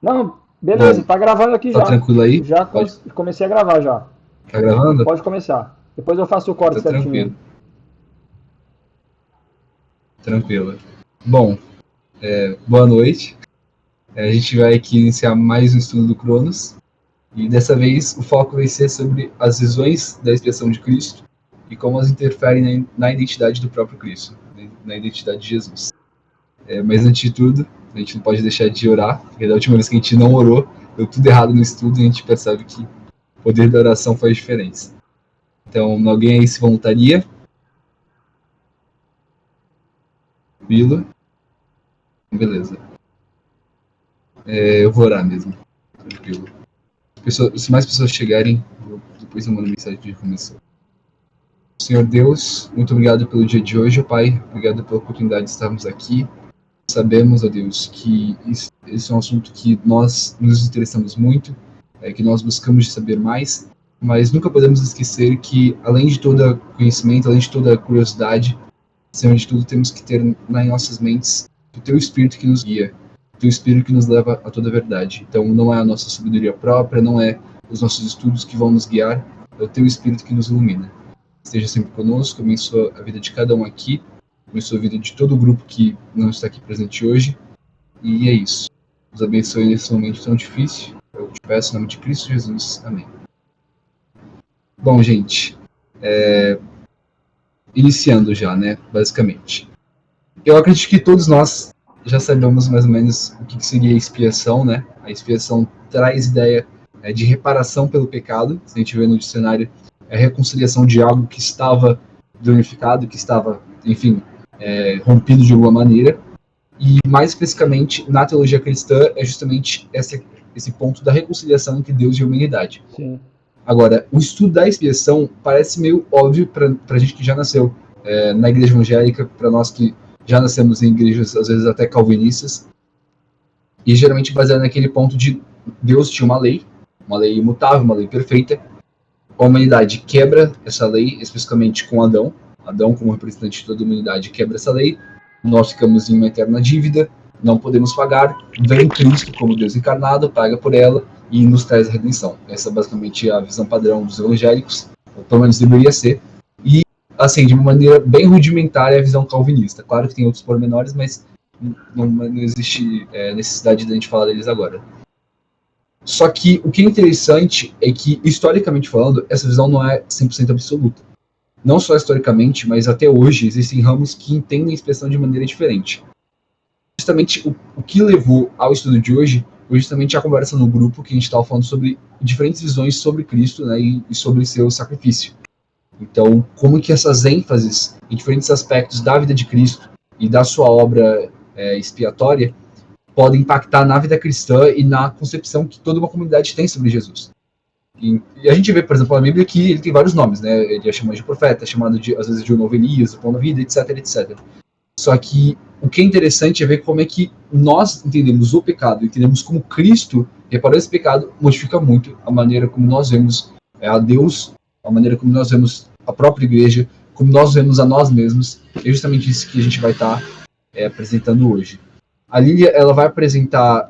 Não, beleza, Bom, tá gravando aqui tá já. tranquilo aí? Já Pode. comecei a gravar já. Tá gravando? Pode começar. Depois eu faço o corte Tá certinho aí. tranquilo. Tranquilo. Bom, boa noite. A gente vai aqui iniciar mais um estudo do Cronos. E dessa vez o foco vai ser sobre as visões da expiação de Cristo e como elas interferem na identidade do próprio Cristo, né, na identidade de Jesus. Mas antes de tudo, a gente não pode deixar de orar, porque da última vez que a gente não orou, deu tudo errado no estudo e a gente percebe que o poder da oração faz diferença. Então, alguém aí se voluntaria? Vila? Beleza. Eu vou orar mesmo. Tranquilo. Se mais pessoas chegarem, depois eu mando mensagem de começar. Senhor Deus, muito obrigado pelo dia de hoje, Pai. Obrigado pela oportunidade de estarmos aqui. Sabemos, ó Deus, que esse é um assunto que nós nos interessamos muito, que nós buscamos saber mais, mas nunca podemos esquecer que, além de todo conhecimento, além de toda curiosidade, acima de tudo, temos que ter em nossas mentes o Teu Espírito que nos guia, o Teu Espírito que nos leva a toda a verdade. Então, não é a nossa sabedoria própria, não é os nossos estudos que vão nos guiar, é o Teu Espírito que nos ilumina. Esteja sempre conosco, abençoa a vida de cada um aqui, abençoa a vida de todo o grupo que não está aqui presente hoje. E é isso. Nos abençoe nesse momento tão difícil. Eu te peço em nome de Cristo Jesus. Amém. Bom, gente, iniciando já, né, basicamente. Eu acredito que todos nós já sabemos mais ou menos o que seria a expiação, né? A expiação traz ideia de reparação pelo pecado. Se a gente vê no dicionário, é a reconciliação de algo que estava danificado, que estava, enfim, rompido de alguma maneira. E mais especificamente na teologia cristã é justamente esse ponto da reconciliação entre Deus e a humanidade. Sim. Agora, o estudo da expiação parece meio óbvio para gente que já nasceu na igreja evangélica, para nós que já nascemos em igrejas às vezes até calvinistas, e geralmente baseado naquele ponto de Deus tinha uma lei imutável, uma lei perfeita. A humanidade quebra essa lei, especificamente com Adão. Adão, como representante de toda a humanidade, quebra essa lei. Nós ficamos em uma eterna dívida, não podemos pagar. Vem Cristo como Deus encarnado, paga por ela e nos traz a redenção. Essa é basicamente a visão padrão dos evangélicos, ou pelo menos deveria ser. E, assim, de uma maneira bem rudimentar, é a visão calvinista. Claro que tem outros pormenores, mas não existe necessidade de a gente falar deles agora. Só que o que é interessante é que, historicamente falando, essa visão não é 100% absoluta. Não só historicamente, mas até hoje existem ramos que entendem a expressão de maneira diferente. Justamente o que levou ao estudo de hoje foi justamente a conversa no grupo que a gente estava falando sobre diferentes visões sobre Cristo, né, e sobre seu sacrifício. Então, como que essas ênfases em diferentes aspectos da vida de Cristo e da sua obra expiatória podem impactar na vida cristã e na concepção que toda uma comunidade tem sobre Jesus. E a gente vê, por exemplo, na Bíblia que ele tem vários nomes, né? Ele é chamado de profeta, é chamado às vezes de o novo Elias, o pão da vida, etc, etc. Só que o que é interessante é ver como é que nós entendemos o pecado, entendemos como Cristo reparou esse pecado, modifica muito a maneira como nós vemos a Deus, a maneira como nós vemos a própria igreja, como nós vemos a nós mesmos. É justamente isso que a gente vai estar apresentando hoje. A Lília, ela vai apresentar,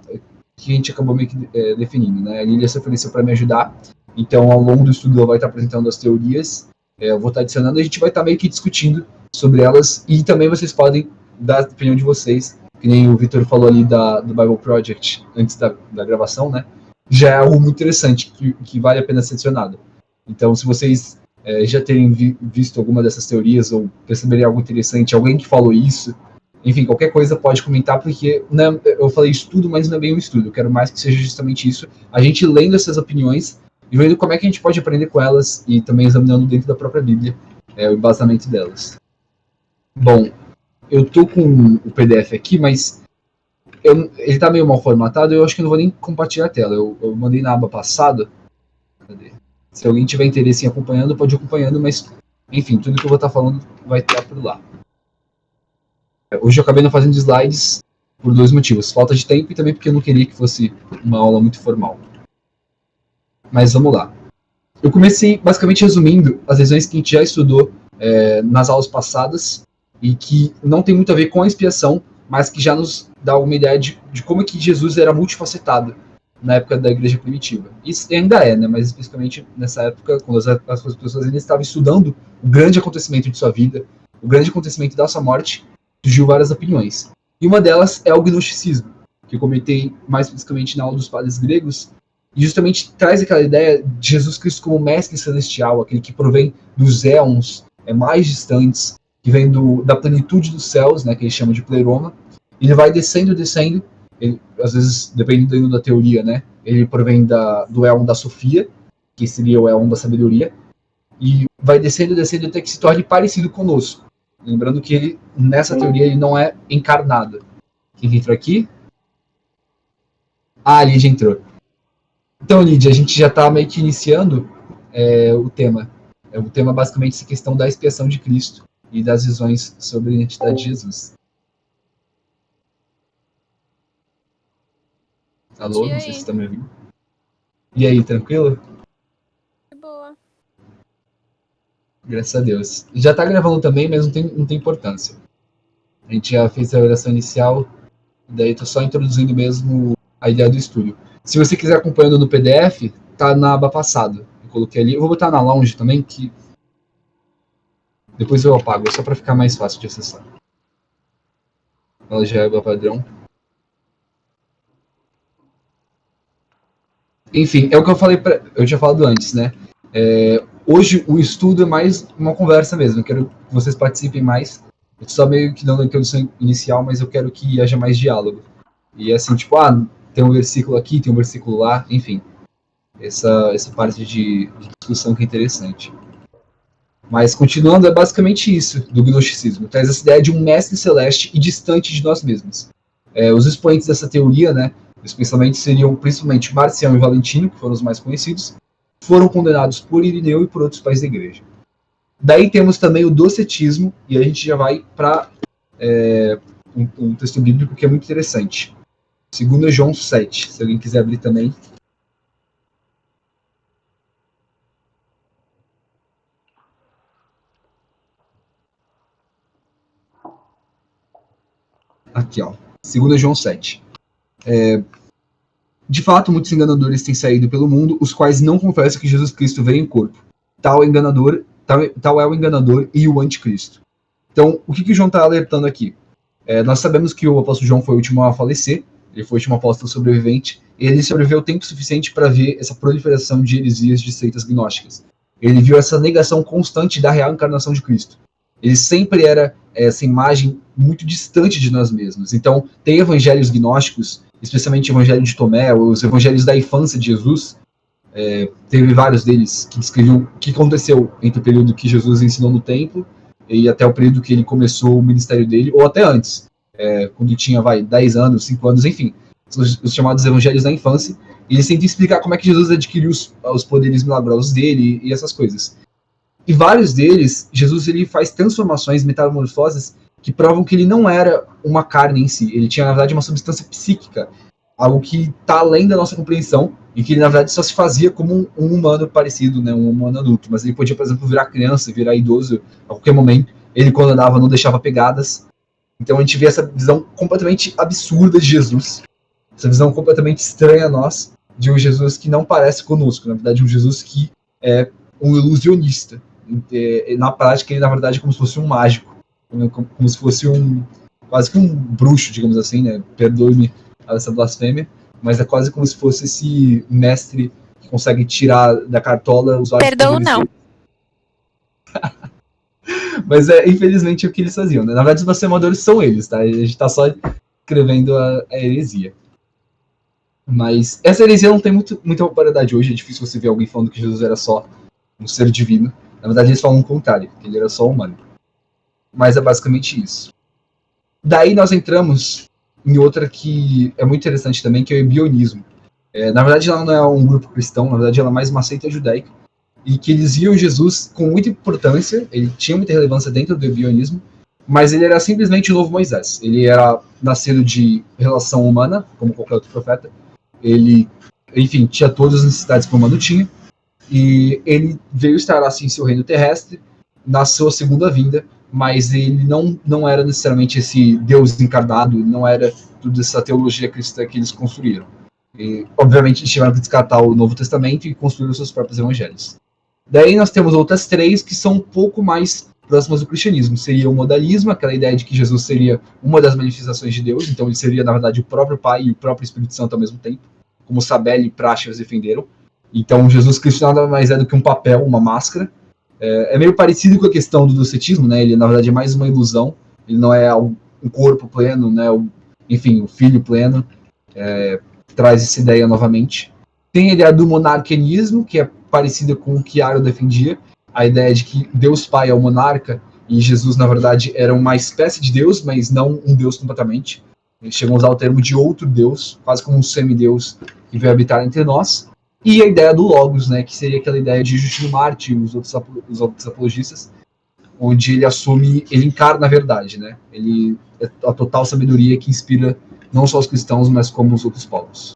que a gente acabou meio que definindo, né? A Lília se ofereceu para me ajudar, então ao longo do estudo ela vai estar apresentando as teorias, eu vou estar adicionando, a gente vai estar meio que discutindo sobre elas, e também vocês podem dar a opinião de vocês, que nem o Vitor falou ali do Bible Project, antes da gravação, né? Já é algo muito interessante, que vale a pena ser adicionado. Então, se vocês já terem visto alguma dessas teorias, ou perceberem algo interessante, alguém que falou isso, enfim, qualquer coisa pode comentar, porque eu falei estudo, mas não é bem um estudo. Eu quero mais que seja justamente isso. A gente lendo essas opiniões e vendo como é que a gente pode aprender com elas e também examinando dentro da própria Bíblia o embasamento delas. Bom, eu tô com o PDF aqui, mas ele tá meio mal formatado, eu acho que eu não vou nem compartilhar a tela. Eu mandei na aba passada. Cadê? Se alguém tiver interesse em acompanhando, pode ir acompanhando, mas, enfim, tudo que eu vou estar falando vai estar por lá. Hoje eu acabei não fazendo slides por dois motivos. Falta de tempo e também porque eu não queria que fosse uma aula muito formal. Mas vamos lá. Eu comecei basicamente resumindo as visões que a gente já estudou nas aulas passadas e que não tem muito a ver com a expiação, mas que já nos dá uma ideia de como é que Jesus era multifacetado na época da igreja primitiva. Isso ainda é, né? Mas especificamente nessa época, quando as pessoas ainda estavam estudando o grande acontecimento de sua vida, o grande acontecimento da sua morte, surgiu várias opiniões. E uma delas é o gnosticismo, que eu comentei mais especificamente na aula dos padres gregos, e justamente traz aquela ideia de Jesus Cristo como mestre celestial, aquele que provém dos éons mais distantes, que vem da plenitude dos céus, né, que ele chama de pleroma. Ele vai descendo, ele, às vezes, dependendo da teoria, né, ele provém do éon da Sofia, que seria o éon da sabedoria, e vai descendo até que se torne parecido conosco. Lembrando que ele, nessa teoria, ele não é encarnado. Quem entrou aqui? Ah, a Lídia entrou. Então, Lídia, a gente já está meio que iniciando o tema. O tema é basicamente essa questão da expiação de Cristo e das visões sobre a identidade de Jesus. Alô, não sei se você está me ouvindo. E aí, tranquilo? Boa. Graças a Deus. Já está gravando também, mas não tem importância. A gente já fez a oração inicial, daí estou só introduzindo mesmo a ideia do estúdio. Se você quiser acompanhando no PDF, tá na aba passada. Eu coloquei ali. Eu vou botar na lounge também, que depois eu apago, só para ficar mais fácil de acessar. Ela já é aba padrão. Enfim, é o que eu falei, eu tinha falado antes, né? Hoje o estudo é mais uma conversa mesmo. Eu quero que vocês participem mais. Eu tô só meio que dando a introdução inicial, mas eu quero que haja mais diálogo. E assim, tipo, tem um versículo aqui, tem um versículo lá, enfim. Essa parte de discussão que é interessante. Mas continuando, é basicamente isso do gnosticismo. Traz essa ideia de um mestre celeste e distante de nós mesmos. Os expoentes dessa teoria, né, especialmente seriam principalmente Marcião e Valentino, que foram os mais conhecidos, foram condenados por Irineu e por outros pais da igreja. Daí temos também o docetismo, e a gente já vai para um texto bíblico que é muito interessante. 2 João 7, se alguém quiser abrir também. Aqui, ó. 2 João 7. De fato, muitos enganadores têm saído pelo mundo, os quais não confessam que Jesus Cristo veio em corpo. Tal é o enganador e o anticristo. Então, o que o João está alertando aqui? Nós sabemos que o apóstolo João foi o último a falecer, ele foi o último apóstolo sobrevivente, e ele sobreviveu tempo suficiente para ver essa proliferação de heresias de seitas gnósticas. Ele viu essa negação constante da real encarnação de Cristo. Ele sempre era essa imagem muito distante de nós mesmos. Então, tem evangelhos gnósticos, especialmente o evangelho de Tomé, os evangelhos da infância de Jesus, teve vários deles que descreviam o que aconteceu entre o período que Jesus ensinou no templo e até o período que ele começou o ministério dele, ou até antes, quando tinha 10 anos, 5 anos, enfim, os chamados evangelhos da infância, e eles tentam explicar como é que Jesus adquiriu os poderes milagrosos dele e essas coisas. E vários deles, Jesus ele faz transformações, metamorfoses, que provam que ele não era uma carne em si, ele tinha, na verdade, uma substância psíquica, algo que está além da nossa compreensão, e que ele, na verdade, só se fazia como um humano parecido, né, um humano adulto, mas ele podia, por exemplo, virar criança, virar idoso a qualquer momento. Ele, quando andava, não deixava pegadas. Então a gente vê essa visão completamente absurda de Jesus, essa visão completamente estranha a nós, de um Jesus que não parece conosco, na verdade, um Jesus que é um ilusionista. Na prática, ele, na verdade, é como se fosse um mágico, como se fosse quase que um bruxo, digamos assim, né? Perdoe-me essa blasfêmia, mas é quase como se fosse esse mestre que consegue tirar da cartola os olhos. Perdão, não. Mas infelizmente é o que eles faziam, né? Na verdade, os blasfemadores são eles, tá? A gente tá só escrevendo a heresia. Mas essa heresia não tem muita popularidade hoje, é difícil você ver alguém falando que Jesus era só um ser divino. Na verdade, eles falam o contrário, que ele era só humano. Mas é basicamente isso. Daí nós entramos em outra que é muito interessante também, que é o ebionismo. Na verdade, ela não é um grupo cristão, na verdade, ela é mais uma seita judaica, e que eles viam Jesus com muita importância, ele tinha muita relevância dentro do ebionismo, mas ele era simplesmente o novo Moisés. Ele era nascido de relação humana, como qualquer outro profeta. Ele, enfim, tinha todas as necessidades que o humano tinha, e ele veio estar assim em seu reino terrestre, na sua segunda vinda, mas ele não era necessariamente esse Deus encarnado, não era toda essa teologia cristã que eles construíram. E, obviamente, eles tiveram que descartar o Novo Testamento e construir os seus próprios evangelhos. Daí nós temos outras três que são um pouco mais próximas do cristianismo. Seria o modalismo, aquela ideia de que Jesus seria uma das manifestações de Deus, então ele seria, na verdade, o próprio Pai e o próprio Espírito Santo ao mesmo tempo, como Sabelli e Praxeas defenderam. Então, Jesus Cristo nada mais é do que um papel, uma máscara. É meio parecido com a questão do docetismo, né? Ele, na verdade, é mais uma ilusão. Ele não é um corpo pleno, né? Enfim, o filho pleno. Traz essa ideia novamente. Tem a ideia do monarquianismo, que é parecida com o que Aro defendia. A ideia de que Deus Pai é o monarca e Jesus, na verdade, era uma espécie de Deus, mas não um Deus completamente. Eles chegam a usar o termo de outro Deus, quase como um semideus que veio habitar entre nós. E a ideia do Logos, né, que seria aquela ideia de Justino Marte e os outros apologistas, onde ele encarna a verdade, né? Ele é a total sabedoria que inspira não só os cristãos, mas como os outros povos.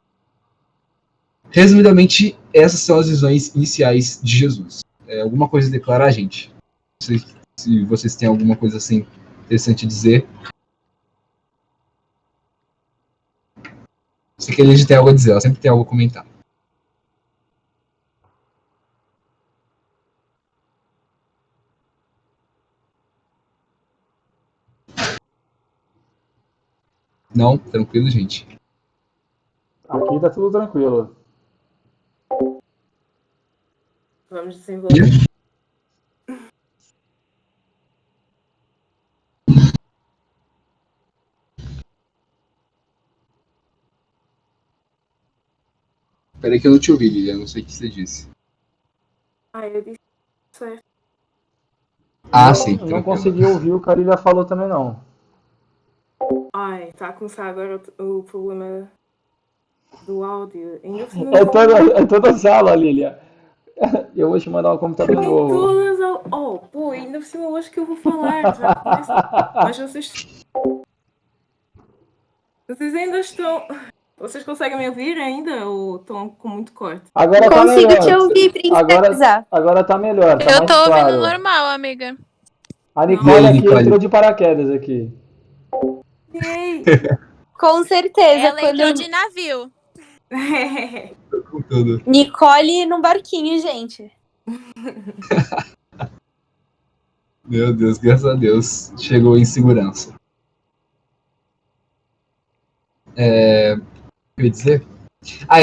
Resumidamente, essas são as visões iniciais de Jesus. Alguma coisa a declarar, gente? Não sei se vocês têm alguma coisa assim interessante a dizer. Se que a gente tem algo a dizer, ela sempre tem algo a comentar. Não? Tranquilo, gente? Aqui tá tudo tranquilo. Vamos desenvolver. Peraí que eu não te ouvi, Lilian, não sei o que você disse. Eu disse certo. Sim. Eu não consegui ouvir o que a Lilia falou também, não. Tá a começar agora o problema do áudio. Ainda por cima, É toda a sala, Lilia. Eu vou te mandar um computador novo. todas ainda por cima hoje que eu vou falar. Já começa. Mas vocês ainda estão. Vocês conseguem me ouvir ainda ou estão com muito corte? Agora tá Consigo melhor. te ouvir, princesa. Agora tá melhor, tá Eu mais tô ouvindo claro. normal, amiga. A Nicole E aí, aqui Nicole? entrou de paraquedas aqui. Ei! Com certeza. Ela Quando entrou de navio. Com tudo. Nicole num barquinho, gente. Meu Deus, graças a Deus, chegou em segurança. Eu ia dizer?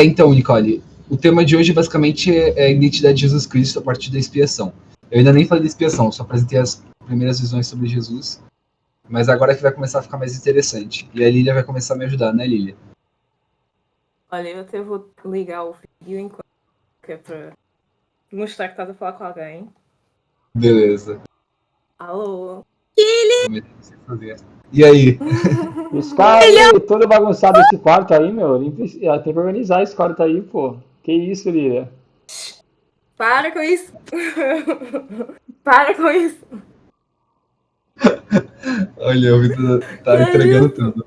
Então, Nicole, o tema de hoje basicamente é a identidade de Jesus Cristo a partir da expiação. Eu ainda nem falei da expiação, só apresentei as primeiras visões sobre Jesus, mas agora é que vai começar a ficar mais interessante. E a Lília vai começar a me ajudar, né, Lília? Olha, eu até vou ligar o vídeo enquanto que é para mostrar que estás a falar com alguém. Beleza. Alô? E aí? Os caras aí, todo bagunçado esse quarto aí, meu. Tem que organizar esse quarto aí, pô. Que isso, Lilia? Para com isso! Para com isso! Olha, o Vitor tá entregando tudo.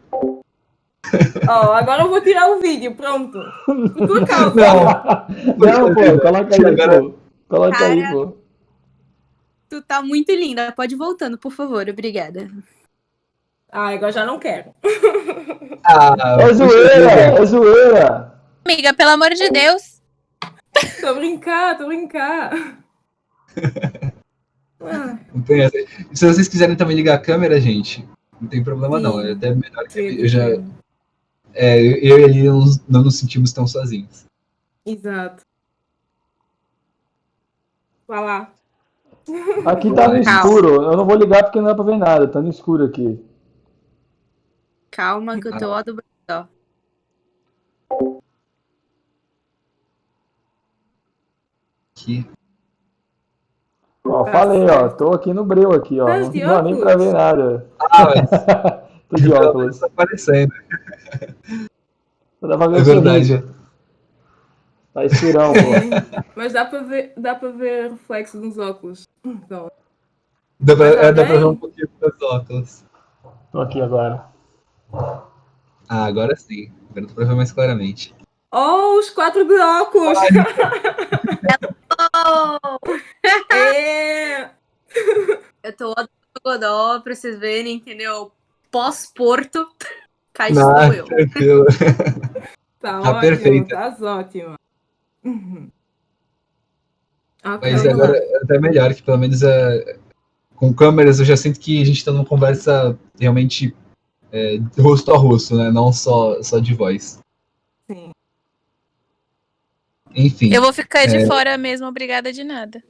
Agora eu vou tirar o vídeo, pronto. Por tua causa. Não, pô, coloca aí, Agora- pô. Coloca aí, Cara. pô. Tu tá muito linda. Pode ir voltando, por favor. Obrigada. Agora já não quero. É zoeira, é zoeira. Amiga, pelo amor de Deus. Tô brincar. Não tem essa. Se vocês quiserem também ligar a câmera, gente, não tem problema não. É até melhor que eu e a Lília não nos sentimos tão sozinhos. Exato. Vai lá. Aqui tá no escuro. Eu não vou ligar porque não dá pra ver nada. Tá no escuro aqui. Calma, que eu tô ó do Brasil. Aqui. Ó, falei, ó. Tô aqui no breu aqui, ó. Tá Não de dá nem pra óculos? ver nada. Mas Tô de óculos. tá aparecendo. Só dá pra ver É o verdade. sorriso. Tá escurão, pô. Mas dá pra ver reflexo nos óculos. Então, Dá pra Mas ver alguém? um pouquinho dos óculos. Tô aqui agora. Agora sim. Agora dá pra ver mais claramente. os 4 de óculos! É. Eu tô ó do do Godó, pra vocês verem, entendeu? Pós-Porto, cá Não, estou eu. tranquilo. Tá Tá ótimo, perfeita. tá ótimo. Ok, Mas vamos agora lá. é até melhor, que pelo menos com câmeras eu já sinto que a gente tá numa conversa realmente rosto a rosto, né? Não só de voz. Sim. Enfim. Eu vou ficar de fora mesmo, obrigada de nada.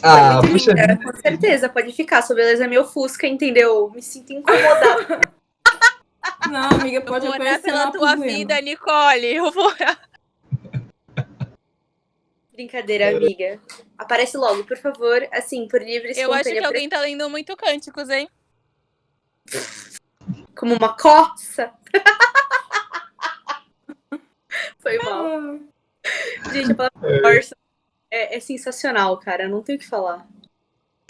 Ah, Muito puxa linda, vida. com certeza, pode ficar. Sua beleza é meu Fusca, entendeu? Me sinto incomodada. Não, amiga, Eu pode vou orar aparecer, não pela há tua problema. vida, Nicole. Eu vou orar. Brincadeira, amiga. Aparece logo, por favor. Assim, por livre e Eu acho espontânea que alguém tá lendo muito cânticos, hein? como uma coça. Foi mal. Ah, Gente, a palavra corça é sensacional, cara. Não tenho o que falar.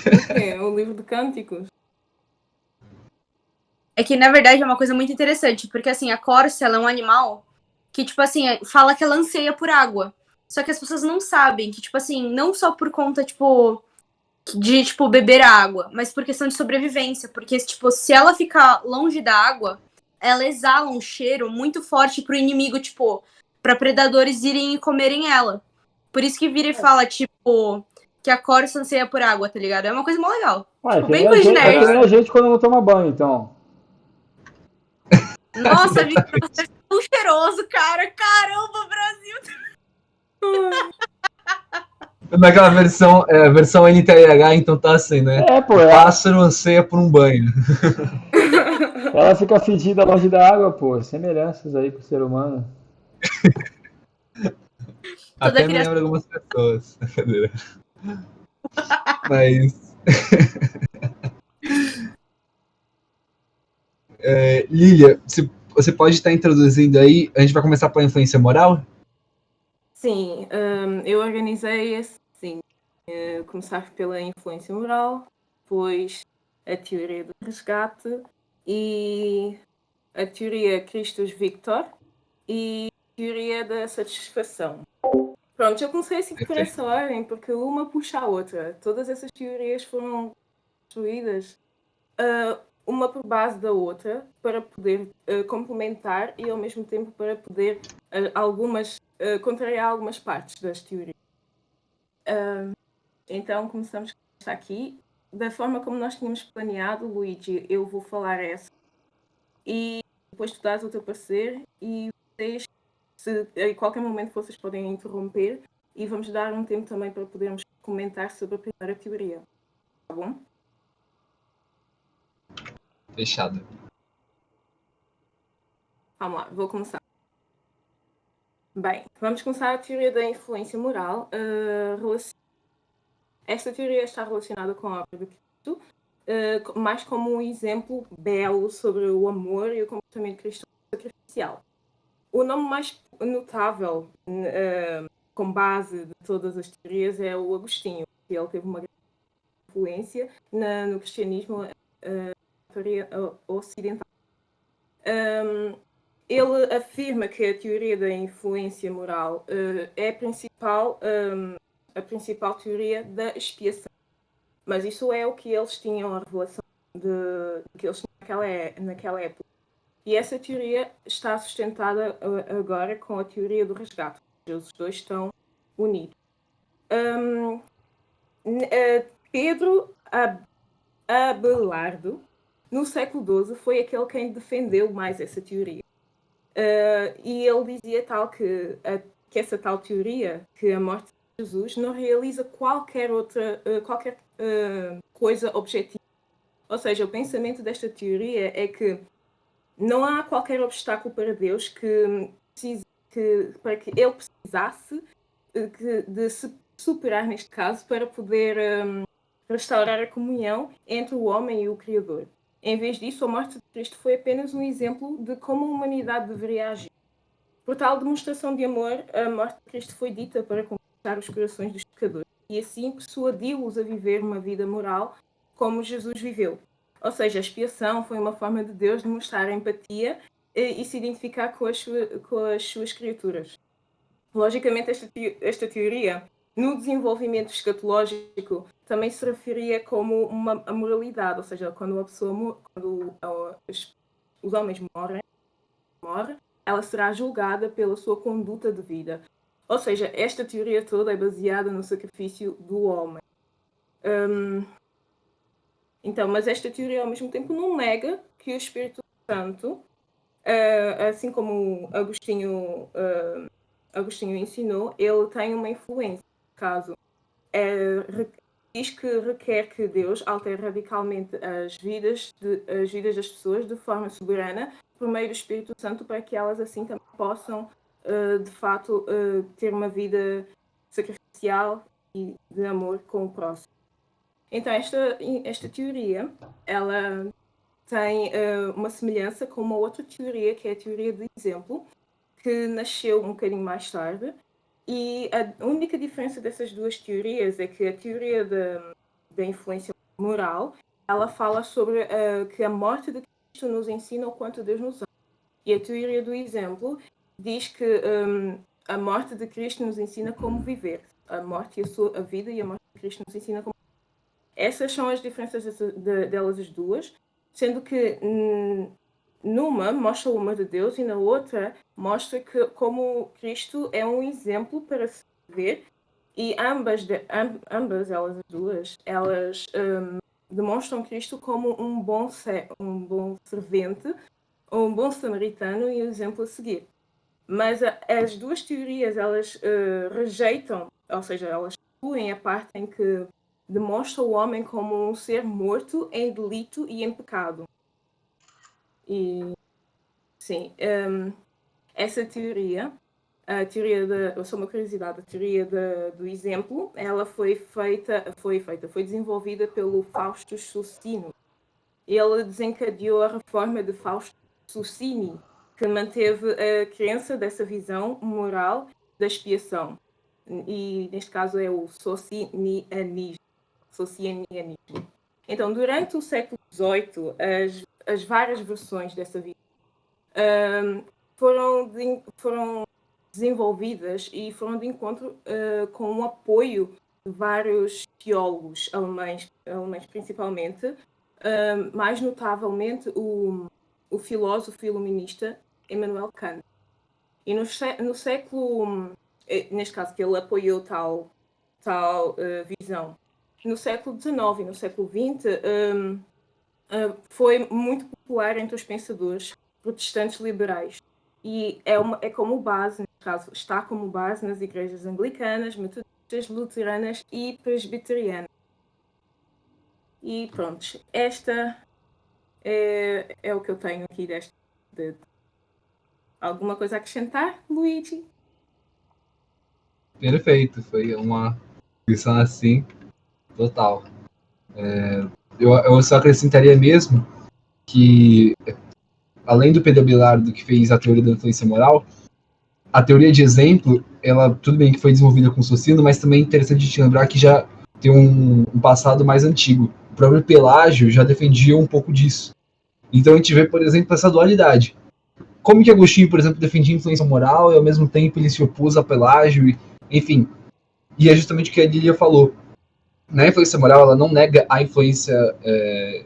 o quê? O livro de cânticos? É que, na verdade, é uma coisa muito interessante, porque, assim, a corça, ela é um animal que, tipo assim, fala que ela anseia por água. Só que as pessoas não sabem que, tipo assim, não só por conta, tipo, de, tipo, beber a água, mas por questão de sobrevivência. Porque, tipo, se ela ficar longe da água, ela exala um cheiro muito forte pro inimigo, tipo, pra predadores irem e comerem ela. Por isso que vira e fala, tipo, que a corça anseia por água, tá ligado? É uma coisa mó legal. Ué, Tipo, bem coisa de é que nerd. nem a gente quando não toma banho, então. Nossa, Victor, você é tão cheiroso, cara. Caramba, Brasil. Naquela versão NTLH, então tá assim, né? É, pô, O pássaro anseia por um banho. ela fica fedida longe da água, pô. Semelhanças aí com o ser humano. Toda Até me criança. lembra algumas pessoas. Brincadeira. Mas. Lilia, você pode estar introduzindo aí. A gente vai começar pela influência moral? Sim, eu organizei assim, começar pela influência moral, depois a teoria do resgate e a teoria Christus Victor e a teoria da satisfação. Pronto, eu comecei assim por Perfeito. essa ordem, porque uma puxa a outra. Todas essas teorias foram construídas uma por base da outra para poder complementar e ao mesmo tempo para poder contrariar algumas partes das teorias. Então começamos com esta aqui. Da forma como nós tínhamos planeado, Luigi, eu vou falar essa e depois tu dás o teu parecer e vocês, se em qualquer momento vocês podem interromper e vamos dar um tempo também para podermos comentar sobre a primeira teoria. Tá bom? Fechado. Vamos lá, vou começar. Bem, vamos começar a teoria da influência moral. Esta teoria está relacionada com a obra de Cristo, mais como um exemplo belo sobre o amor e o comportamento cristão sacrificial. O nome mais notável, com base de todas as teorias, é o Agostinho, que ele teve uma grande influência no cristianismo ocidental. Ele afirma que a teoria da influência moral é a principal teoria da expiação. Mas isso é o que eles tinham, a revelação que eles tinham naquela época. E essa teoria está sustentada agora com a teoria do resgate. Os dois estão unidos. Pedro Abelardo, no século XII, foi aquele quem defendeu mais essa teoria. E ele dizia que essa tal teoria, que a morte de Jesus não realiza qualquer coisa objetiva. Ou seja, o pensamento desta teoria é que não há qualquer obstáculo para Deus para que ele precisasse de se superar, neste caso, para poder restaurar a comunhão entre o homem e o Criador. Em vez disso, a morte de Cristo foi apenas um exemplo de como a humanidade deveria agir. Por tal demonstração de amor, a morte de Cristo foi dita para conquistar os corações dos pecadores e assim persuadi-los a viver uma vida moral como Jesus viveu. Ou seja, a expiação foi uma forma de Deus demonstrar empatia e se identificar com as suas criaturas. Logicamente, esta teoria no desenvolvimento escatológico também se referia como a moralidade, ou seja, quando os homens morrem, ela será julgada pela sua conduta de vida. Ou seja, esta teoria toda é baseada no sacrifício do homem. Então, mas esta teoria ao mesmo tempo não nega que o Espírito Santo, assim como Agostinho ensinou, ele tem uma influência. Caso diz que requer que Deus altere radicalmente as vidas das pessoas de forma soberana por meio do Espírito Santo, para que elas assim também possam, de fato, ter uma vida sacrificial e de amor com o próximo. Então, esta teoria, ela tem uma semelhança com uma outra teoria, que é a teoria do exemplo, que nasceu um bocadinho mais tarde. E a única diferença dessas duas teorias é que a teoria da influência moral, ela fala sobre que a morte de Cristo nos ensina o quanto Deus nos ama. E a teoria do exemplo diz que a morte de Cristo nos ensina como viver. A morte e a vida e a morte de Cristo nos ensina como viver. Essas são as diferenças delas as duas, sendo que numa mostra o amor de Deus e na outra mostra que como Cristo é um exemplo para se ver, e ambas elas as duas, elas demonstram Cristo como um bom servente, um bom samaritano e um exemplo a seguir. Mas as duas teorias, elas rejeitam, ou seja, elas excluem a parte em que demonstra o homem como um ser morto em delito e em pecado. E, sim, essa teoria, só uma curiosidade, a teoria do exemplo, ela foi desenvolvida pelo Fausto Socini. Ele desencadeou a reforma de Fausto Socini, que manteve a crença dessa visão moral da expiação. E, neste caso, é o socinianismo. Então, durante o século XVIII, as várias versões dessa visão foram desenvolvidas e foram de encontro com o apoio de vários teólogos alemães principalmente, mais notavelmente o filósofo iluminista Immanuel Kant. E no século, neste caso que ele apoiou tal visão, no século XIX e no século XX foi muito popular entre os pensadores protestantes liberais. E é como base, neste caso, está como base nas igrejas anglicanas, metodistas, luteranas e presbiterianas. E pronto, esta é o que eu tenho aqui desta. Alguma coisa a acrescentar, Luigi? Perfeito, foi uma lição assim, total. Eu só acrescentaria mesmo que, além do Pedro Bilardo, que fez a teoria da influência moral, a teoria de exemplo, ela, tudo bem que foi desenvolvida com Socino, mas também é interessante te lembrar que já tem um passado mais antigo. O próprio Pelágio já defendia um pouco disso. Então a gente vê, por exemplo, essa dualidade. Como que Agostinho, por exemplo, defendia a influência moral e ao mesmo tempo ele se opôs a Pelágio, enfim. E é justamente o que a Lilia falou. Na influência moral, ela não nega a influência,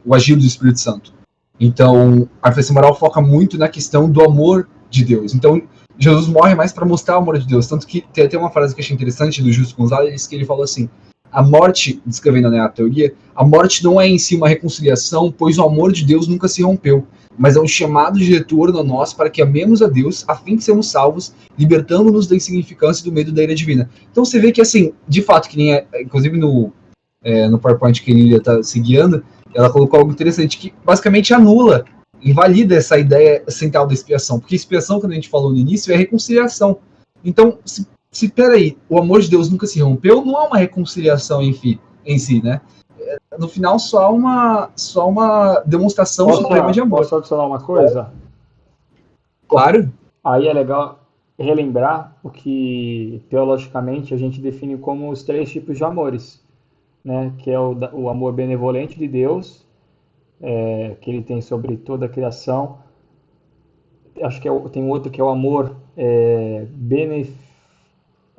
o agir do Espírito Santo. Então, a influência moral foca muito na questão do amor de Deus. Então, Jesus morre mais para mostrar o amor de Deus. Tanto que tem até uma frase que eu achei interessante do Justo Gonzalez, que ele falou assim: a morte, descrevendo, né, a teoria, a morte não é em si uma reconciliação, pois o amor de Deus nunca se rompeu, mas é um chamado de retorno a nós para que amemos a Deus, a fim de sermos salvos, libertando-nos da insignificância e do medo da ira divina. Então você vê que, assim, de fato, que nem inclusive no PowerPoint que a Lilia está se guiando, ela colocou algo interessante que basicamente anula, invalida essa ideia central da expiação, porque expiação, quando a gente falou no início, é reconciliação. Então, se peraí, o amor de Deus nunca se rompeu, não é uma reconciliação em si, né? No final, só uma demonstração suprema de amor. Posso adicionar uma coisa? Claro. Aí é legal relembrar o que teologicamente a gente define como os 3 tipos de amores, né? Que é o amor benevolente de Deus, que ele tem sobre toda a criação. Acho que tem outro que é o amor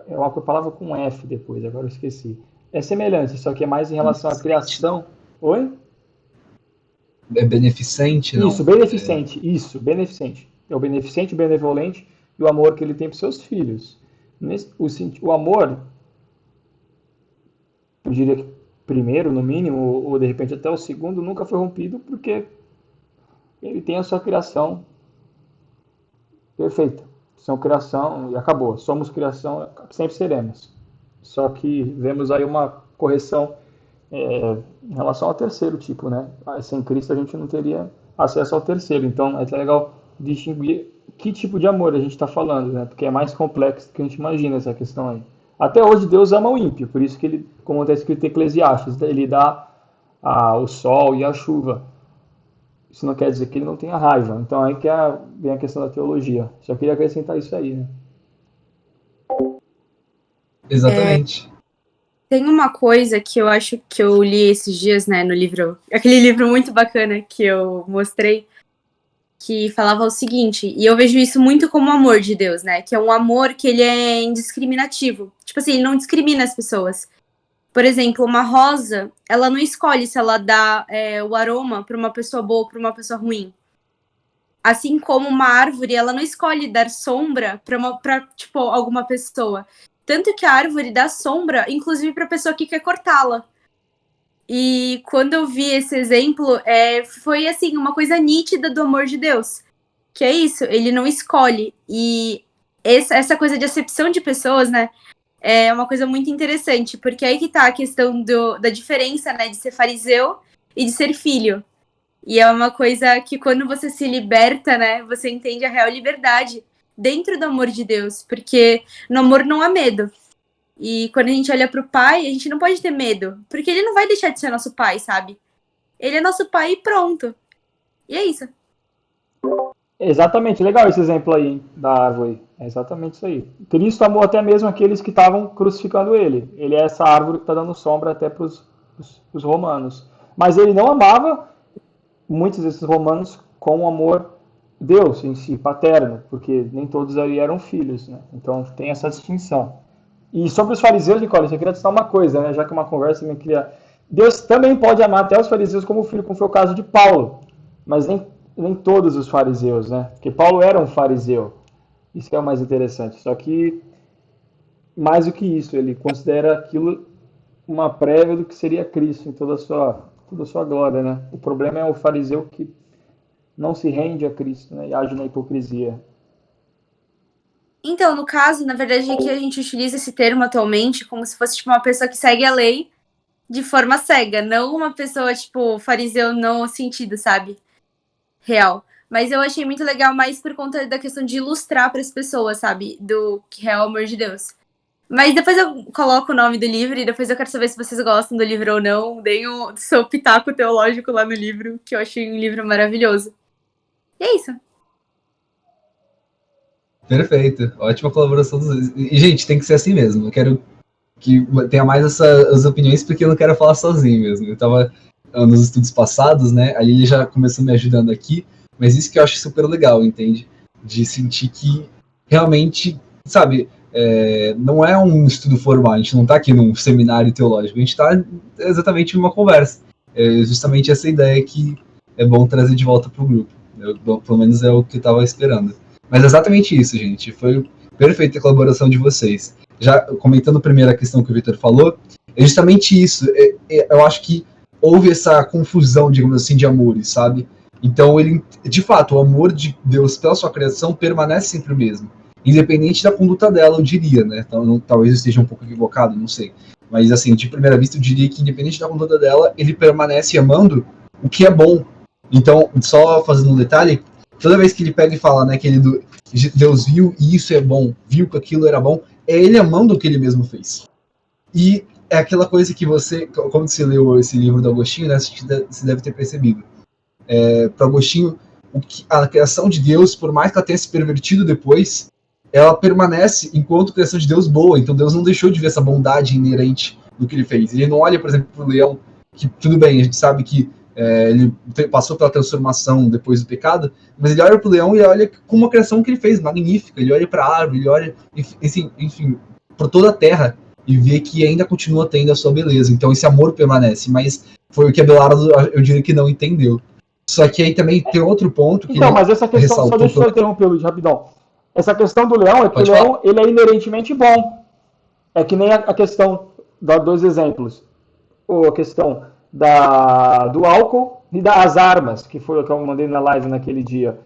É uma palavra com F depois, agora eu esqueci. É semelhante, só que é mais em relação à criação. Oi? É beneficente, não? Isso, beneficente. Isso, beneficente. É o beneficente, o benevolente e o amor que ele tem para seus filhos. O amor, eu diria que primeiro, no mínimo, ou de repente até o segundo, nunca foi rompido porque ele tem a sua criação perfeita. São criação e acabou. Somos criação, sempre seremos. Só que vemos aí uma correção em relação ao terceiro tipo, né? Sem Cristo a gente não teria acesso ao terceiro. Então é até legal distinguir que tipo de amor a gente está falando, né? Porque é mais complexo do que a gente imagina essa questão aí. Até hoje Deus ama o ímpio, por isso que ele, como está escrito em Eclesiastes, ele dá o sol e a chuva. Isso não quer dizer que ele não tenha raiva. Então aí que vem a questão da teologia. Só queria acrescentar isso aí, né? Exatamente. Tem uma coisa que eu acho que eu li esses dias, né, no livro, aquele livro muito bacana que eu mostrei, que falava o seguinte, e eu vejo isso muito como o amor de Deus, né, que é um amor que ele é indiscriminativo. Tipo assim, ele não discrimina as pessoas. Por exemplo, uma rosa, ela não escolhe se ela dá o aroma para uma pessoa boa ou para uma pessoa ruim. Assim como uma árvore, ela não escolhe dar sombra para tipo, alguma pessoa. Tanto que a árvore dá sombra, inclusive para a pessoa que quer cortá-la. E quando eu vi esse exemplo, foi assim, uma coisa nítida do amor de Deus. Que é isso, ele não escolhe. E essa coisa de acepção de pessoas, né? É uma coisa muito interessante, porque aí que tá a questão da diferença, né, de ser fariseu e de ser filho. E é uma coisa que quando você se liberta, né, você entende a real liberdade dentro do amor de Deus, porque no amor não há medo. E quando a gente olha pro pai, a gente não pode ter medo, porque ele não vai deixar de ser nosso pai, sabe? Ele é nosso pai e pronto. E é isso. Exatamente, legal esse exemplo aí hein, da árvore. É exatamente isso aí. Cristo amou até mesmo aqueles que estavam crucificando ele. Ele é essa árvore que está dando sombra até para os romanos. Mas ele não amava muitos desses romanos com o amor Deus em si, paterno, porque nem todos ali eram filhos, né? Então tem essa distinção. E sobre os fariseus, Nicole, eu queria destacar uma coisa, né? Já que é uma conversa, eu queria... Deus também pode amar até os fariseus como filho, como foi o caso de Paulo, mas nem todos os fariseus, né? Porque Paulo era um fariseu. Isso que é o mais interessante. Só que, mais do que isso, ele considera aquilo uma prévia do que seria Cristo em toda a sua glória, né? O problema é o fariseu que não se rende a Cristo, né? E age na hipocrisia. Então, no caso, na verdade, é que a gente utiliza esse termo atualmente como se fosse tipo, uma pessoa que segue a lei de forma cega, não uma pessoa, tipo, fariseu no sentido, sabe? Real. Mas eu achei muito legal mais por conta da questão de ilustrar para as pessoas, sabe? Do que é o amor de Deus. Mas depois eu coloco o nome do livro e depois eu quero saber se vocês gostam do livro ou não. Deem o seu pitaco teológico lá no livro, que eu achei um livro maravilhoso. E é isso. Perfeito. Ótima colaboração dos dois. E, gente, tem que ser assim mesmo. Eu quero que tenha mais essas opiniões porque eu não quero falar sozinho mesmo. Eu tava nos estudos passados, né? A Lili já começou me ajudando aqui, mas isso que eu acho super legal, entende? De sentir que realmente, sabe, não é um estudo formal, a gente não tá aqui num seminário teológico, a gente tá exatamente numa conversa. É justamente essa ideia que é bom trazer de volta pro grupo. Pelo menos é o que eu tava esperando. Mas é exatamente isso, gente. Foi perfeita a colaboração de vocês. Já comentando a primeira questão que o Victor falou, é justamente isso. Eu acho que houve essa confusão, digamos assim, de amores, sabe? Então, de fato, o amor de Deus pela sua criação permanece sempre o mesmo. Independente da conduta dela, eu diria, né? Então, talvez eu esteja um pouco equivocado, não sei. Mas, assim, de primeira vista, eu diria que independente da conduta dela, ele permanece amando o que é bom. Então, só fazendo um detalhe, toda vez que ele pega e fala, né, que Deus viu e isso é bom, viu que aquilo era bom, é ele amando o que ele mesmo fez. E é aquela coisa que você, quando você leu esse livro do Agostinho, né, você deve ter percebido. Para Agostinho, a criação de Deus, por mais que ela tenha se pervertido depois, ela permanece enquanto criação de Deus boa. Então Deus não deixou de ver essa bondade inerente no que ele fez. Ele não olha, por exemplo, para o leão, que tudo bem, a gente sabe que ele passou pela transformação depois do pecado, mas ele olha para o leão e olha com uma criação que ele fez, magnífica. Ele olha para a árvore, ele olha, enfim, por toda a terra e ver que ainda continua tendo a sua beleza. Então esse amor permanece, mas foi o que Abelardo, eu diria que não entendeu. Só que aí também tem outro ponto que Então, mas essa questão, só deixa eu interromper, Luiz, rapidão. Essa questão do leão é que o leão, ele é inerentemente bom. É que nem a questão, dá 2 exemplos. Ou a questão do álcool e das armas, que foi o que eu mandei na live naquele dia.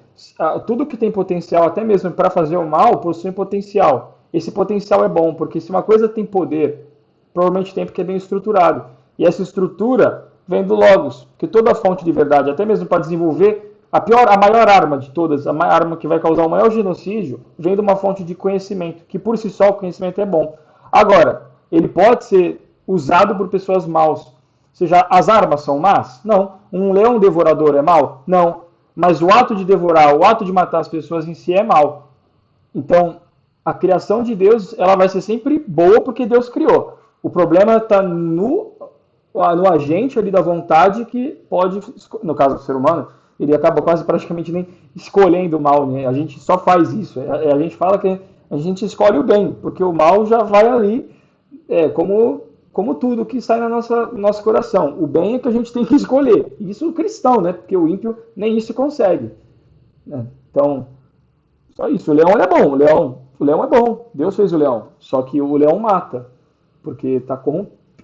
Tudo que tem potencial, até mesmo para fazer o mal, possui potencial. Esse potencial é bom, porque se uma coisa tem poder, provavelmente tem porque é bem estruturado. E essa estrutura vem do Logos, porque toda fonte de verdade, até mesmo para desenvolver a maior arma de todas, a arma que vai causar o maior genocídio, vem de uma fonte de conhecimento, que por si só o conhecimento é bom. Agora, ele pode ser usado por pessoas maus. Ou seja, as armas são más? Não. Um leão devorador é mau? Não. Mas o ato de devorar, o ato de matar as pessoas em si é mau. Então, a criação de Deus, ela vai ser sempre boa porque Deus criou. O problema está no agente ali da vontade que pode, no caso do ser humano, ele acaba quase praticamente nem escolhendo o mal, né? A gente só faz isso. A gente fala que a gente escolhe o bem, porque o mal já vai ali, como tudo que sai no nosso coração. O bem é que a gente tem que escolher. Isso o cristão, né? Porque o ímpio nem isso consegue. Né? Então, só isso. O leão é bom. O leão é bom. Deus fez o leão. Só que o leão mata, porque está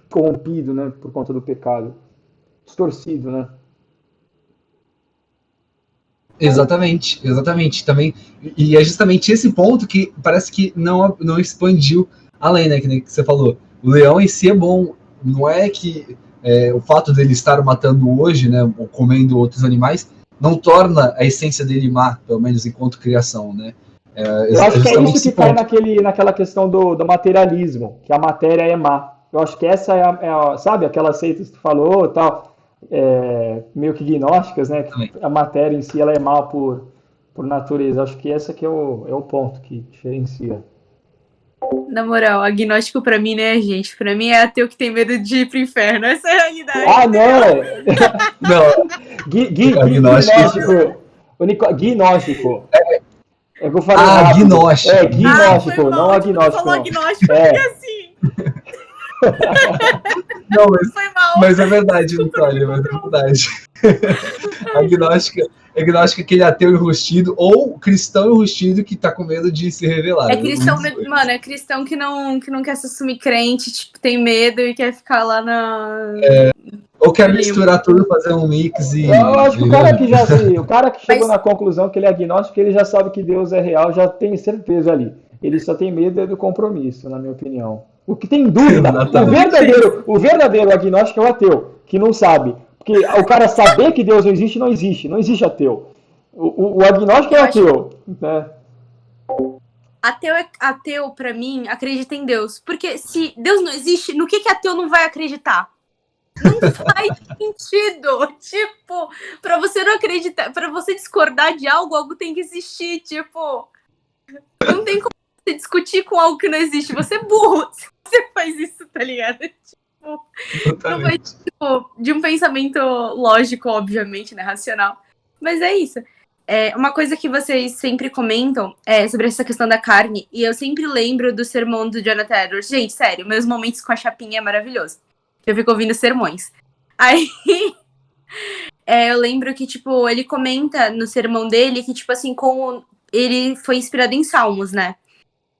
corrompido, né? Por conta do pecado. Distorcido, né? Exatamente. Também, e é justamente esse ponto que parece que não expandiu além, né? Que nem você falou. O leão em si é bom. Não é que o fato dele estar matando hoje, né? Ou comendo outros animais, não torna a essência dele má, pelo menos enquanto criação, né? Eu acho que é isso que cai naquela questão do materialismo, que a matéria é má. Eu acho que essa sabe, aquelas seitas que tu falou, tal, meio que gnósticas, né? Que a matéria em si ela é má por natureza. Acho que esse que é o ponto que diferencia. Na moral, agnóstico pra mim não é gente. Pra mim é ateu que tem medo de ir pro inferno. Essa é a realidade. Ah, não! Não. Gnóstico. É que eu falei rápido. Gnóstico. Gnóstico, não agnóstico. Falou agnóstico, porque assim. Não, Foi mal. mas é verdade, Natália, mas é verdade. Agnóstico é aquele ateu enrustido ou cristão enrustido que tá com medo de se revelar. É cristão, mano, é cristão que não quer se assumir crente, tipo, tem medo e quer ficar lá na... Ou quer misturar tudo, fazer um mix e... Eu acho que o cara que chegou na conclusão que ele é agnóstico, ele já sabe que Deus é real, já tem certeza ali. Ele só tem medo do compromisso, na minha opinião. O que tem dúvida, o verdadeiro agnóstico é o ateu, que não sabe. Porque o cara saber que Deus não existe ateu. O agnóstico é ateu. Né? Ateu, pra mim, acredita em Deus. Porque se Deus não existe, no que ateu não vai acreditar? Não faz sentido. Tipo, pra você não acreditar, pra você discordar de algo tem que existir. Tipo, não tem como você discutir com algo que não existe. Você é burro se você faz isso, tá ligado? Não vai, tipo, de um pensamento lógico, obviamente, né, racional. Mas é isso. Uma coisa que vocês sempre comentam é sobre essa questão da carne, e eu sempre lembro do sermão do Jonathan Edwards. Gente, sério, meus momentos com a chapinha é maravilhoso. Eu fico ouvindo sermões. Aí, eu lembro que, tipo, ele comenta no sermão dele que, tipo assim, como ele foi inspirado em Salmos, né?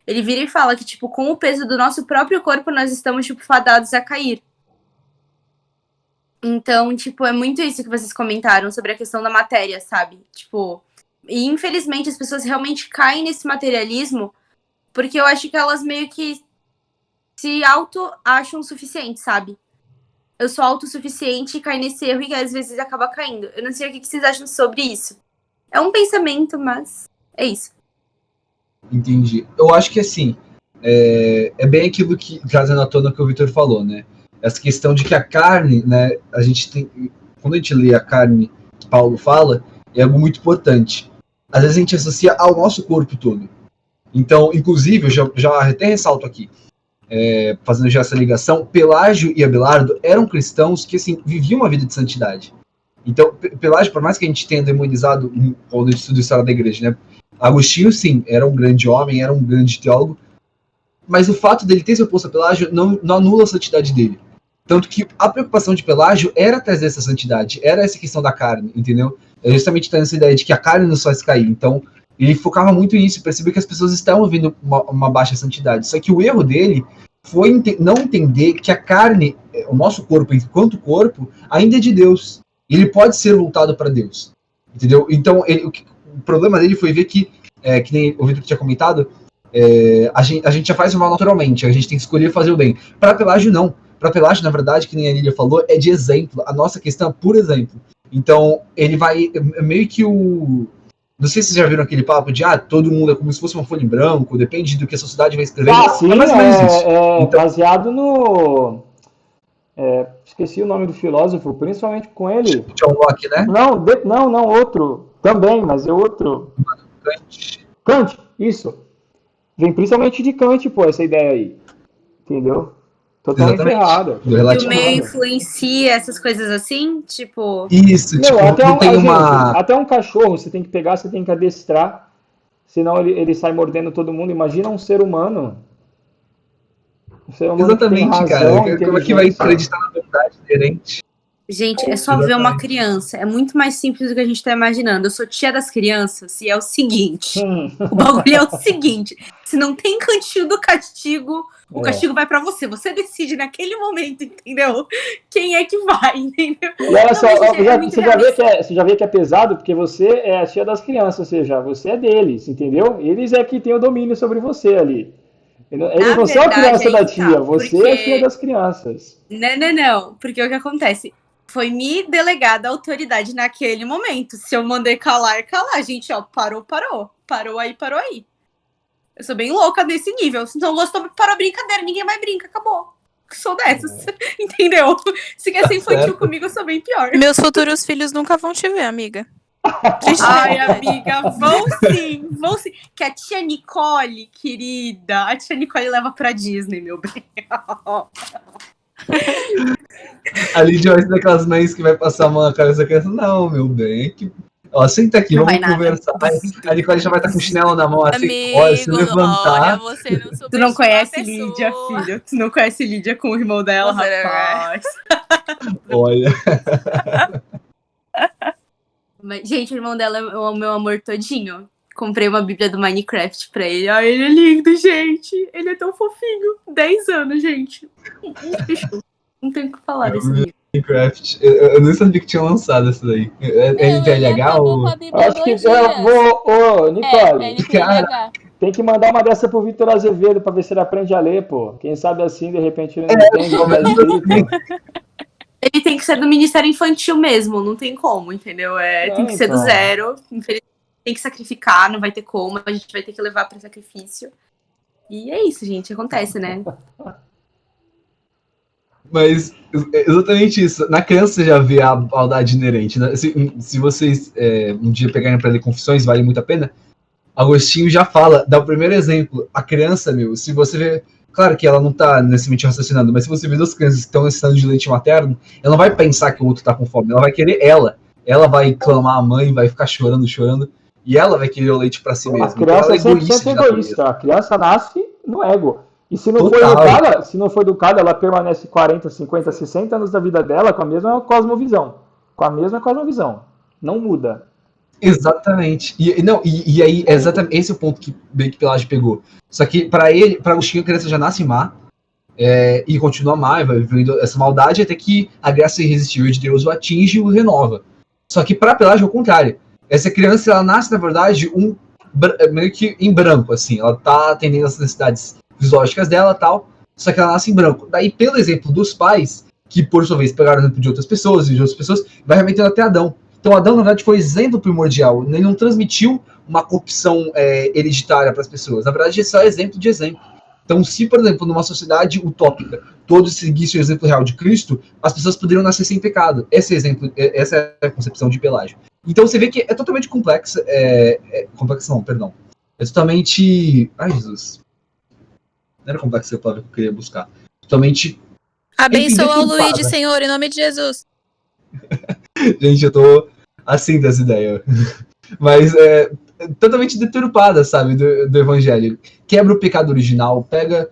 Ele vira e fala que, tipo, com o peso do nosso próprio corpo, nós estamos, tipo, fadados a cair. Então, tipo, é muito isso que vocês comentaram sobre a questão da matéria, sabe? Tipo, e infelizmente as pessoas realmente caem nesse materialismo porque eu acho que elas meio que se auto-acham suficientes, sabe? Eu sou autossuficiente e cai nesse erro e às vezes acaba caindo. Eu não sei o que vocês acham sobre isso. É um pensamento, mas é isso. Entendi. Eu acho que assim, é bem aquilo que trazendo à tona que o Vitor falou, né? Essa questão de que a carne, né? A gente tem, quando a gente lê a carne que Paulo fala, é algo muito importante. Às vezes a gente associa ao nosso corpo todo. Então, inclusive, eu já até ressalto aqui, fazendo já essa ligação, Pelágio e Abelardo eram cristãos que assim viviam uma vida de santidade. Então, Pelágio, por mais que a gente tenha demonizado quando a gente estuda a história da igreja, né? Agostinho, sim, era um grande homem, era um grande teólogo, mas o fato dele ter se oposto a Pelágio não anula a santidade dele. Tanto que a preocupação de Pelágio era trazer essa santidade, era essa questão da carne, entendeu? É justamente tendo essa ideia de que a carne nos faz cair. Então, ele focava muito nisso, percebeu que as pessoas estavam vendo uma baixa santidade. Só que o erro dele foi não entender que a carne, o nosso corpo, enquanto corpo, ainda é de Deus. Ele pode ser voltado para Deus, entendeu? Então, o problema dele foi ver que nem o Vitor tinha comentado, a gente já faz o mal naturalmente, a gente tem que escolher fazer o bem. Para Pelágio, não. Para Pelágio, na verdade, que nem a Lília falou, é de exemplo. A nossa questão é por exemplo. Então, ele vai meio que Não sei se vocês já viram aquele papo de todo mundo é como se fosse uma folha em branco, depende do que a sociedade vai escrever. Sim, é mais ou menos isso. Então, baseado no... esqueci o nome do filósofo, principalmente com ele. John Locke, né? Não, outro. Também, mas é outro. Kant, isso. Vem principalmente de Kant, pô, essa ideia aí. Entendeu? Totalmente errado. E o meio influencia essas coisas assim, tipo... Isso, tipo, até um cachorro você tem que pegar, você tem que adestrar, senão ele sai mordendo todo mundo. Imagina um ser humano. Um ser humano exatamente, que tem razão, cara. Como é que vai acreditar na verdade inerente? Gente, é só ver uma criança. É muito mais simples do que a gente tá imaginando. Eu sou tia das crianças e é o seguinte. O bagulho é o seguinte. Se não tem cantinho do castigo, o castigo vai pra você. Você decide naquele momento, entendeu? Quem é que vai, entendeu? E olha só, você já vê que é pesado porque você é a tia das crianças, ou seja, você é deles, entendeu? Eles é que tem o domínio sobre você ali. Eles não são a criança da tia, você é a tia das crianças. Não. Porque o que acontece? Foi me delegada a autoridade naquele momento. Se eu mandei calar, gente, ó, parou. Parou aí. Eu sou bem louca nesse nível. Se não gostou, parou a brincadeira, ninguém mais brinca, acabou. Sou dessas, entendeu? Se quer ser infantil comigo, eu sou bem pior. Meus futuros filhos nunca vão te ver, amiga. Ai, amiga, vão sim. Que a tia Nicole, querida, a tia Nicole leva pra Disney, meu bem. A Lídia vai ser daquelas mães que vai passar a mão na cabeça da criança. Não, meu bem. Senta aqui, vamos conversar. A Nicole já vai estar com o chinelo na mão, assim. Amigo, olha, se levantar. Você não tu não conhece Lídia, filho. Tu não conhece Lídia com o irmão dela, rapaz. Olha. Mas, gente, o irmão dela é o meu amor todinho. Comprei uma bíblia do Minecraft pra ele. Ai, ele é lindo, gente. Ele é tão fofinho. 10 anos, gente. Não tem o que falar desse livro. Minecraft. Eu nem sabia que tinha lançado essa daí. É NTLH ou... Acho que Nicole, tem que mandar uma dessa pro Vitor Azevedo pra ver se ele aprende a ler, pô. Quem sabe assim, de repente, ele não entende. Ele tem que ser do Ministério Infantil mesmo, não tem como, entendeu? Tem que ser do zero. Infelizmente, tem que sacrificar, não vai ter como. A gente vai ter que levar para sacrifício. E é isso, gente. Acontece, né? Mas exatamente isso. Na criança você já vê a maldade inerente. Né? Se vocês um dia pegarem para ler Confissões, vale muito a pena. Agostinho já fala, dá o primeiro exemplo. A criança, se você vê... Claro que ela não tá necessariamente raciocinando, mas se você vê duas crianças que estão necessitando de leite materno, ela não vai pensar que o outro tá com fome. Ela vai querer ela. Ela vai clamar a mãe, vai ficar chorando. E ela vai querer o leite para si mesma. A criança é 100% egoísta. A criança nasce no ego. E se não for educada, ela permanece 40, 50, 60 anos da vida dela com a mesma cosmovisão. Não muda. Exatamente. E aí, exatamente esse é o ponto que Pelágio pegou. Só que para Agostinho, a criança já nasce má, e continua má, vai vivendo essa maldade até que a graça irresistível de Deus o atinge e o renova. Só que para Pelágio é o contrário. Essa criança, ela nasce, na verdade, meio que em branco, assim. Ela tá atendendo as necessidades fisiológicas dela e tal, só que ela nasce em branco. Daí, pelo exemplo dos pais, que por sua vez pegaram o exemplo de outras pessoas, vai remetendo até Adão. Então, Adão, na verdade, foi exemplo primordial. Ele não transmitiu uma corrupção hereditária para as pessoas. Na verdade, é só exemplo de exemplo. Então, se, por exemplo, numa sociedade utópica, todos seguissem o exemplo real de Cristo, as pessoas poderiam nascer sem pecado. Essa é a concepção de Pelágio. Então, você vê que é totalmente complexo. Complexo não, perdão. É totalmente... Ai, Jesus. Não era complexo a palavra que eu queria buscar. Totalmente... Abençoa o Luigi, Senhor, em nome de Jesus. Gente, eu tô assim dessa ideia. Mas totalmente deturpada, sabe, do evangelho. Quebra o pecado original, pega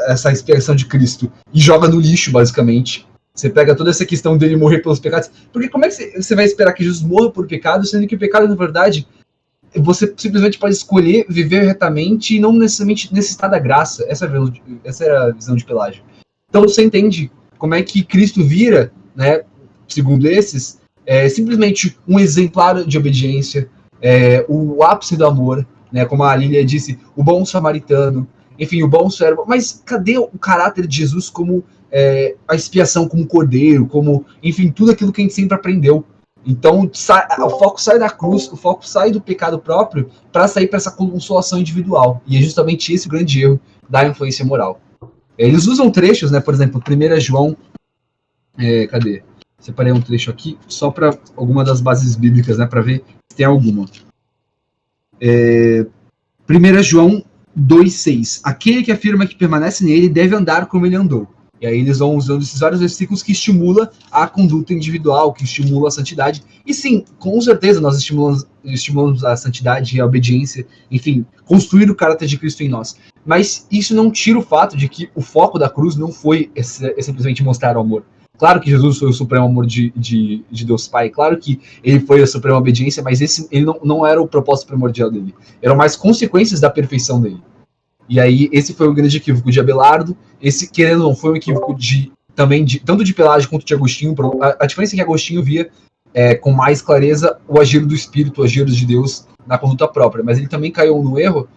essa expiação de Cristo e joga no lixo, basicamente. Você pega toda essa questão dele morrer pelos pecados. Porque como é que você vai esperar que Jesus morra por pecado, sendo que o pecado, na verdade, você simplesmente pode escolher viver retamente e não necessariamente necessitar da graça. Essa era a visão de Pelágio. Então você entende como é que Cristo vira, né, segundo esses, simplesmente um exemplar de obediência, o ápice do amor, né, como a Lília disse, o bom samaritano, enfim, o bom servo. Mas cadê o caráter de Jesus como a expiação, como cordeiro, como, enfim, tudo aquilo que a gente sempre aprendeu? Então o foco sai da cruz, o foco sai do pecado próprio para sair para essa consolação individual. E é justamente esse o grande erro da influência moral. Eles usam trechos, né, por exemplo, 1 João, cadê? Separei um trecho aqui, só para alguma das bases bíblicas, né, para ver se tem alguma. 1 João 2,6. Aquele que afirma que permanece nele deve andar como ele andou. E aí eles vão usando esses vários versículos que estimulam a conduta individual, que estimulam a santidade. E sim, com certeza nós estimulamos a santidade e a obediência, enfim, construir o caráter de Cristo em nós. Mas isso não tira o fato de que o foco da cruz não foi simplesmente mostrar o amor. Claro que Jesus foi o supremo amor de Deus Pai, claro que ele foi a suprema obediência, mas ele não era o propósito primordial dele. Eram mais consequências da perfeição dele. E aí, esse foi o grande equívoco de Abelardo. Esse, querendo ou não, foi um equívoco tanto de Pelágio quanto de Agostinho. A diferença é que Agostinho via com mais clareza o agir do Espírito, o agir de Deus na conduta própria. Mas ele também caiu no erro,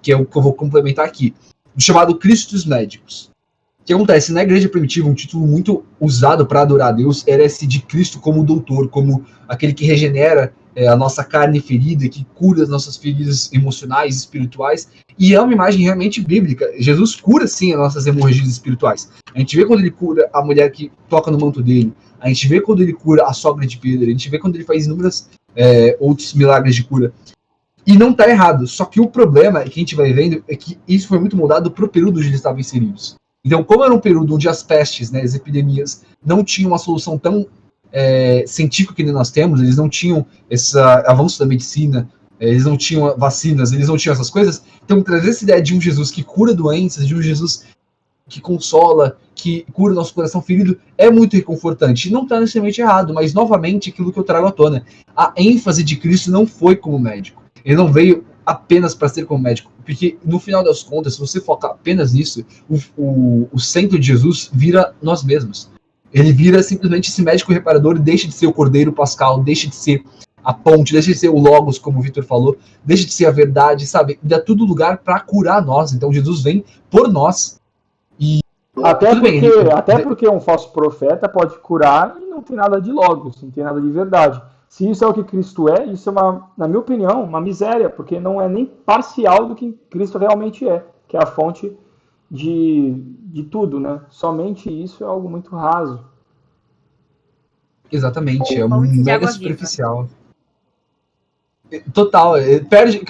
que é o que eu vou complementar aqui, do chamado Cristo dos Médicos. O que acontece? Na igreja primitiva, um título muito usado para adorar a Deus era esse de Cristo como doutor, como aquele que regenera a nossa carne ferida, que cura as nossas feridas emocionais, espirituais, e é uma imagem realmente bíblica. Jesus cura, sim, as nossas hemorragias espirituais. A gente vê quando ele cura a mulher que toca no manto dele, a gente vê quando ele cura a sogra de Pedro, a gente vê quando ele faz inúmeros outros milagres de cura. E não está errado, só que o problema que a gente vai vendo é que isso foi muito moldado para o período onde eles estavam inseridos. Então, como era um período onde as pestes, né, as epidemias, não tinham uma solução tão científica que nós temos, eles não tinham esse avanço da medicina, eles não tinham vacinas, eles não tinham essas coisas. Então, trazer essa ideia de um Jesus que cura doenças, de um Jesus que consola, que cura o nosso coração ferido, é muito reconfortante. Não está necessariamente errado, mas, novamente, aquilo que eu trago à tona. A ênfase de Cristo não foi como médico. Ele não veio apenas para ser como médico, porque, no final das contas, se você focar apenas nisso, o centro de Jesus vira nós mesmos. Ele vira simplesmente esse médico reparador e deixa de ser o cordeiro pascal, deixa de ser a ponte, deixa de ser o logos, como o Vitor falou, deixa de ser a verdade, sabe? Dá tudo lugar para curar nós. Então Jesus vem por nós. E até porque um falso profeta pode curar e não tem nada de logos, não tem nada de verdade. Se isso é o que Cristo isso é, na minha opinião, uma miséria, porque não é nem parcial do que Cristo realmente que é a fonte de tudo, né? Somente isso é algo muito raso. Exatamente, é um mega superficial. Total, perde.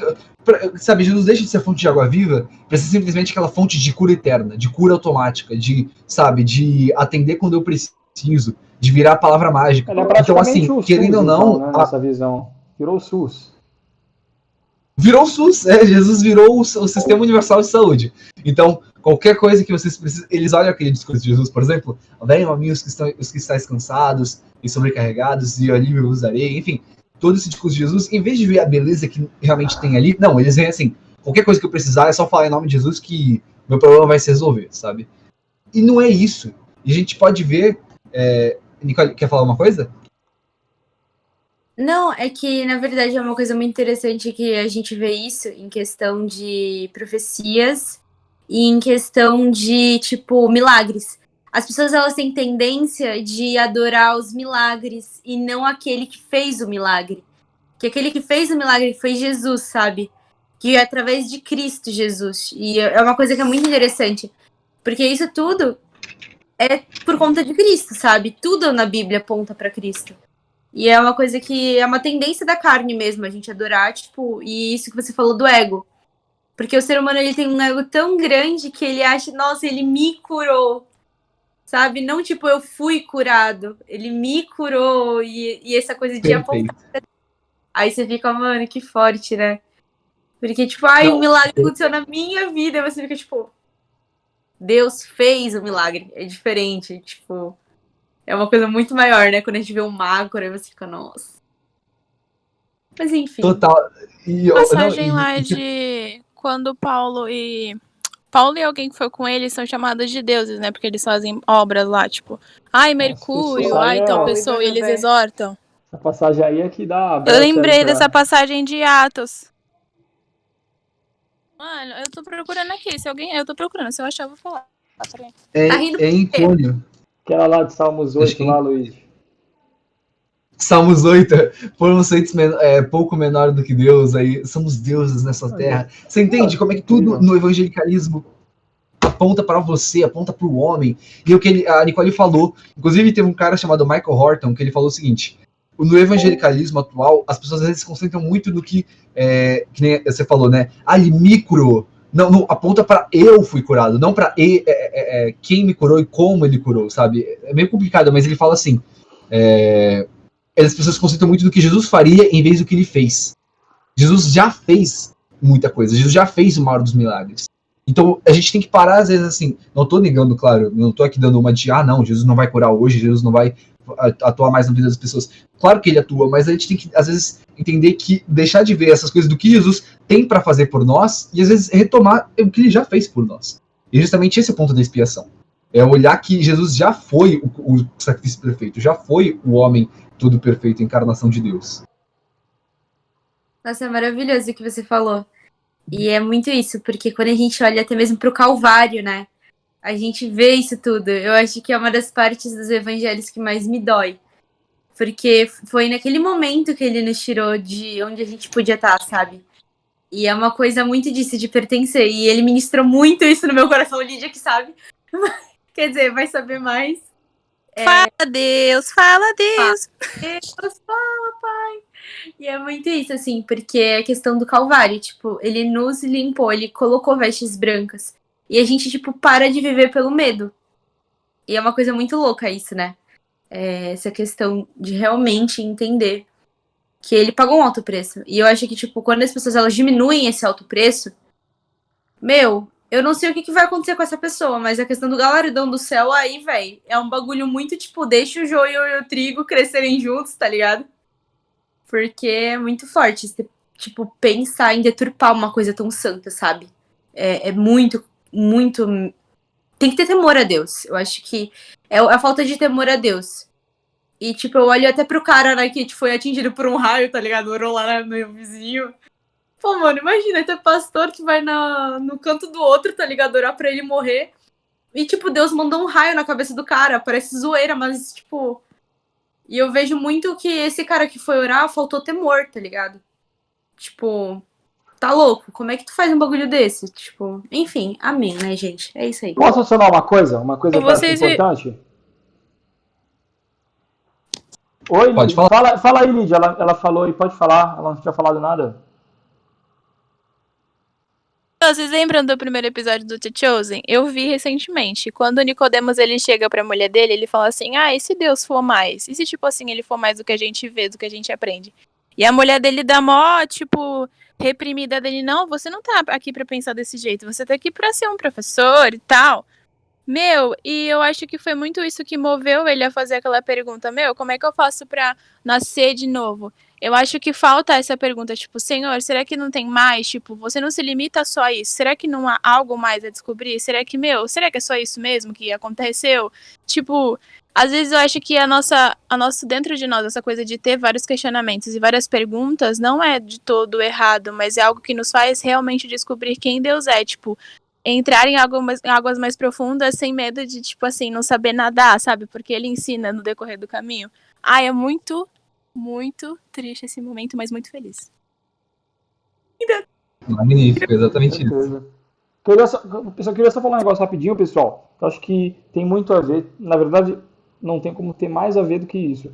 Sabe, Jesus deixa de ser fonte de água viva para ser simplesmente aquela fonte de cura eterna, de cura automática, de atender quando eu preciso, de virar a palavra mágica. Então, assim, querendo ou não, né, nessa visão, virou o SUS. Virou o SUS, Jesus virou o Sistema Universal de Saúde. Então, qualquer coisa que vocês precisam, eles olham aquele discurso de Jesus, por exemplo, venham a mim os que estáis cansados e sobrecarregados, e alívio vos darei, enfim, todo esse discurso de Jesus, em vez de ver a beleza que realmente tem ali, não, eles vêm assim, qualquer coisa que eu precisar é só falar em nome de Jesus que meu problema vai se resolver, sabe? E não é isso. E a gente pode ver... Nicole, quer falar uma coisa? Não, é que, na verdade, é uma coisa muito interessante que a gente vê isso em questão de profecias e em questão de, tipo, milagres. As pessoas, elas têm tendência de adorar os milagres e não aquele que fez o milagre. Que aquele que fez o milagre foi Jesus, sabe? Que é através de Cristo Jesus. E é uma coisa que é muito interessante. Porque isso tudo é por conta de Cristo, sabe? Tudo na Bíblia aponta para Cristo. E é uma coisa que é uma tendência da carne mesmo, a gente adorar, tipo, e isso que você falou do ego. Porque o ser humano, ele tem um ego tão grande que ele acha, nossa, ele me curou, sabe? Não, tipo, eu fui curado, ele me curou, e essa coisa de apontar. Aí você fica, mano, que forte, né? Porque, tipo, ai, um milagre aconteceu na minha vida. E você fica, tipo, Deus fez o milagre. É diferente, tipo, é uma coisa muito maior, né? Quando a gente vê um macro, aí você fica, nossa. Mas enfim. Total. Passagem lá de quando Paulo e alguém que foi com ele são chamados de deuses, né? Porque eles fazem obras lá, tipo, ai, Mercúrio, pessoa aí ai, tal é- pessoa, e eles exortam. A passagem aí é que dá Eu brecha aí lembrei pra... dessa passagem de Atos. Mano, eu tô procurando aqui. Eu tô procurando. Se eu achar, eu vou falar. Peraí. Tá rindo É em por quê? Cônio. Aquela lá de Salmos 8 lá, Luiz. Salmos 8, foram feitos pouco menor do que Deus, aí somos deuses nessa terra. Você entende como é que tudo no evangelicalismo aponta para você, aponta para o homem? E o que a Nicole falou, inclusive teve um cara chamado Michael Horton, que ele falou o seguinte: no evangelicalismo atual, as pessoas às vezes se concentram muito no que nem você falou, né? Ali me curou. Não, aponta para eu fui curado, não para quem me curou e como ele curou, sabe? É meio complicado, mas ele fala assim: as pessoas se concentram muito no que Jesus faria em vez do que ele fez. Jesus já fez muita coisa, Jesus já fez o maior dos milagres. Então a gente tem que parar, às vezes, assim, não tô negando, claro, não tô aqui dando uma de, não, Jesus não vai curar hoje, Jesus não vai atuar mais na vida das pessoas. Claro que ele atua, mas a gente tem que, às vezes, entender que deixar de ver essas coisas do que Jesus tem para fazer por nós e, às vezes, retomar o que ele já fez por nós. E justamente esse é o ponto da expiação. É olhar que Jesus já foi o sacrifício perfeito, já foi o homem tudo perfeito, a encarnação de Deus. Nossa, é maravilhoso o que você falou. E é muito isso, porque quando a gente olha até mesmo pro Calvário, né? A gente vê isso tudo. Eu acho que é uma das partes dos evangelhos que mais me dói. Porque foi naquele momento que ele nos tirou de onde a gente podia estar, sabe? E é uma coisa muito disso, de pertencer. E ele ministrou muito isso no meu coração, Lídia, que sabe. Quer dizer, vai saber mais. Fala, Deus, fala, Deus. Deus, fala, Pai. E é muito isso, assim, porque é a questão do Calvário, tipo, ele nos limpou, ele colocou vestes brancas. E a gente, tipo, para de viver pelo medo. E é uma coisa muito louca isso, né? Essa questão de realmente entender que ele pagou um alto preço. E eu acho que, tipo, quando as pessoas elas diminuem esse alto preço, eu não sei o que vai acontecer com essa pessoa, mas a questão do galardão do céu aí, velho, é um bagulho muito, tipo, deixa o joio e o trigo crescerem juntos, tá ligado? Porque é muito forte, você, tipo, pensar em deturpar uma coisa tão santa, sabe? É muito, muito... Tem que ter temor a Deus. Eu acho que é a falta de temor a Deus. E, tipo, eu olho até pro cara, né, que foi atingido por um raio, tá ligado? Orou lá no meu vizinho. Pô, mano, imagina ter pastor que vai no canto do outro, tá ligado? Orar pra ele morrer. E, tipo, Deus mandou um raio na cabeça do cara. Parece zoeira, mas, tipo... E eu vejo muito que esse cara que foi orar faltou temor, tá ligado? Tipo, tá louco? Como é que tu faz um bagulho desse? Tipo, enfim, amém, né, gente? É isso aí. Posso adicionar uma coisa? Uma coisa que eu acho Vocês importante? Oi, Pode Lídia. falar. Fala aí, Lídia. Ela falou e pode falar. Ela não tinha falado nada. Vocês lembram do primeiro episódio do The Chosen? Eu vi recentemente. Quando o Nicodemos ele chega pra mulher dele, ele fala assim: e se Deus for mais? E se, tipo assim, ele for mais do que a gente vê, do que a gente aprende? E a mulher dele dá mó, tipo, reprimida dele: não, você não tá aqui pra pensar desse jeito, você tá aqui pra ser um professor e tal. E eu acho que foi muito isso que moveu ele a fazer aquela pergunta: como é que eu faço pra nascer de novo? Eu acho que falta essa pergunta, tipo, Senhor, será que não tem mais? Tipo, você não se limita só a isso? Será que não há algo mais a descobrir? Será que é só isso mesmo que aconteceu? Tipo, às vezes eu acho que a nossa dentro de nós, essa coisa de ter vários questionamentos e várias perguntas, não é de todo errado, mas é algo que nos faz realmente descobrir quem Deus é, tipo, entrar em águas mais profundas sem medo de, tipo assim, não saber nadar, sabe? Porque ele ensina no decorrer do caminho. É muito, muito triste esse momento, mas muito feliz. Magnífico, exatamente isso. Certeza. Eu queria só falar um negócio rapidinho, pessoal. Eu acho que tem muito a ver. Na verdade, não tem como ter mais a ver do que isso.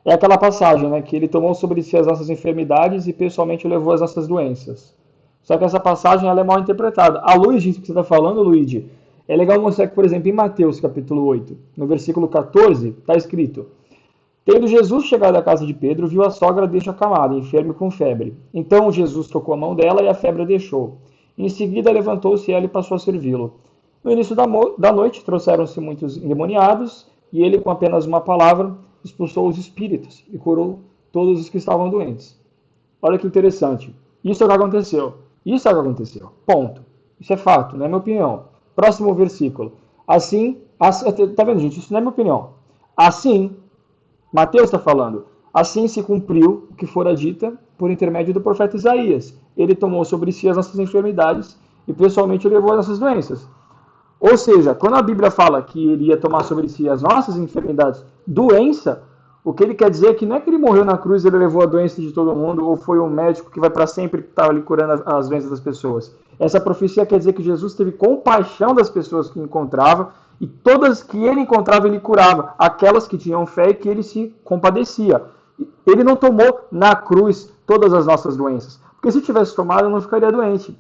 É aquela passagem, né? Que ele tomou sobre si as nossas enfermidades e pessoalmente levou as nossas doenças. Só que essa passagem ela é mal interpretada. À luz disso que você está falando, Luigi, é legal mostrar que, por exemplo, em Mateus capítulo 8, no versículo 14, está escrito: Tendo Jesus chegado à casa de Pedro, viu a sogra deste acamada, enferma e com febre. Então Jesus tocou a mão dela e a febre a deixou. Em seguida levantou-se ela e passou a servi-lo. No início da noite trouxeram-se muitos endemoniados, e ele, com apenas uma palavra, expulsou os espíritos e curou todos os que estavam doentes. Olha que interessante. Isso é o que aconteceu. Isso é o que aconteceu. Ponto. Isso é fato, não é minha opinião. Próximo versículo. Assim, tá vendo, gente? Isso não é minha opinião. Assim, Mateus está falando, assim se cumpriu o que fora dita por intermédio do profeta Isaías. Ele tomou sobre si as nossas enfermidades e pessoalmente levou as nossas doenças. Ou seja, quando a Bíblia fala que ele ia tomar sobre si as nossas enfermidades, doença, o que ele quer dizer é que não é que ele morreu na cruz e ele levou a doença de todo mundo, ou foi um médico que vai para sempre que está ali curando as doenças das pessoas. Essa profecia quer dizer que Jesus teve compaixão das pessoas que encontrava, e todas que ele encontrava, ele curava. Aquelas que tinham fé e que ele se compadecia. Ele não tomou na cruz todas as nossas doenças. Porque se tivesse tomado, eu não ficaria doente.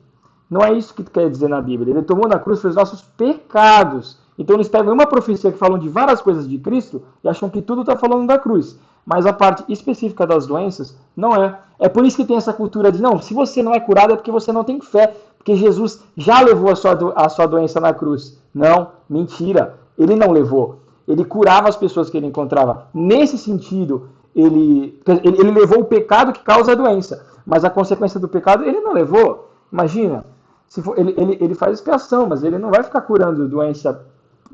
Não é isso que quer dizer na Bíblia. Ele tomou na cruz os nossos pecados. Então eles pegam uma profecia que falam de várias coisas de Cristo e acham que tudo está falando da cruz. Mas a parte específica das doenças não é. É por isso que tem essa cultura de, não, se você não é curado é porque você não tem fé. Porque Jesus já levou a sua doença na cruz. Não, mentira. Ele não levou. Ele curava as pessoas que ele encontrava. Nesse sentido, ele levou o pecado que causa a doença. Mas a consequência do pecado ele não levou. Imagina, se for, ele faz expiação, mas ele não vai ficar curando doença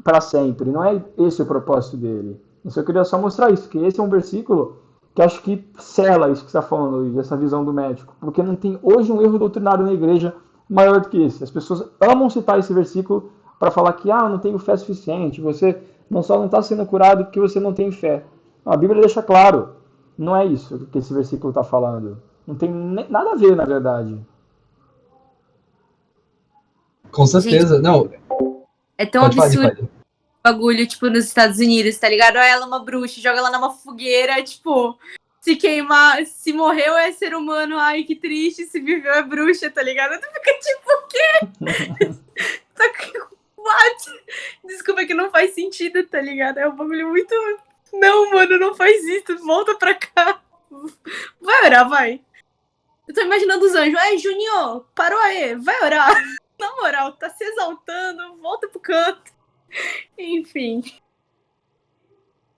para sempre. Não é esse o propósito dele. Isso eu queria só mostrar isso, que esse é um versículo que acho que sela isso que você está falando, essa visão do médico. Porque não tem hoje um erro doutrinário na igreja maior do que esse. As pessoas amam citar esse versículo para falar que não tenho fé suficiente, você só não está sendo curado porque você não tem fé. Não, a Bíblia deixa claro, não é isso que esse versículo está falando. Não tem nada a ver, na verdade. Com certeza, Gente, não. é tão Pode falar, absurdo Nicole. o bagulho, tipo, nos Estados Unidos, tá ligado? Ela é uma bruxa, joga ela numa fogueira, tipo, se queimar, se morreu é ser humano, ai, que triste, se viveu é bruxa, tá ligado? Tu fica tipo, o quê? What? Desculpa que não faz sentido, tá ligado? É um bagulho muito... Não, mano, não faz isso, volta pra cá. Vai orar, vai. Eu tô imaginando os anjos, Junior, parou aí, vai orar. Na moral, tá se exaltando, volta pro canto. Enfim.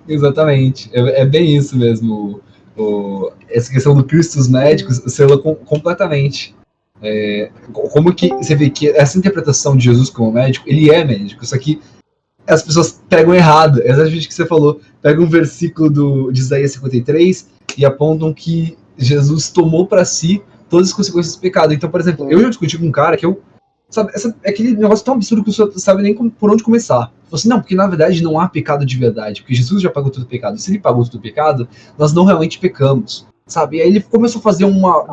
Exatamente, é bem isso mesmo. Essa questão do Cristo dos médicos sela completamente. Como que você vê que essa interpretação de Jesus como médico, ele é médico, só que as pessoas pegam errado. É exatamente o que você falou. Pegam um versículo de Isaías 53 e apontam que Jesus tomou para si todas as consequências do pecado. Então, por exemplo, eu já discuti com um cara que sabe, é aquele negócio tão absurdo que você não sabe nem por onde começar. Assim, não, porque na verdade não há pecado de verdade, porque Jesus já pagou todo o pecado. E se ele pagou todo o pecado, nós não realmente pecamos, sabe? E aí ele começou a fazer uma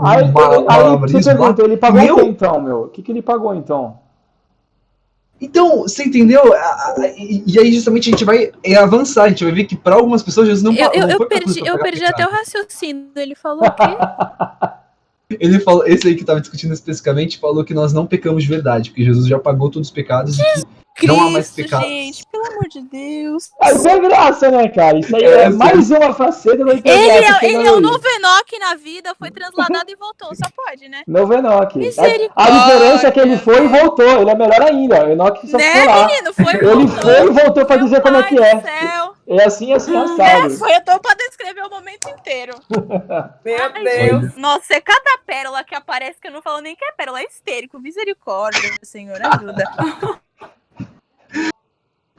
Você pergunta, ele pagou o que então, meu? O que ele pagou então? Então, você entendeu? E aí justamente a gente vai avançar, a gente vai ver que para algumas pessoas Jesus não pagou. Eu perdi até o raciocínio. Ele falou o quê? Ele falou, esse aí que estava discutindo especificamente, falou que nós não pecamos de verdade, porque Jesus já pagou todos os pecados e que não há mais pecados. Gente, pelo amor de Deus. Isso é graça, né, cara? Isso aí é mais uma faceta da graça. Ele é o novo Enoque na vida, foi transladado e voltou, só pode, né? Novo Enoque. A diferença é que ele foi e voltou, ele é melhor ainda. O Enoque só ficou lá. Menino, foi, ele foi e voltou pra dizer como é que é. Céu. É assim, assado. Eu tô pra descrever o momento inteiro. Meu Deus. Nossa, é cada pérola que aparece que eu não falo nem que é pérola, é histérico. Misericórdia, Senhor, ajuda.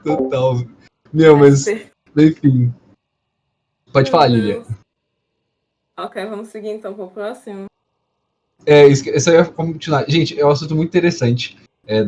Total. Meu, mas enfim. Pode falar, Lilia. Ok, vamos seguir então pro próximo. Isso aí vai continuar. Gente, é um assunto muito interessante.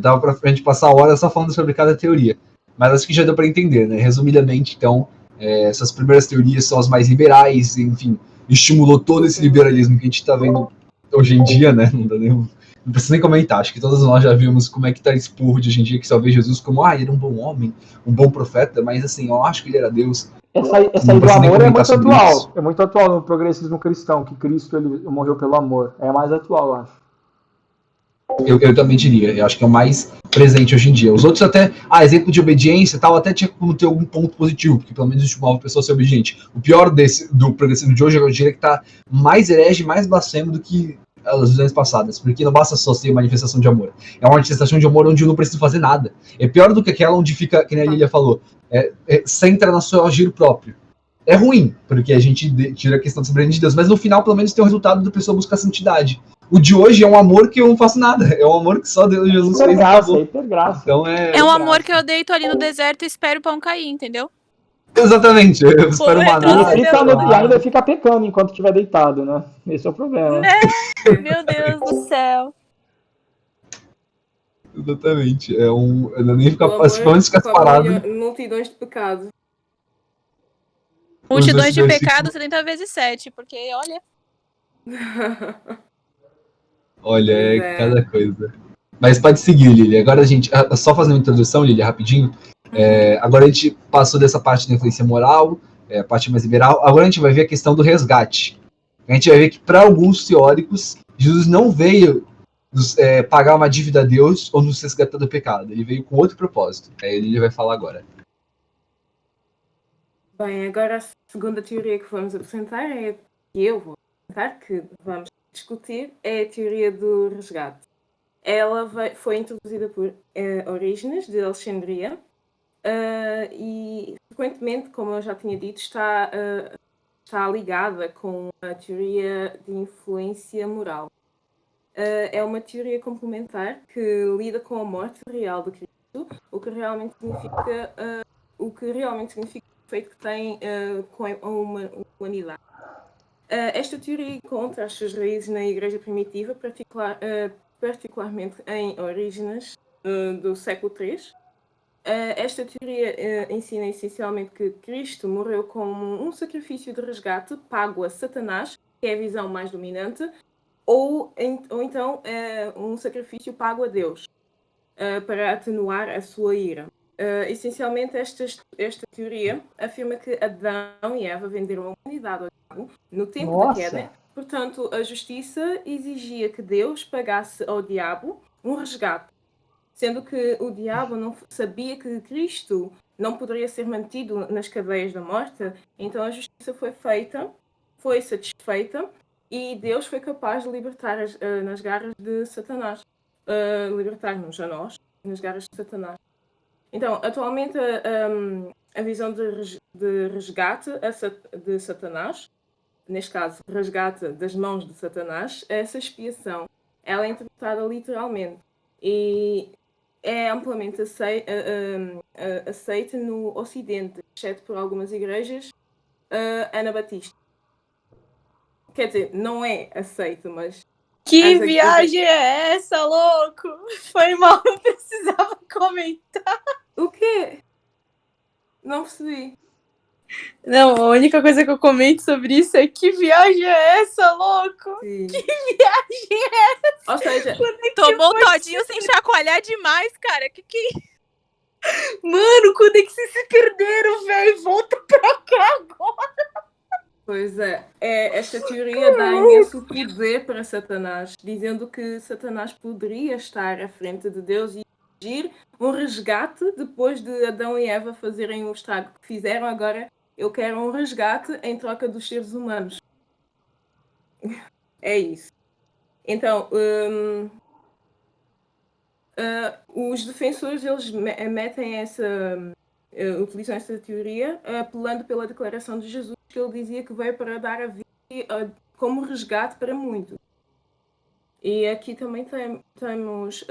Dava pra gente passar horas só falando sobre cada teoria. Mas acho que já deu para entender, né? Resumidamente, então, essas primeiras teorias são as mais liberais, enfim, estimulou todo esse liberalismo que a gente está vendo hoje em dia, né? Não precisa nem comentar, acho que todos nós já vimos como é que tá esse povo de hoje em dia que só vê Jesus como, ele era um bom homem, um bom profeta, mas assim, eu acho que ele era Deus. Essa aí do amor é muito atual, isso. É muito atual no progressismo cristão, que Cristo ele morreu pelo amor, é mais atual, eu acho. Eu também diria. Eu acho que é o mais presente hoje em dia. Os outros até, exemplo de obediência e tal, até tinha como ter algum ponto positivo, porque pelo menos estimulava a pessoa a ser obediente. O pior do progressivo de hoje, eu diria que tá mais herege, mais blasfemo do que as visões passadas, porque não basta só ser manifestação de amor. É uma manifestação de amor onde eu não preciso fazer nada. É pior do que aquela onde fica, que nem a Lilia falou, centra no seu agir próprio. É ruim, porque a gente tira a questão da soberania de Deus, mas no final, pelo menos, tem o resultado da pessoa buscar santidade. O de hoje é um amor que eu não faço nada. É um amor que só Deus, Jesus fez. Hipergraça. Então É um amor que eu deito ali no deserto e espero o pão cair, entendeu? Exatamente. Eu espero uma nada. E ainda fica pecando enquanto estiver deitado, né? Esse é o problema. Meu Deus do céu. Exatamente. Eu não nem ficar parado. Multidões de pecados. Multidões de pecados 30 vezes 7, porque olha. Olha, é cada coisa. Mas pode seguir, Lilia. Agora a gente, só fazendo uma introdução, Lilia, rapidinho. Agora a gente passou dessa parte da influência moral, a parte mais liberal. Agora a gente vai ver a questão do resgate. A gente vai ver que, para alguns teóricos, Jesus não veio pagar uma dívida a Deus ou nos resgatar do pecado. Ele veio com outro propósito. Ele vai falar agora. Bem, agora a segunda teoria que vamos apresentar que vamos discutir é a teoria do resgate. Ela foi introduzida por Orígenes, de Alexandria, e frequentemente, como eu já tinha dito, está ligada com a teoria de influência moral. É uma teoria complementar que lida com a morte real de Cristo, o que realmente significa o efeito que tem com a humanidade. Esta teoria encontra as suas raízes na Igreja Primitiva, particularmente em Orígenes do século III. Esta teoria ensina essencialmente que Cristo morreu como um sacrifício de resgate pago a Satanás, que é a visão mais dominante, ou então um sacrifício pago a Deus, para atenuar a sua ira. Essencialmente, esta teoria afirma que Adão e Eva venderam a humanidade ao diabo no tempo da queda. Portanto, a justiça exigia que Deus pagasse ao diabo um resgate, sendo que o diabo não sabia que Cristo não poderia ser mantido nas cadeias da morte. Então a justiça foi satisfeita e Deus foi capaz de libertar nas garras de Satanás, libertar-nos a nós nas garras de Satanás. Então, atualmente, a visão de resgate de Satanás, neste caso, resgate das mãos de Satanás, essa expiação, ela é interpretada literalmente e é amplamente aceita no Ocidente, exceto por algumas igrejas anabatistas. Quer dizer, não é aceito, mas... Que viagem é essa, louco? Foi mal, eu precisava comentar. O quê? Não percebi. Não, a única coisa que eu comento sobre isso é que viagem é essa, louco? Sim. Que viagem é essa? Ou seja, tomou um todinho sem chacoalhar demais, cara. Que... Mano, quando é que vocês se perderam, velho? Volta pra cá agora. Pois é, esta teoria dá imenso poder para Satanás, dizendo que Satanás poderia estar à frente de Deus e exigir um resgate depois de Adão e Eva fazerem o estrago que fizeram. Agora eu quero um resgate em troca dos seres humanos. É isso. Então, os defensores, eles utilizam essa teoria apelando pela declaração de Jesus, que ele dizia que veio para dar a vida como resgate para muitos. E aqui também temos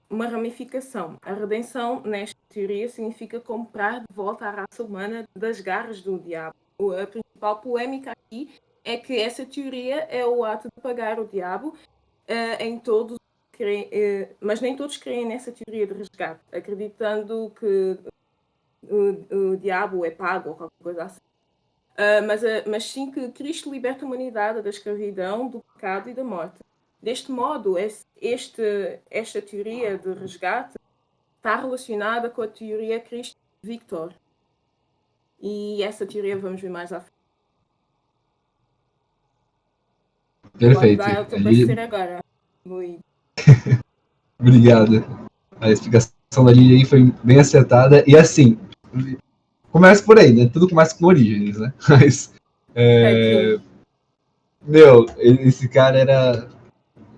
uma ramificação. A redenção, nesta teoria, significa comprar de volta a raça humana das garras do diabo. A principal polémica aqui é que essa teoria é o ato de pagar o diabo mas nem todos creem nessa teoria de resgate, acreditando que o diabo é pago ou qualquer coisa assim. Mas sim que Cristo liberta a humanidade da escravidão, do pecado e da morte. Deste modo, esta teoria de resgate está relacionada com a teoria Cristo Victor. E essa teoria vamos ver mais à frente. Perfeito. Pode dar o teu parecer agora, Luís. Obrigado. A explicação da Lídia aí foi bem acertada. E assim, começa por aí, né? Tudo começa com Orígenes, né? Mas, meu, esse cara era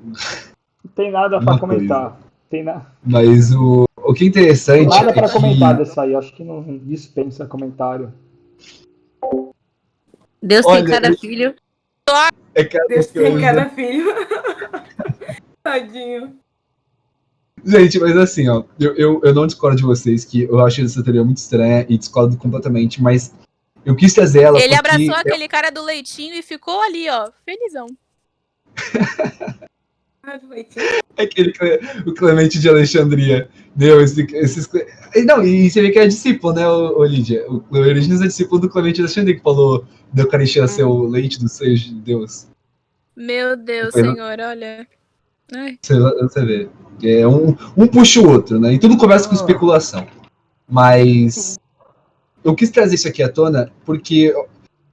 Não tem nada pra uma comentar. coisa. Tem na... Mas o que é interessante Nada é pra comentar que, dessa aí. Acho que não dispensa comentário. Deus tem olha, cada filho. é cada Deus tem coisa. cada filho. Tadinho. Gente, mas assim, ó, eu não discordo de vocês, que eu acho essa teoria muito estranha e discordo completamente, mas eu quis trazer ela Ele porque abraçou aquele cara do leitinho e ficou ali, ó, felizão. Ah, do leitinho. o Clemente de Alexandria deu esses. Não, e você vê que é discípulo, né, o Lídia? O Orígenes é discípulo do Clemente de Alexandria, que falou da Eucaristia ser o leite dos seios de Deus. Meu Deus, Foi, senhor, olha. Ai. você vê. É, um puxa o outro, né? E tudo começa com especulação. Mas eu quis trazer isso aqui à tona porque,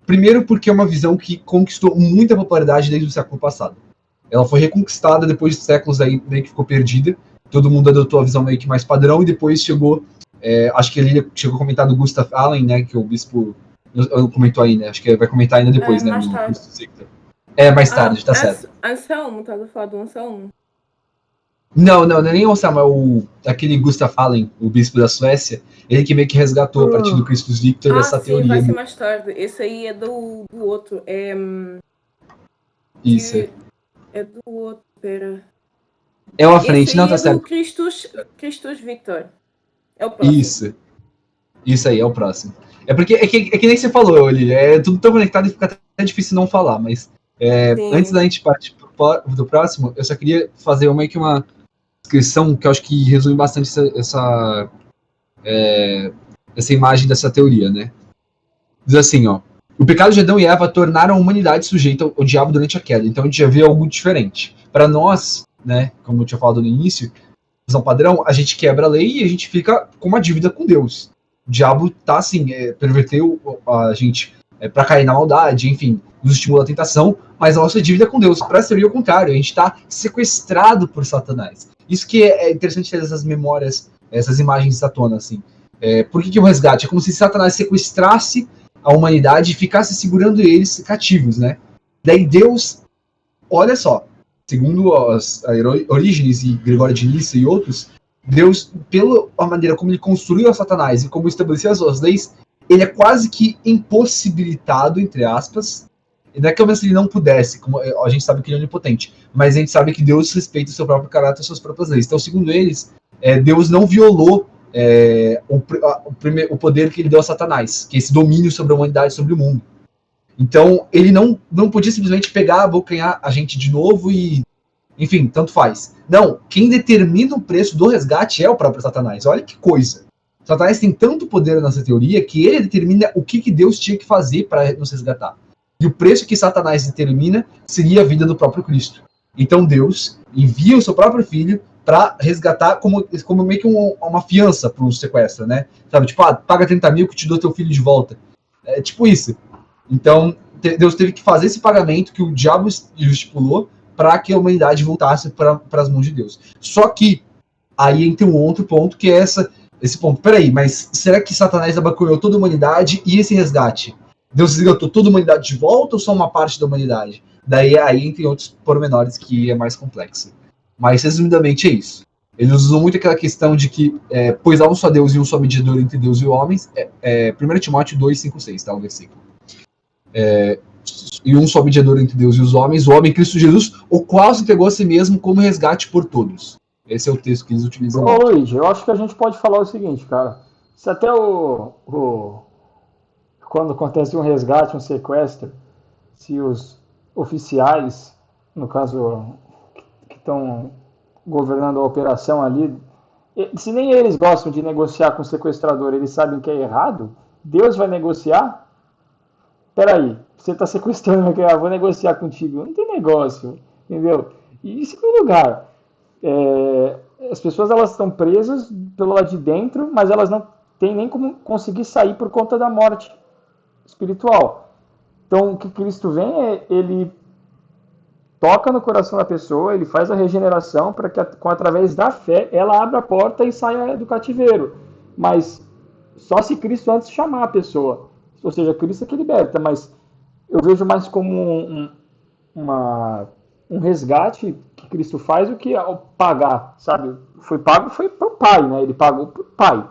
primeiro, porque é uma visão que conquistou muita popularidade desde o século passado. Ela foi reconquistada depois de séculos aí, meio que ficou perdida. Todo mundo adotou a visão meio que mais padrão e depois chegou. Acho que ele chegou a comentar do Gustav Allen, né? Que o bispo comentou aí, né? Acho que vai comentar ainda depois, né? Mais No tarde. mais tarde, tá certo. Anselmo, estás a falar do Anselmo? Não é nem o Anselmo, é aquele Gustav Allen, o bispo da Suécia, ele que meio que resgatou a partir do Christus Victor essa sim, teoria. vai ser mais tarde. Esse aí é do outro. Isso. É do outro, pera. É uma frente, Esse não, aí tá é certo. do Christus Victor. É o próximo. Isso aí, é o próximo. É porque é que nem você falou, Oli, é tudo tão conectado e fica até difícil não falar, mas antes da gente partir do próximo, eu só queria fazer meio que uma descrição que eu acho que resume bastante essa imagem dessa teoria, né? Diz assim, ó. O pecado de Adão e Eva tornaram a humanidade sujeita ao diabo durante a queda. Então a gente já vê algo diferente. Para nós, né, como eu tinha falado no início, visão padrão, a gente quebra a lei e a gente fica com uma dívida com Deus. O diabo tá assim, perverteu a gente para cair na maldade, enfim, nos estimula a tentação, mas a nossa dívida é com Deus. Para ser o contrário, a gente está sequestrado por Satanás. Isso que é interessante ter essas memórias, essas imagens à tona, assim. Por que o resgate? É como se Satanás sequestrasse a humanidade e ficasse segurando eles cativos, né? Daí Deus, olha só, segundo as Orígenes e Gregório de Nissa e outros, Deus, pela maneira como ele construiu a Satanás e como estabeleceu as suas leis, ele é quase que impossibilitado, entre aspas. Não é que ele não pudesse, como a gente sabe que ele é onipotente, mas a gente sabe que Deus respeita o seu próprio caráter e suas próprias leis. Então, segundo eles, Deus não violou o poder que ele deu a Satanás, que é esse domínio sobre a humanidade, sobre o mundo. Então, ele não podia simplesmente pegar, abocanhar a gente de novo e, enfim, tanto faz. Não, quem determina o preço do resgate é o próprio Satanás. Olha que coisa. Satanás tem tanto poder nessa teoria que ele determina o que Deus tinha que fazer para nos resgatar. E o preço que Satanás determina seria a vida do próprio Cristo. Então Deus envia o seu próprio filho para resgatar como meio que uma fiança para um sequestro, né? Sabe, tipo, paga 30 mil que te dou teu filho de volta. É tipo isso. Então, Deus teve que fazer esse pagamento que o diabo estipulou para que a humanidade voltasse para as mãos de Deus. Só que aí tem um outro ponto que é esse ponto. Peraí, mas será que Satanás abaculhou toda a humanidade e esse resgate? Deus resgatou toda a humanidade de volta ou só uma parte da humanidade? Daí aí tem outros pormenores que é mais complexo. Mas, resumidamente, é isso. Eles usam muito aquela questão de que, pois há um só Deus e um só mediador entre Deus e homens. 1 Timóteo 2, 5, 6, tá? O versículo. E um só mediador entre Deus e os homens, o homem Cristo Jesus, o qual se entregou a si mesmo como resgate por todos. Esse é o texto que eles utilizam. Ô, Luiz, eu acho que a gente pode falar o seguinte, cara. Se até quando acontece um resgate, um sequestro, se os oficiais, no caso, que estão governando a operação ali, se nem eles gostam de negociar com o sequestrador, eles sabem que é errado, Deus vai negociar? Peraí, você está sequestrando, vou negociar contigo. Não tem negócio, entendeu? E em segundo lugar, as pessoas elas estão presas pelo lado de dentro, mas elas não têm nem como conseguir sair por conta da morte espiritual. Então, o que Cristo vem ele toca no coração da pessoa, ele faz a regeneração para que, através da fé, ela abra a porta e saia do cativeiro. Mas só se Cristo antes chamar a pessoa. Ou seja, Cristo é que liberta, mas eu vejo mais como um resgate que Cristo faz do que pagar, sabe? Foi pago, foi pro Pai, né? Ele pagou pro Pai.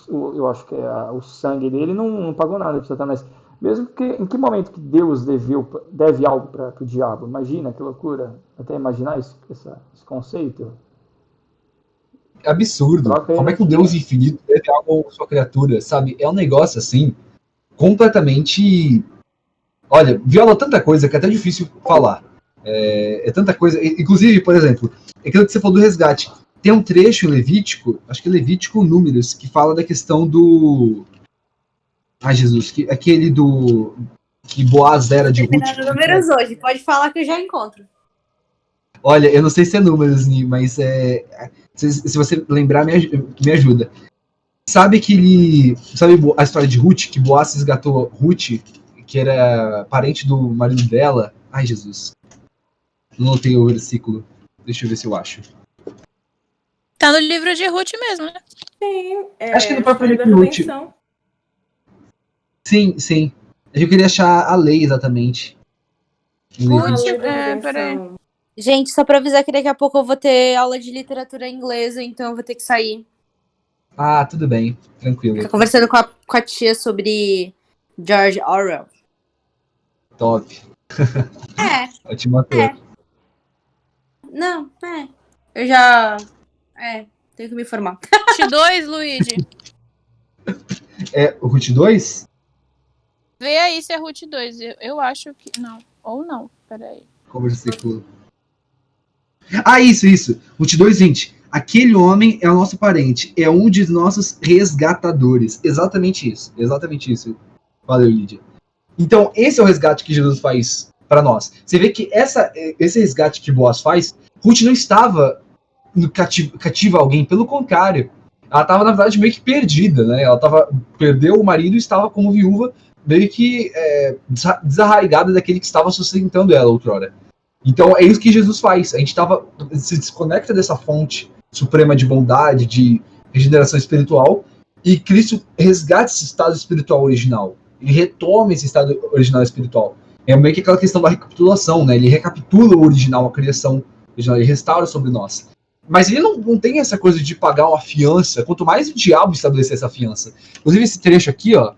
Eu acho que o sangue dele não pagou nada para Satanás. Mesmo que, em que momento que Deus deve algo para o diabo? Imagina, que loucura. Até imaginar esse conceito. É absurdo. Como é que um Deus infinito deve algo à sua criatura, sabe? É um negócio assim, completamente... Olha, viola tanta coisa que é até difícil falar. É tanta coisa. Inclusive, por exemplo, aquilo que você falou do resgate. Tem um trecho em Levítico, acho que é Levítico Números, que fala da questão do... Ai, Jesus, aquele do... que Boaz era de Ruth. Números hoje, pode falar que eu já encontro. Olha, eu não sei se é Números, mas se você lembrar, me ajuda. Sabe a história de Ruth, que Boaz resgatou Ruth, que era parente do marido dela? Ai, Jesus. Não notei o versículo. Deixa eu ver se eu acho. Tá no livro de Ruth mesmo, né? Sim, Acho que é no próprio livro de Ruth. Sim. Eu queria achar a lei exatamente. Ruth, peraí. Gente, só pra avisar que daqui a pouco eu vou ter aula de literatura inglesa, então eu vou ter que sair. Ah, tudo bem. Tranquilo. Tô conversando com a tia sobre George Orwell. Top. Eu te matou. Não, eu já... tenho que me informar. Ruth 2, Luigi. É o Ruth 2? Vê aí se é Ruth 2. Eu acho que... Não. Ou não. Peraí. Qual versículo? Ah, isso. Ruth 2:20. Aquele homem é o nosso parente. É um de nossos resgatadores. Exatamente isso. Valeu, Lídia. Então, esse é o resgate que Jesus faz para nós. Você vê que esse resgate que Boaz faz, Ruth não estava cativa a alguém. Pelo contrário. Ela estava, na verdade, meio que perdida, né? Perdeu o marido e estava como viúva, meio que desarraigada daquele que estava sustentando ela outrora. Então é isso que Jesus faz. A gente se desconecta dessa fonte suprema de bondade, de regeneração espiritual, e Cristo resgata esse estado espiritual original. Ele retoma esse estado original espiritual. É meio que aquela questão da recapitulação, né? Ele recapitula o original, a criação original, ele restaura sobre nós. Mas ele não tem essa coisa de pagar uma fiança, quanto mais o diabo estabelecer essa fiança. Inclusive esse trecho aqui, ó,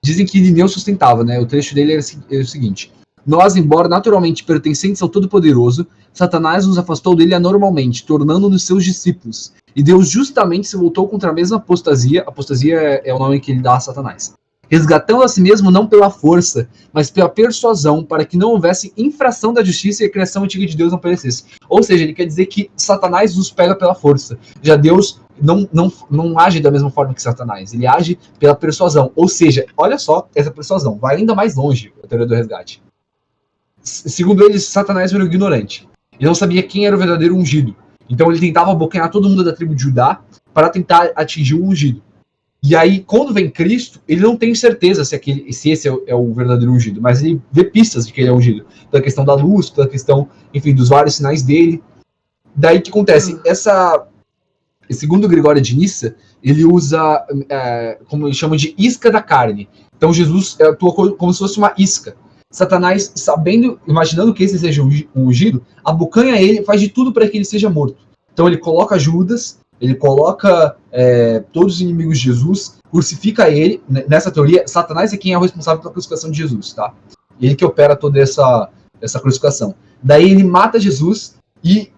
dizem que Irineu sustentava, né? O trecho dele era o seguinte: nós, embora naturalmente pertencentes ao Todo-Poderoso, Satanás nos afastou dele anormalmente, tornando-nos seus discípulos. E Deus justamente se voltou contra a mesma apostasia. Apostasia é o nome que ele dá a Satanás. Resgatando a si mesmo não pela força, mas pela persuasão, para que não houvesse infração da justiça e a criação antiga de Deus não perecesse. Ou seja, ele quer dizer que Satanás nos pega pela força. Já Deus não age da mesma forma que Satanás. Ele age pela persuasão. Ou seja, olha só essa persuasão. Vai ainda mais longe a teoria do resgate. Segundo eles, Satanás era um ignorante. Ele não sabia quem era o verdadeiro ungido. Então ele tentava abocanhar todo mundo da tribo de Judá para tentar atingir o ungido. E aí, quando vem Cristo, ele não tem certeza se esse é o verdadeiro ungido, mas ele vê pistas de que ele é ungido. Pela questão da luz, pela questão, enfim, dos vários sinais dele. Daí que acontece? Segundo Gregório de Nissa, ele usa, como ele chama de isca da carne. Então Jesus atua como se fosse uma isca. Satanás, imaginando que esse seja um ungido, abocanha ele, faz de tudo para que ele seja morto. Então ele coloca Judas, ele coloca todos os inimigos de Jesus, crucifica ele. Nessa teoria, Satanás é quem é o responsável pela crucificação de Jesus, tá? Ele que opera toda essa crucificação. Daí ele mata Jesus e,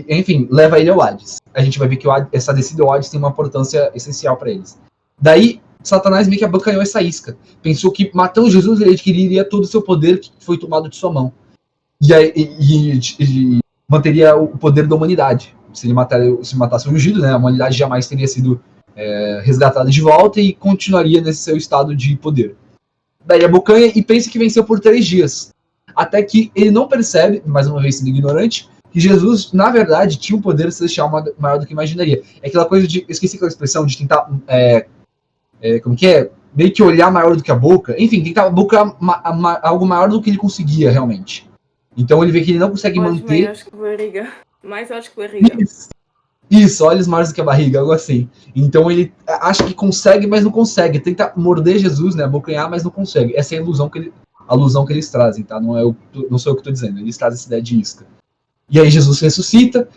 enfim, leva ele ao Hades. A gente vai ver que essa descida ao Hades tem uma importância essencial para eles. Daí, Satanás meio que abocanhou essa isca. Pensou que matando Jesus ele adquiriria todo o seu poder que foi tomado de sua mão. E manteria o poder da humanidade. Se ele matasse o ungido, né, a humanidade jamais teria sido resgatada de volta e continuaria nesse seu estado de poder. Daí abocanha e pensa que venceu por 3 dias. Até que ele não percebe, mais uma vez sendo ignorante, que Jesus, na verdade, tinha um poder celestial maior do que imaginaria. É aquela coisa de... Eu esqueci aquela expressão de tentar... como que é? Meio que olhar maior do que a boca. Enfim, tentar abocar algo maior do que ele conseguia realmente. Então ele vê que ele não consegue Olhos manter. maiores que barriga. Mais olhos que barriga. Isso, olhos maiores do que a barriga, algo assim. Então ele acha que consegue, mas não consegue. Tenta morder Jesus, né? Abocanhar, mas não consegue. Essa é a alusão que eles trazem, tá? Não sou eu que estou dizendo. Eles trazem essa ideia de isca. E aí Jesus ressuscita,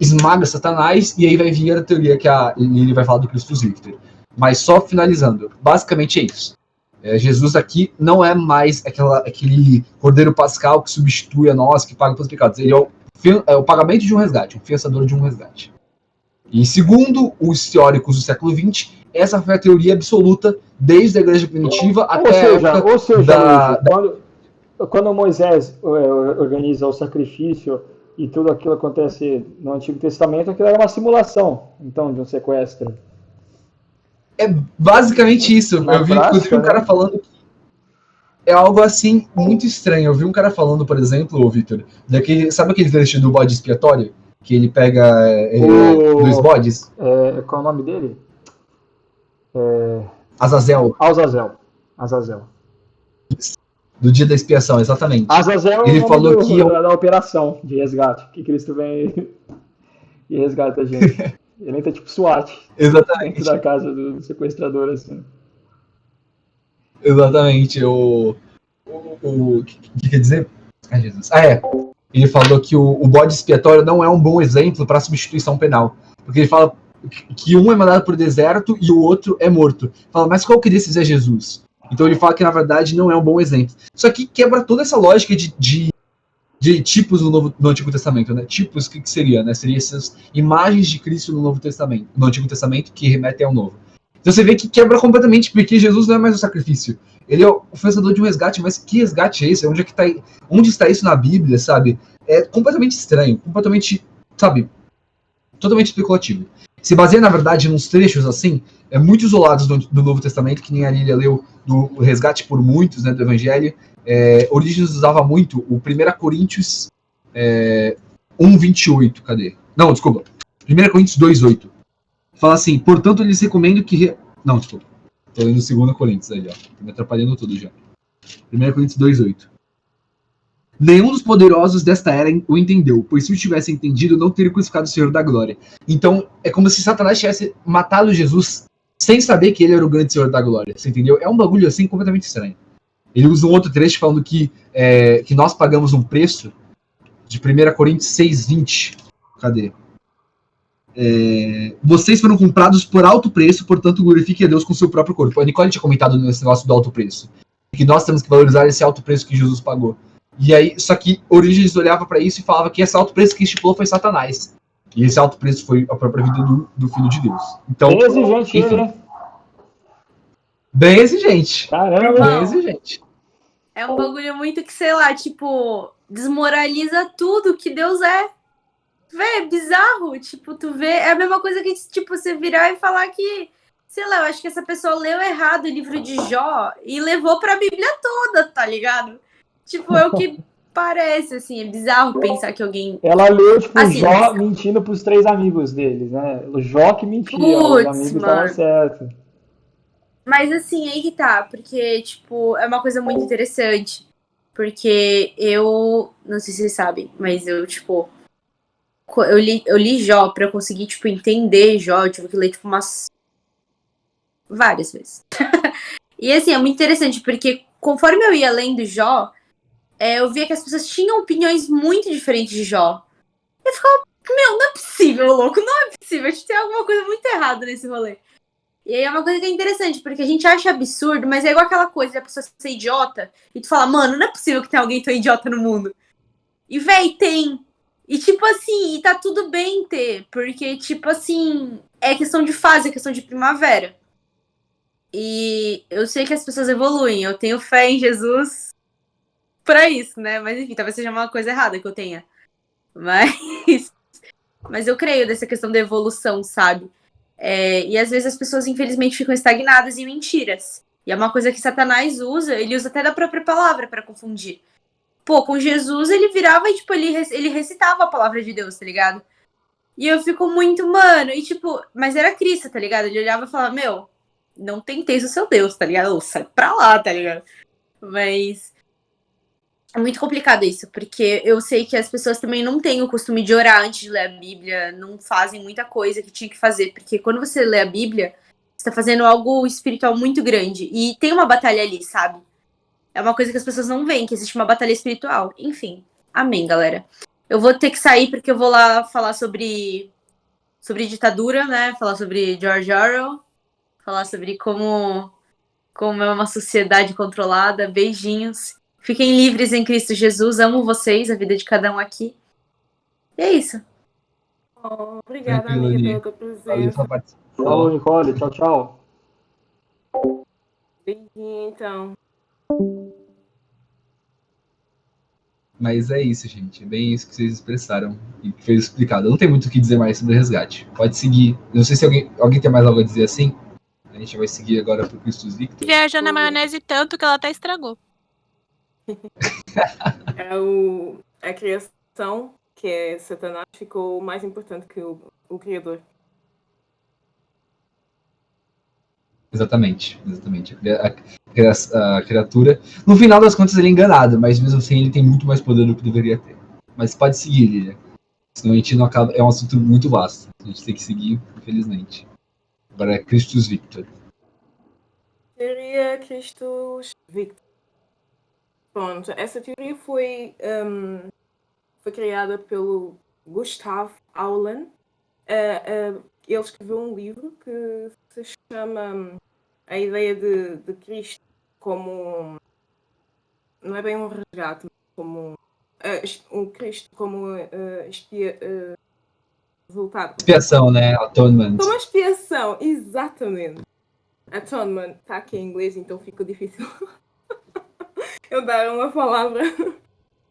esmaga Satanás, e aí vai vir a teoria que ele vai falar do Christus Victor. Mas só finalizando, basicamente é isso. Jesus aqui não é mais aquele cordeiro pascal que substitui a nós, que paga pelos pecados. Ele é o pagamento de um resgate, um fiançador de um resgate. E segundo os teóricos do século XX, essa foi a teoria absoluta desde a igreja primitiva até a época quando Moisés organiza o sacrifício e tudo aquilo acontece no Antigo Testamento, aquilo era uma simulação, então, de um sequestro. É basicamente isso. Eu vi, inclusive, um cara falando que é algo assim muito estranho. Eu vi um cara falando, por exemplo, Victor, sabe aquele trecho do bode expiatório? Que ele pega dois bodes? Qual é o nome dele? Azazel. Azazel. Do dia da expiação, exatamente. Azazel ele falou que da operação de resgate, que Cristo vem e resgata a gente. Ele entra tipo SWAT. Exatamente. Dentro da casa do sequestrador, assim. Exatamente. O que quer dizer? Ai, Jesus. Ele falou que o bode expiatório não é um bom exemplo para substituição penal. Porque ele fala que um é mandado para o deserto e o outro é morto. Fala, mas qual que desses é Jesus? Então ele fala que, na verdade, não é um bom exemplo. Isso aqui quebra toda essa lógica de tipos no Antigo Testamento, né? Tipos, o que seria, né? Seria essas imagens de Cristo no Antigo Testamento que remetem ao Novo. Então você vê que quebra completamente, porque Jesus não é mais um sacrifício. Ele é o fazedor de um resgate, mas que resgate é esse? Onde está isso na Bíblia, sabe? É completamente estranho, completamente, sabe? Totalmente especulativo. Se baseia, na verdade, nos trechos, assim, muito isolados do Novo Testamento, que nem a Lília leu do Resgate por Muitos, né, do Evangelho. Orígenes usava muito o 1 Coríntios 1:28, cadê? Não, desculpa. 1 Coríntios 2:8. Fala assim, portanto, lhes recomendo que... Não, desculpa. Tô lendo 2 Coríntios aí, ó. Tô me atrapalhando tudo já. 1 Coríntios 2:8. Nenhum dos poderosos desta era o entendeu, pois se o tivesse entendido, não teria crucificado o Senhor da Glória. Então, é como se Satanás tivesse matado Jesus sem saber que ele era o grande Senhor da Glória. Você entendeu? É um bagulho assim completamente estranho. Ele usa um outro trecho falando que nós pagamos um preço de 1 Coríntios 6:20. Cadê? Vocês foram comprados por alto preço, portanto glorifique a Deus com seu próprio corpo. A Nicole tinha comentado nesse negócio do alto preço. Que nós temos que valorizar esse alto preço que Jesus pagou. E aí, só que Orígenes olhava para isso e falava que esse alto preço que estipulou foi Satanás. E esse alto preço foi a própria vida do Filho de Deus. Então, bem exigente, enfim, né? Bem exigente. Caramba, bem exigente. É um bagulho muito que, sei lá, tipo, desmoraliza tudo que Deus é. Véi, é bizarro. Tipo, tu vê, é a mesma coisa que, tipo, você virar e falar que, sei lá, eu acho que essa pessoa leu errado o livro de Jó e levou pra Bíblia toda, tá ligado? Tipo, é o que parece, assim, é bizarro pensar que alguém... Ela leu, tipo, assim, Jó mentindo pros 3 amigos deles, né? O Jó que mentia, os amigos estavam certos. Mas assim, aí que tá, porque, tipo, é uma coisa muito interessante. Porque eu, não sei se vocês sabem, mas eu, tipo, eu li Jó pra eu conseguir, tipo, entender Jó, eu tive que ler, tipo, várias vezes. E assim, é muito interessante, porque conforme eu ia lendo Jó, eu via que as pessoas tinham opiniões muito diferentes de Jó. Eu ficava, não é possível, louco, não é possível, acho que tem alguma coisa muito errada nesse rolê. E aí é uma coisa que é interessante, porque a gente acha absurdo, mas é igual aquela coisa de a pessoa ser idiota, e tu fala, mano, não é possível que tenha alguém tão idiota no mundo. E, véi, tem. E, tipo assim, e tá tudo bem ter, porque, tipo assim, é questão de fase, é questão de primavera. E eu sei que as pessoas evoluem, eu tenho fé em Jesus pra isso, né? Mas, enfim, talvez seja uma coisa errada que eu tenha. Mas eu creio dessa questão da evolução, sabe? E às vezes as pessoas, infelizmente, ficam estagnadas em mentiras. E é uma coisa que Satanás usa, ele usa até da própria palavra pra confundir. Pô, com Jesus ele virava e, tipo, ele recitava a palavra de Deus, tá ligado? E eu fico muito, mano, e tipo, mas era Cristo, tá ligado? Ele olhava e falava, meu, não tenteis o seu Deus, tá ligado? Ou sai pra lá, tá ligado? Mas É muito complicado isso, porque eu sei que as pessoas também não têm o costume de orar antes de ler a Bíblia, não fazem muita coisa que tinha que fazer, porque quando você lê a Bíblia, você tá fazendo algo espiritual muito grande. E tem uma batalha ali, sabe? É uma coisa que as pessoas não veem, que existe uma batalha espiritual. Enfim, amém, galera. Eu vou ter que sair porque eu vou lá falar sobre ditadura, né? Falar sobre George Orwell, falar sobre como é uma sociedade controlada. Beijinhos. Fiquem livres em Cristo Jesus. Amo vocês, a vida de cada um aqui. E é isso. Obrigada, Tranquilo, amiga, Li. pela tua Valeu presença. pela participação. Falou, Nicole. Tchau, tchau. Beijinho, então. Mas é isso, gente. É bem isso que vocês expressaram e que foi explicado. Eu não tenho muito o que dizer mais sobre o resgate. Pode seguir. Não sei se alguém tem mais algo a dizer assim. A gente vai seguir agora pro Christus Victor. Viajou na maionese tanto que ela até estragou. A criação, que é Satanás, ficou mais importante que o Criador. Exatamente. A criatura. No final das contas, ele é enganado, mas mesmo assim ele tem muito mais poder do que deveria ter. Mas pode seguir, Lilia. Senão a gente não acaba. É um assunto muito vasto. A gente tem que seguir, infelizmente. Agora é Christus Victor. Teoria Christus Victor. Pronto, essa teoria foi criada pelo Gustav Aulen. Ele escreveu um livro que se chama A Ideia de Cristo como... Não é bem um resgate, mas como... um Cristo como resultado. Expiação, né? Atonement. Como expiação, exatamente. Atonement está aqui em inglês, então fica difícil eu dar uma palavra.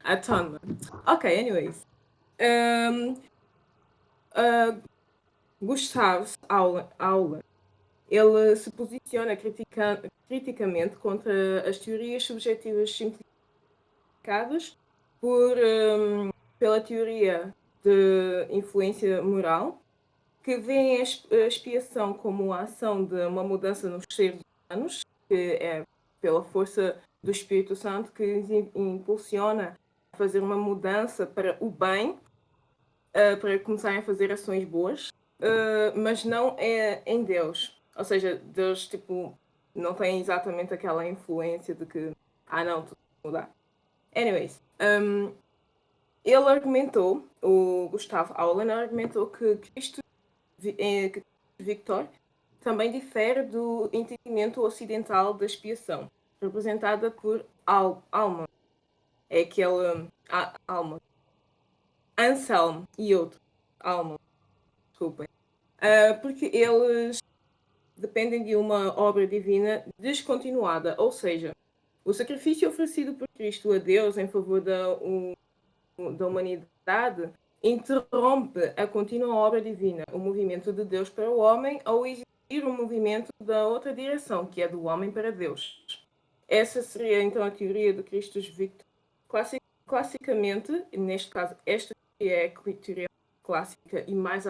Atonement. Ok, anyways. Gustav Aulen, ele se posiciona criticamente contra as teorias subjetivas simplificadas pela teoria de influência moral, que vê a expiação como a ação de uma mudança nos seres humanos, que é pela força do Espírito Santo que impulsiona a fazer uma mudança para o bem, para começarem a fazer ações boas, mas não é em Deus. Ou seja, Deus tipo, não tem exatamente aquela influência de que, não, tudo vai mudar. Anyways, ele argumentou, o Gustav Aulen argumentou que Cristo Victor também difere do entendimento ocidental da expiação, representada por alma. É aquele alma. Anselm e outro. Alma. Desculpem. Porque eles dependem de uma obra divina descontinuada, ou seja, o sacrifício oferecido por Cristo a Deus em favor da humanidade interrompe a contínua obra divina, o movimento de Deus para o homem, ao exigir o movimento da outra direção, que é do homem para Deus. Essa seria então a teoria do Christus Victor. Classicamente, neste caso, esta é a teoria clássica e mais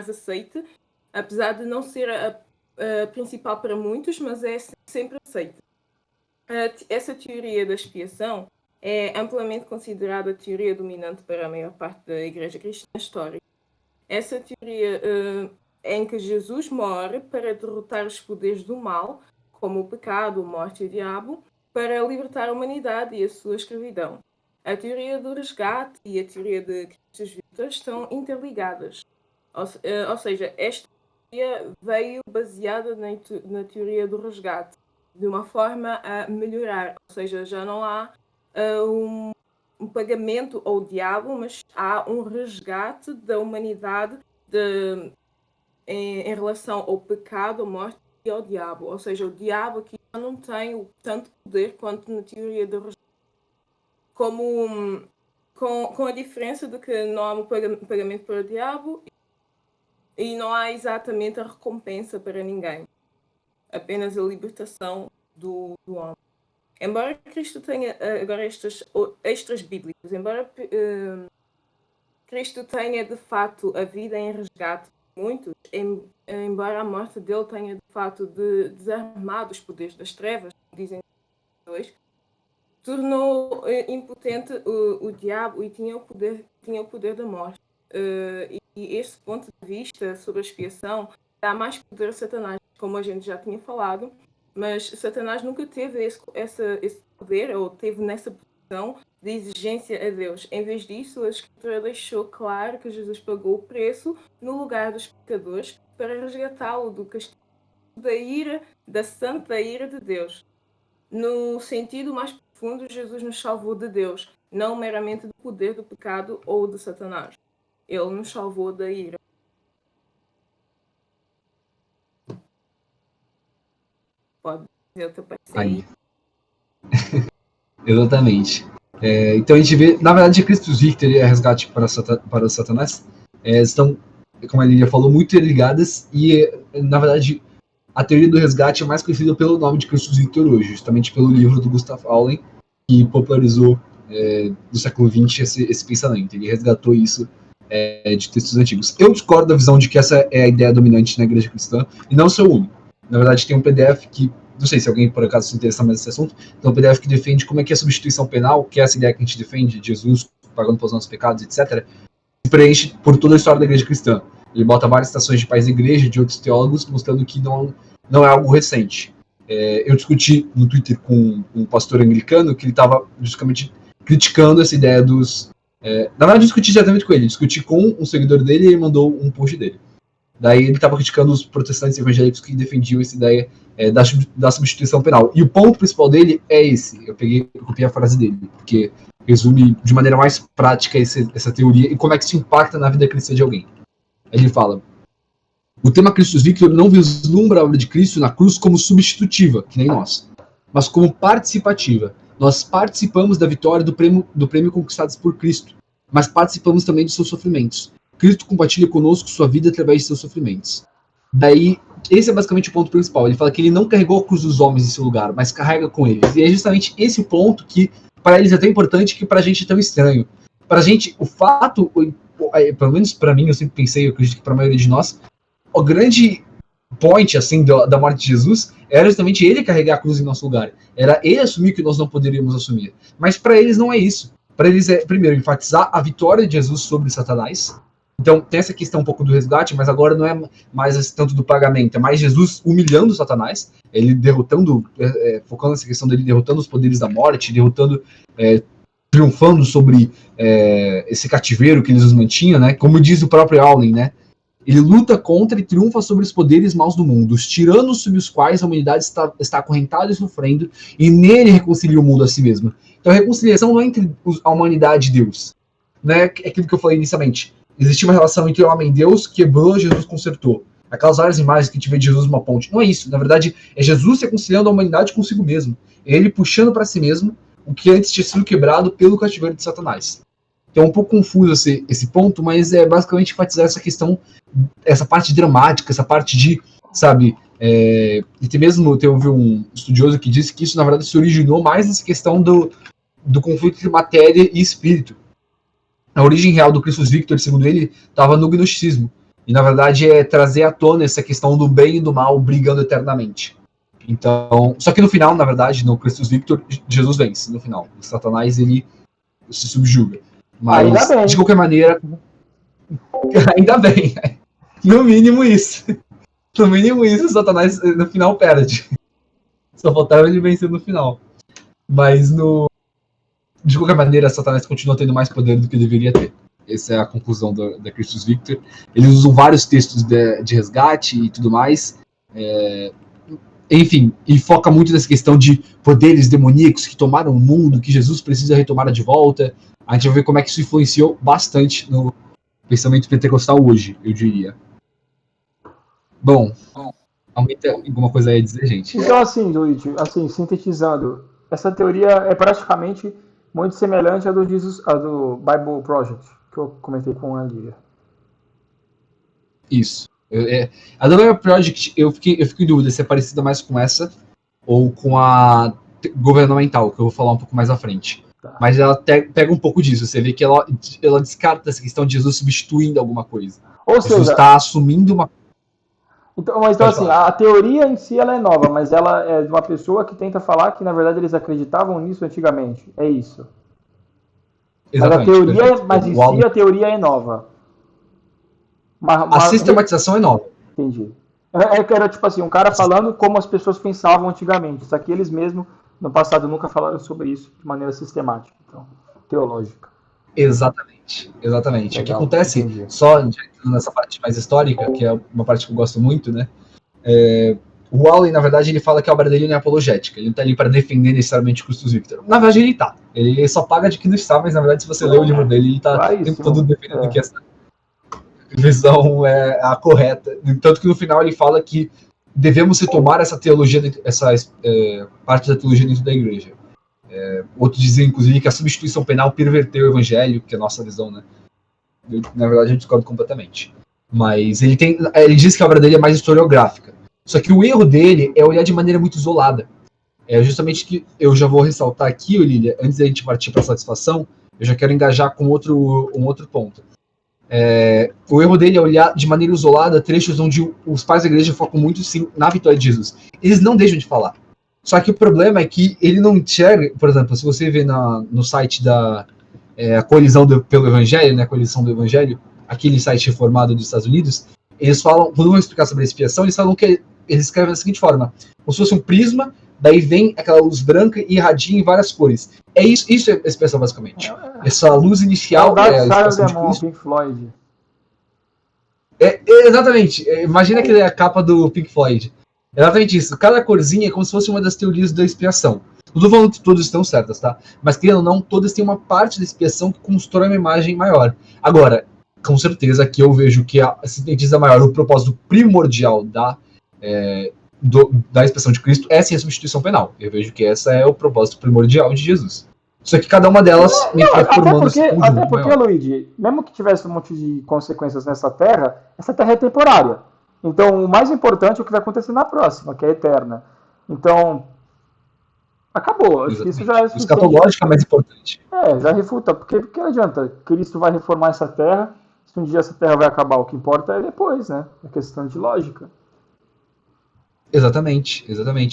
aceite, apesar de não ser a principal para muitos, mas é sempre aceita. Essa teoria da expiação é amplamente considerada a teoria dominante para a maior parte da Igreja Cristã histórica. Essa teoria em que Jesus morre para derrotar os poderes do mal, como o pecado, a morte e o diabo, para libertar a humanidade e a sua escravidão. A teoria do resgate e a teoria de Christus Victor estão interligadas. Ou seja, esta teoria veio baseada na teoria do resgate, de uma forma a melhorar. Ou seja, já não há um pagamento ao diabo, mas há um resgate da humanidade em relação ao pecado, à morte e ao diabo. Ou seja, o diabo aqui já não tem tanto poder quanto na teoria do resgate. Com a diferença de que não há um pagamento para o diabo e não há exatamente a recompensa para ninguém. Apenas a libertação do homem. Embora Cristo tenha agora estes extras bíblicos, embora Cristo tenha de fato a vida em resgate de muitos, embora a morte dele tenha de fato desarmado os poderes das trevas, dizem dois, tornou impotente o diabo e tinha o poder da morte. E este ponto de vista sobre a expiação dá mais poder a Satanás, como a gente já tinha falado, mas Satanás nunca teve esse poder, ou teve nessa posição de exigência a Deus. Em vez disso, a Escritura deixou claro que Jesus pagou o preço no lugar dos pecadores para resgatá-lo do castigo da santa ira de Deus. No sentido mais profundo, Jesus nos salvou de Deus, não meramente do poder do pecado ou de Satanás. Ele nos salvou da ira. Pode dizer o teu parecer aí. Exatamente. Então a gente vê, na verdade, Christus Victor e a resgate para o Satanás estão, como a Lilia falou, muito ligadas e, na verdade, a teoria do resgate é mais conhecida pelo nome de Christus Victor hoje, justamente pelo livro do Gustav Aulen, que popularizou no século XX esse pensamento. Ele resgatou isso de textos antigos. Eu discordo da visão de que essa é a ideia dominante na igreja cristã, e não sou o único. Na verdade, tem um PDF que, não sei se alguém por acaso se interessa mais nesse assunto, tem um PDF que defende como é que a substituição penal, que é essa ideia que a gente defende, de Jesus pagando pelos nossos pecados, etc., se preenche por toda a história da igreja cristã. Ele bota várias citações de pais da igreja, de outros teólogos, mostrando que não é algo recente. Eu discuti no Twitter com um pastor anglicano que ele estava justamente criticando essa ideia dos... na verdade, eu discuti diretamente com ele, discuti com um seguidor dele e ele mandou um post dele. Daí ele estava criticando os protestantes evangélicos que defendiam essa ideia da substituição penal. E o ponto principal dele é esse. Eu copiei a frase dele, porque resume de maneira mais prática essa teoria e como é que isso impacta na vida cristã de alguém. Ele fala: o tema Christus Victor não vislumbra a obra de Cristo na cruz como substitutiva, que nem nós, mas como participativa. Nós participamos da vitória do prêmio conquistados por Cristo, mas participamos também de seus sofrimentos. Cristo compartilha conosco sua vida através de seus sofrimentos. Daí, esse é basicamente o ponto principal. Ele fala que ele não carregou a cruz dos homens em seu lugar, mas carrega com eles. E é justamente esse o ponto que, para eles, é tão importante que para a gente é tão estranho. Para a gente, o fato, pelo menos para mim, eu sempre pensei, eu acredito que para a maioria de nós, o grande point, assim, da morte de Jesus era justamente ele carregar a cruz em nosso lugar. Era ele assumir que nós não poderíamos assumir. Mas para eles não é isso. Para eles é, primeiro, enfatizar a vitória de Jesus sobre Satanás. Então, tem essa questão um pouco do resgate, mas agora não é mais tanto do pagamento, é mais Jesus humilhando Satanás, ele derrotando, focando nessa questão dele derrotando os poderes da morte, triunfando sobre esse cativeiro que eles os mantinham, né? Como diz o próprio Aulen, né? Ele luta contra e triunfa sobre os poderes maus do mundo, os tiranos sob os quais a humanidade está acorrentada e sofrendo, e nele reconcilia o mundo a si mesmo. Então a reconciliação não é entre a humanidade e Deus, né? É aquilo que eu falei inicialmente. Existia uma relação entre o homem e Deus, quebrou, Jesus consertou. Aquelas várias imagens que a gente vê de Jesus numa ponte. Não é isso. Na verdade, é Jesus reconciliando a humanidade consigo mesmo. É ele puxando para si mesmo o que antes tinha sido quebrado pelo cativeiro de Satanás. Então é um pouco confuso esse ponto, mas é basicamente enfatizar essa questão, essa parte dramática, essa parte de, sabe... e tem mesmo, teve um estudioso que disse que isso, na verdade, se originou mais nessa questão do conflito entre matéria e espírito. A origem real do Christus Victor, segundo ele, estava no gnosticismo. E, na verdade, é trazer à tona essa questão do bem e do mal brigando eternamente. Então, só que no final, na verdade, no Christus Victor, Jesus vence, no final. O Satanás, ele se subjuga. Mas, de qualquer maneira, ainda bem. No mínimo isso. No mínimo isso, o Satanás, no final, perde. Só faltava ele vencer no final. Mas, de qualquer maneira, Satanás continua tendo mais poder do que deveria ter. Essa é a conclusão da Christus Victor. Eles usam vários textos de resgate e tudo mais. Enfim, e foca muito nessa questão de poderes demoníacos que tomaram o mundo, que Jesus precisa retomar de volta. A gente vai ver como é que isso influenciou bastante no pensamento pentecostal hoje, eu diria. Bom, alguém tem alguma coisa aí a dizer, gente? Então, assim, Luigi, assim, sintetizando, essa teoria é praticamente muito semelhante à do Bible Project, que eu comentei com a Lilia. Isso. A do Bible Project, eu fico em dúvida se é parecida mais com essa ou com a governamental, que eu vou falar um pouco mais à frente. Tá. Mas ela pega um pouco disso. Você vê que ela descarta essa questão de Jesus substituindo alguma coisa. Ou Jesus seja, está assumindo uma... Então Pode assim, falar. a teoria em si ela é nova, mas ela é de uma pessoa que tenta falar que na verdade eles acreditavam nisso antigamente. É isso. Exatamente, perfeito. Mas em O Alan, si a teoria é nova. a sistematização é nova. Entendi. Era tipo assim, um cara falando como as pessoas pensavam antigamente. Isso aqui eles mesmos no passado nunca falaram sobre isso de maneira sistemática, então, teológica. Exatamente, exatamente. O que Legal, acontece, entendi. só nessa parte mais histórica, que é uma parte que eu gosto muito, né? O Wallen, na verdade, ele fala que a obra dele não é apologética, ele não tá ali para defender necessariamente Custos Victor. Na verdade, ele tá. Ele só paga de que não está, mas na verdade, se você ler o livro dele, ele tá o tempo todo Claríssimo. defendendo que essa visão é a correta. Tanto que no final ele fala que devemos retomar essa teologia, essa parte da teologia dentro da igreja. Outros dizem, inclusive, que a substituição penal perverteu o evangelho, que é a nossa visão, né? Na verdade, eu discordo completamente. Mas ele diz que a obra dele é mais historiográfica. Só que o erro dele é olhar de maneira muito isolada. É justamente que eu já vou ressaltar aqui, Olília, antes da gente partir para a satisfação, eu já quero engajar com um outro ponto. O erro dele é olhar de maneira isolada trechos onde os pais da igreja focam muito sim na vitória de Jesus. Eles não deixam de falar. Só que o problema é que ele não enxerga, por exemplo, se você vê no site da a colisão pelo Evangelho, né, a colisão do Evangelho, aquele site reformado dos Estados Unidos, eles falam, quando vão explicar sobre a expiação, eles falam que eles escrevem da seguinte forma, como se fosse um prisma, daí vem aquela luz branca e irradia em várias cores. Isso é a expiação, basicamente. Essa luz inicial Dark é a Side of expiação the de Moon, Cristo. Pink Floyd. Exatamente. Imagina que é a capa do Pink Floyd. Exatamente isso. Cada corzinha é como se fosse uma das teorias da expiação. Não estou falando que todas estão certas, tá? Mas, querendo ou não, todas têm uma parte da expiação que constrói uma imagem maior. Agora, com certeza, aqui eu vejo que a sintetiza maior, o propósito primordial da expiação de Cristo é sim a substituição penal. Eu vejo que essa é o propósito primordial de Jesus. Só que cada uma delas vai formando esse conjunto até porque, maior. Luigi, mesmo que tivesse um monte de consequências nessa Terra, essa Terra é temporária. Então, o mais importante é o que vai acontecer na próxima, que é eterna. Então, acabou. Acho que isso já é O escatológico é mais importante. já refuta. Porque não adianta. Cristo vai reformar essa Terra. Se um dia essa Terra vai acabar, o que importa é depois, né? É questão de lógica. Exatamente.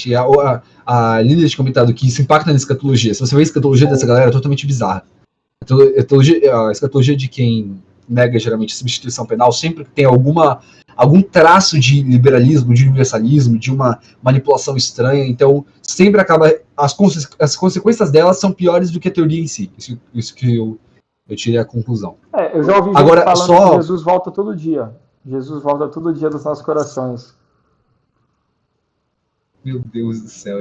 E a Lília tinha comentado que isso impacta na escatologia. Se você vê a escatologia dessa galera, é totalmente bizarra. A escatologia de quem nega geralmente substituição penal sempre tem algum traço de liberalismo, de universalismo, de uma manipulação estranha. Então, sempre acaba. As consequências delas são piores do que a teoria em si. Isso que eu tirei a conclusão. Eu já ouvi gente falando que Jesus volta todo dia. Jesus volta todo dia dos nossos corações. Meu Deus do céu,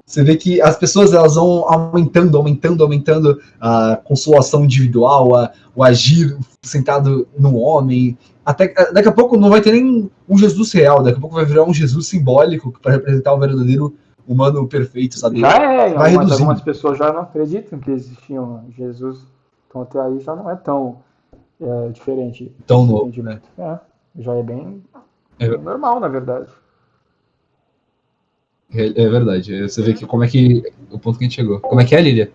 Você vê que as pessoas elas vão aumentando a consolação individual, o agir sentado no homem. Até daqui a pouco não vai ter nem um Jesus real, daqui a pouco vai virar um Jesus simbólico para representar o verdadeiro humano perfeito, sabe? Algumas pessoas já não acreditam que existia um Jesus. Então até aí já não é tão diferente. Tão novo. Entendimento. Já é bem normal, na verdade. É verdade. Você vê que como é que o ponto que a gente chegou. Como é que é, Lília?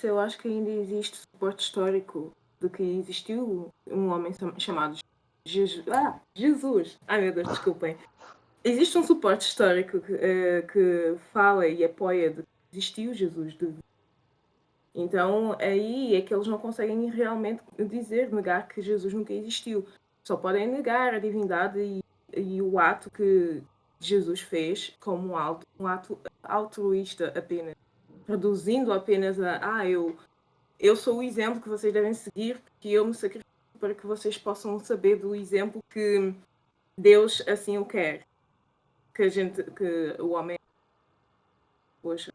Eu acho que ainda existe suporte histórico de que existiu um homem chamado Jesus. Ai meu Deus, desculpem. Existe um suporte histórico que fala e apoia de que existiu Jesus. Então aí é que eles não conseguem realmente negar que Jesus nunca existiu. Só podem negar a divindade e o ato que Jesus fez como um ato altruísta apenas, reduzindo apenas eu sou o exemplo que vocês devem seguir, porque eu me sacrifico para que vocês possam saber do exemplo que Deus assim o quer, que o homem poxa.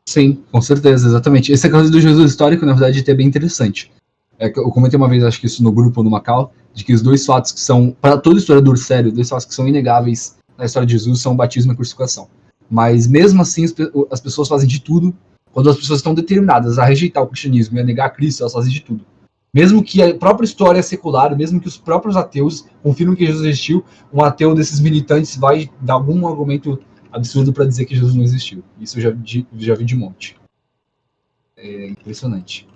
Sim, com certeza, exatamente. Esse caso do Jesus histórico, na verdade, é bem interessante. Eu comentei uma vez, acho que isso no grupo, no Macau, de que os dois fatos que são, para todo historiador sério, dois fatos que são inegáveis na história de Jesus são o batismo e a crucificação. Mas mesmo assim, as pessoas fazem de tudo, quando as pessoas estão determinadas a rejeitar o cristianismo e a negar Cristo, elas fazem de tudo. Mesmo que a própria história é secular, mesmo que os próprios ateus confirmem que Jesus existiu, um ateu desses militantes vai dar algum argumento absurdo para dizer que Jesus não existiu. Isso eu já vi de monte. É impressionante.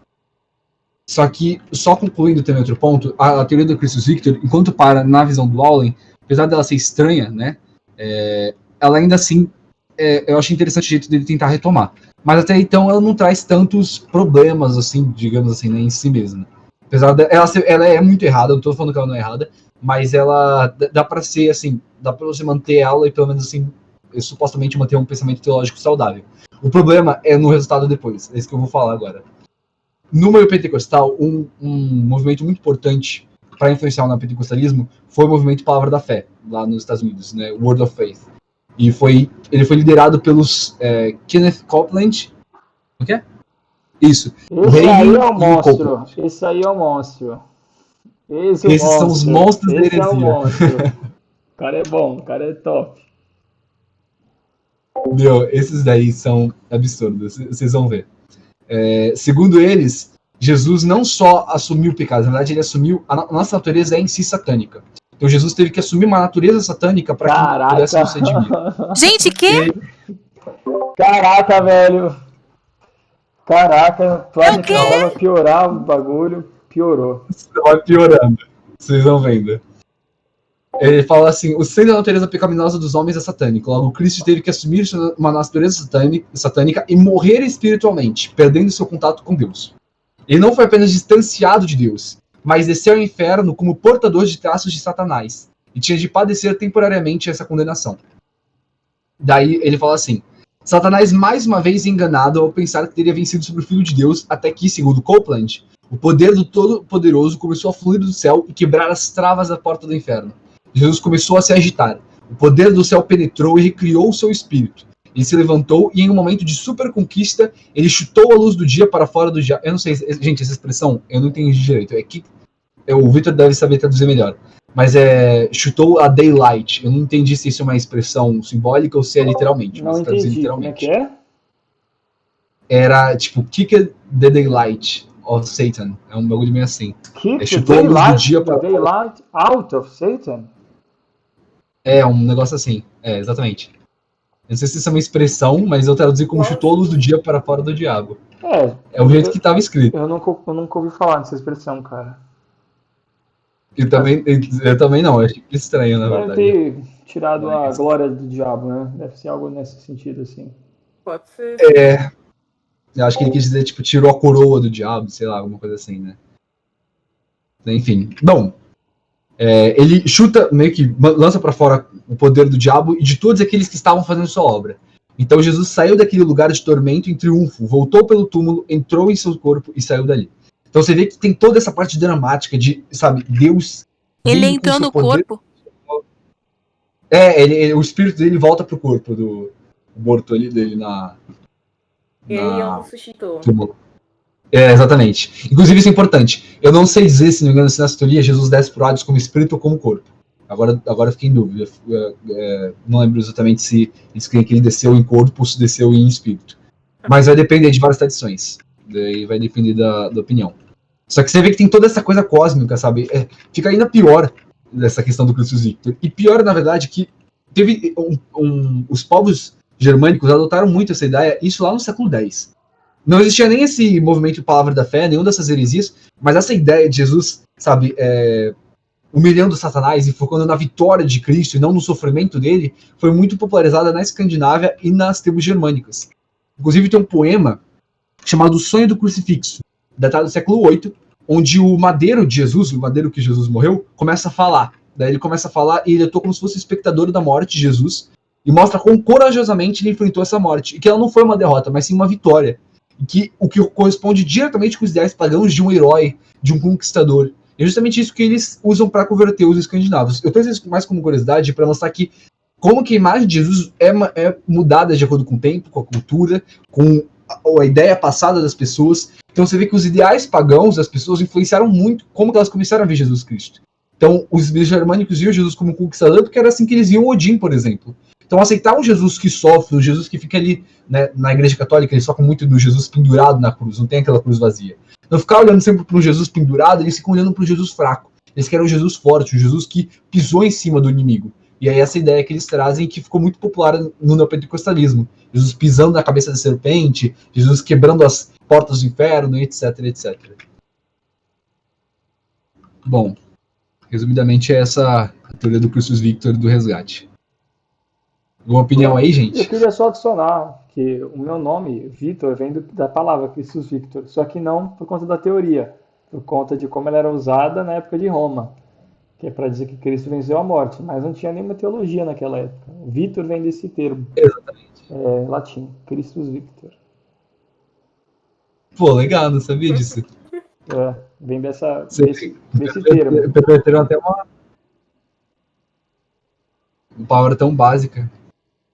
Só que, só concluindo também outro ponto, a teoria do Christus Victor, enquanto para na visão do Awlen, apesar dela ser estranha, né, ela ainda assim, eu achei interessante o jeito dele tentar retomar. Mas até então ela não traz tantos problemas, assim, digamos assim, né, em si mesma. Apesar dela ela é muito errada, eu não tô falando que ela não é errada, mas ela dá pra ser, assim, dá pra você manter ela e pelo menos, assim, supostamente manter um pensamento teológico saudável. O problema é no resultado depois, é isso que eu vou falar agora. No meio pentecostal, um movimento muito importante para influenciar o neopentecostalismo foi o movimento Palavra da Fé, lá nos Estados Unidos, né, Word of Faith. E ele foi liderado pelos Kenneth Copeland. O que é? Isso. Esse aí é o monstro. Esse aí é o monstro. Esses são os monstros da heresia. Esse é o monstro. O cara é bom, o cara é top. Meu, esses daí são absurdos, vocês vão ver. Segundo eles, Jesus não só assumiu o pecado, na verdade ele assumiu, a nossa natureza é em si satânica. Então Jesus teve que assumir uma natureza satânica para que pudesse nos redimir. Gente, que? Caraca, velho. Caraca, tu acha que vai piorar o bagulho? Piorou. Vai piorando, vocês vão vendo. Ele fala assim, o centro da natureza pecaminosa dos homens é satânico. Logo, Cristo teve que assumir uma natureza satânica e morrer espiritualmente, perdendo seu contato com Deus. Ele não foi apenas distanciado de Deus, mas desceu ao inferno como portador de traços de Satanás, e tinha de padecer temporariamente essa condenação. Daí ele fala assim, Satanás mais uma vez enganado ao pensar que teria vencido sobre o Filho de Deus, até que, segundo Copeland, o poder do Todo-Poderoso começou a fluir do céu e quebrar as travas da porta do inferno. Jesus começou a se agitar. O poder do céu penetrou e recriou o seu espírito. Ele se levantou e, em um momento de super conquista, ele chutou a luz do dia para fora do diabo. Eu não sei, gente, essa expressão eu não entendi direito. O Victor deve saber traduzir melhor. Mas chutou a daylight. Eu não entendi se isso é uma expressão simbólica ou se é literalmente. Não entendi. Literalmente. Como é que é? Era tipo, kick the daylight of Satan. É um bagulho meio assim. Chutou a luz do dia para daylight out of Satan? É, um negócio assim. É, exatamente. Eu não sei se isso é uma expressão, mas eu traduzi como chutou a luz do dia para fora do diabo. É o jeito que estava escrito. Eu nunca ouvi falar dessa expressão, cara. Eu também não, eu achei estranho, na verdade. Deve ter tirado a glória do diabo, né? Deve ser algo nesse sentido, assim. Pode ser. Eu acho que ele quis dizer, tipo, tirou a coroa do diabo, sei lá, alguma coisa assim, né? Enfim. Bom, ele chuta, meio que lança pra fora o poder do diabo e de todos aqueles que estavam fazendo sua obra. Então Jesus saiu daquele lugar de tormento em triunfo, voltou pelo túmulo, entrou em seu corpo e saiu dali. Então você vê que tem toda essa parte dramática de, sabe, Deus... Ele entrou no corpo? O espírito dele volta pro corpo do morto ali dele Ele ressuscitou. Exatamente. Inclusive isso é importante. Eu não sei dizer, se não me engano, se nessa teoria Jesus desce pro Hades como espírito ou como corpo. Agora eu fiquei em dúvida. Não lembro exatamente se eles creem que ele desceu em corpo ou se desceu em espírito. Mas vai depender de várias tradições. Daí vai depender da opinião. Só que você vê que tem toda essa coisa cósmica, sabe? Fica ainda pior dessa questão do Christus Victor. E pior, na verdade, que teve os povos germânicos adotaram muito essa ideia, isso lá no século X. Não existia nem esse movimento Palavra da Fé, nenhuma dessas heresias, mas essa ideia de Jesus, sabe, humilhando Satanás e focando na vitória de Cristo e não no sofrimento dele, foi muito popularizada na Escandinávia e nas tribos germânicas. Inclusive tem um poema chamado O Sonho do Crucifixo, datado do século VIII, onde o madeiro de Jesus, o madeiro que Jesus morreu, começa a falar. Daí ele começa a falar e ele atua como se fosse espectador da morte de Jesus e mostra quão corajosamente ele enfrentou essa morte. E que ela não foi uma derrota, mas sim uma vitória. E que o que corresponde diretamente com os ideais pagãos de um herói, de um conquistador. E é justamente isso que eles usam para converter os escandinavos. Eu trouxe isso mais como curiosidade para mostrar que como que a imagem de Jesus é mudada de acordo com o tempo, com a cultura, com a ideia passada das pessoas. Então você vê que os ideais pagãos das pessoas influenciaram muito como que elas começaram a ver Jesus Cristo. Então os germânicos viam Jesus como conquistador porque era assim que eles viam Odin, por exemplo. Então aceitar um Jesus que sofre, um Jesus que fica ali, né, na igreja católica, eles focam muito no Jesus pendurado na cruz, não tem aquela cruz vazia. Não ficar olhando sempre para um Jesus pendurado, eles ficam olhando para um Jesus fraco. Eles querem um Jesus forte, um Jesus que pisou em cima do inimigo. E aí essa ideia que eles trazem que ficou muito popular no neopentecostalismo. Jesus pisando na cabeça da serpente, Jesus quebrando as portas do inferno, etc, etc. Bom, resumidamente é essa a teoria do Crucis Victor do resgate. Alguma opinião aí, Eu gente? queria só adicionar que o meu nome, Vitor, vem da palavra Christus Victor, só que não por conta da teoria, por conta de como ela era usada na época de Roma, que é para dizer que Cristo venceu a morte, mas não tinha nenhuma teologia naquela época. Vitor vem desse termo, em latim, Christus Victor. Pô, legal, não sabia disso. Vem Você desse termo. perverteram até uma palavra tão básica.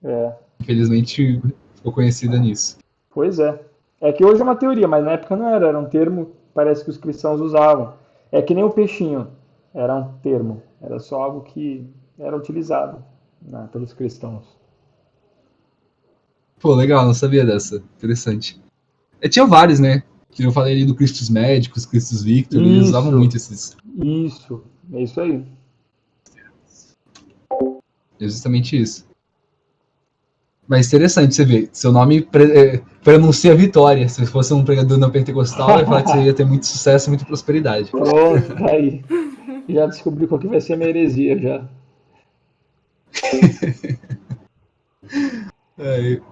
É, Infelizmente ficou conhecida nisso. pois é. É que hoje é uma teoria, mas na época não era, era um termo, parece que os cristãos usavam. É que nem o peixinho, era um termo, era só algo que era utilizado, né, pelos cristãos. Pô, legal, não sabia dessa. Interessante. Tinha vários, né? Que eu falei ali do Christus Médicos, Christus Victor, eles usavam Isso, muito esses. é isso aí. É justamente isso. Mas interessante você ver. Seu nome pronuncia vitória. Se fosse um pregador não pentecostal, eu ia falar que você ia ter muito sucesso e muita prosperidade. Pronto, tá aí. Já descobri qual que vai ser a minha heresia já.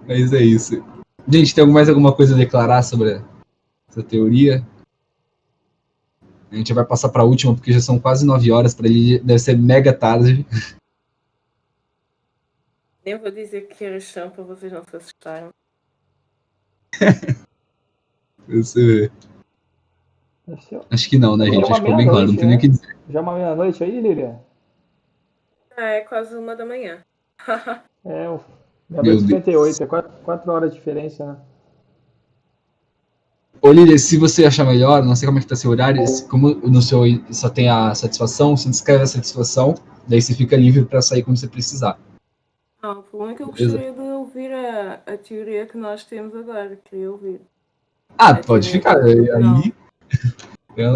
Mas é isso. Gente, tem mais alguma coisa a declarar sobre essa teoria? A gente vai passar para a última, porque já são quase 9 horas, para ele deve ser mega tarde. Nem vou dizer que horas são para vocês não se assustarem. Você... Acho que não, né, Já é gente? uma Acho que ficou bem claro, não meia-noite, tem nem o que né? dizer. Já é uma meia-noite aí, Lilian? É quase 1 da manhã. É, Meu meia-noite e Deus. 58, é 4 horas de diferença, né? Ô, Líder, se você achar melhor, não sei como é que tá seu horário, como no seu só tem a satisfação, você descreve a satisfação, daí você fica livre para sair quando você precisar. O problema é que eu Beleza? gostaria de ouvir a teoria que nós temos agora. Queria ouvir. Ah, A pode teoria ficar. não. Eu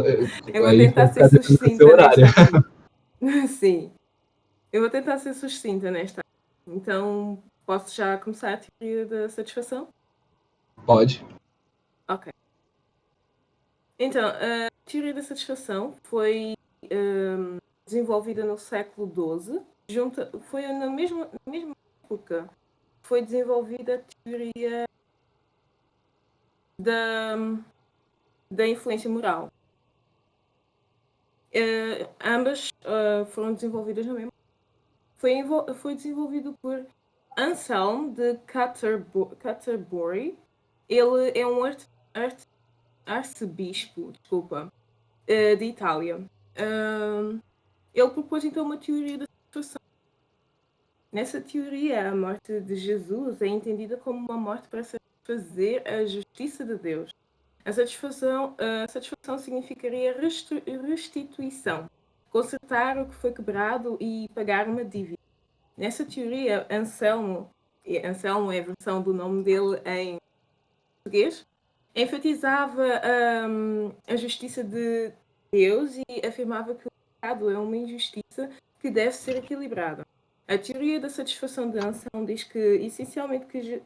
vou Aí tentar vai ser ficar dentro do seu sucinta horário. nesta aqui. Sim. Eu vou tentar ser sucinta nesta. Então, posso já começar a teoria da satisfação? Pode. Ok. Então, a teoria da satisfação foi desenvolvida no século XII. Foi na mesma época que foi desenvolvida a teoria da influência moral. Ambas foram desenvolvidas na mesma. Foi desenvolvido por Anselm de Canterbury. Ele é um arcebispo, de Itália. Ele propôs então uma teoria da satisfação. Nessa teoria, a morte de Jesus é entendida como uma morte para satisfazer a justiça de Deus. A satisfação significaria restituição, consertar o que foi quebrado e pagar uma dívida. Nessa teoria, Anselmo é a versão do nome dele em português, enfatizava a justiça de Deus e afirmava que o pecado é uma injustiça que deve ser equilibrada. A teoria da satisfação de Anselmo diz que essencialmente que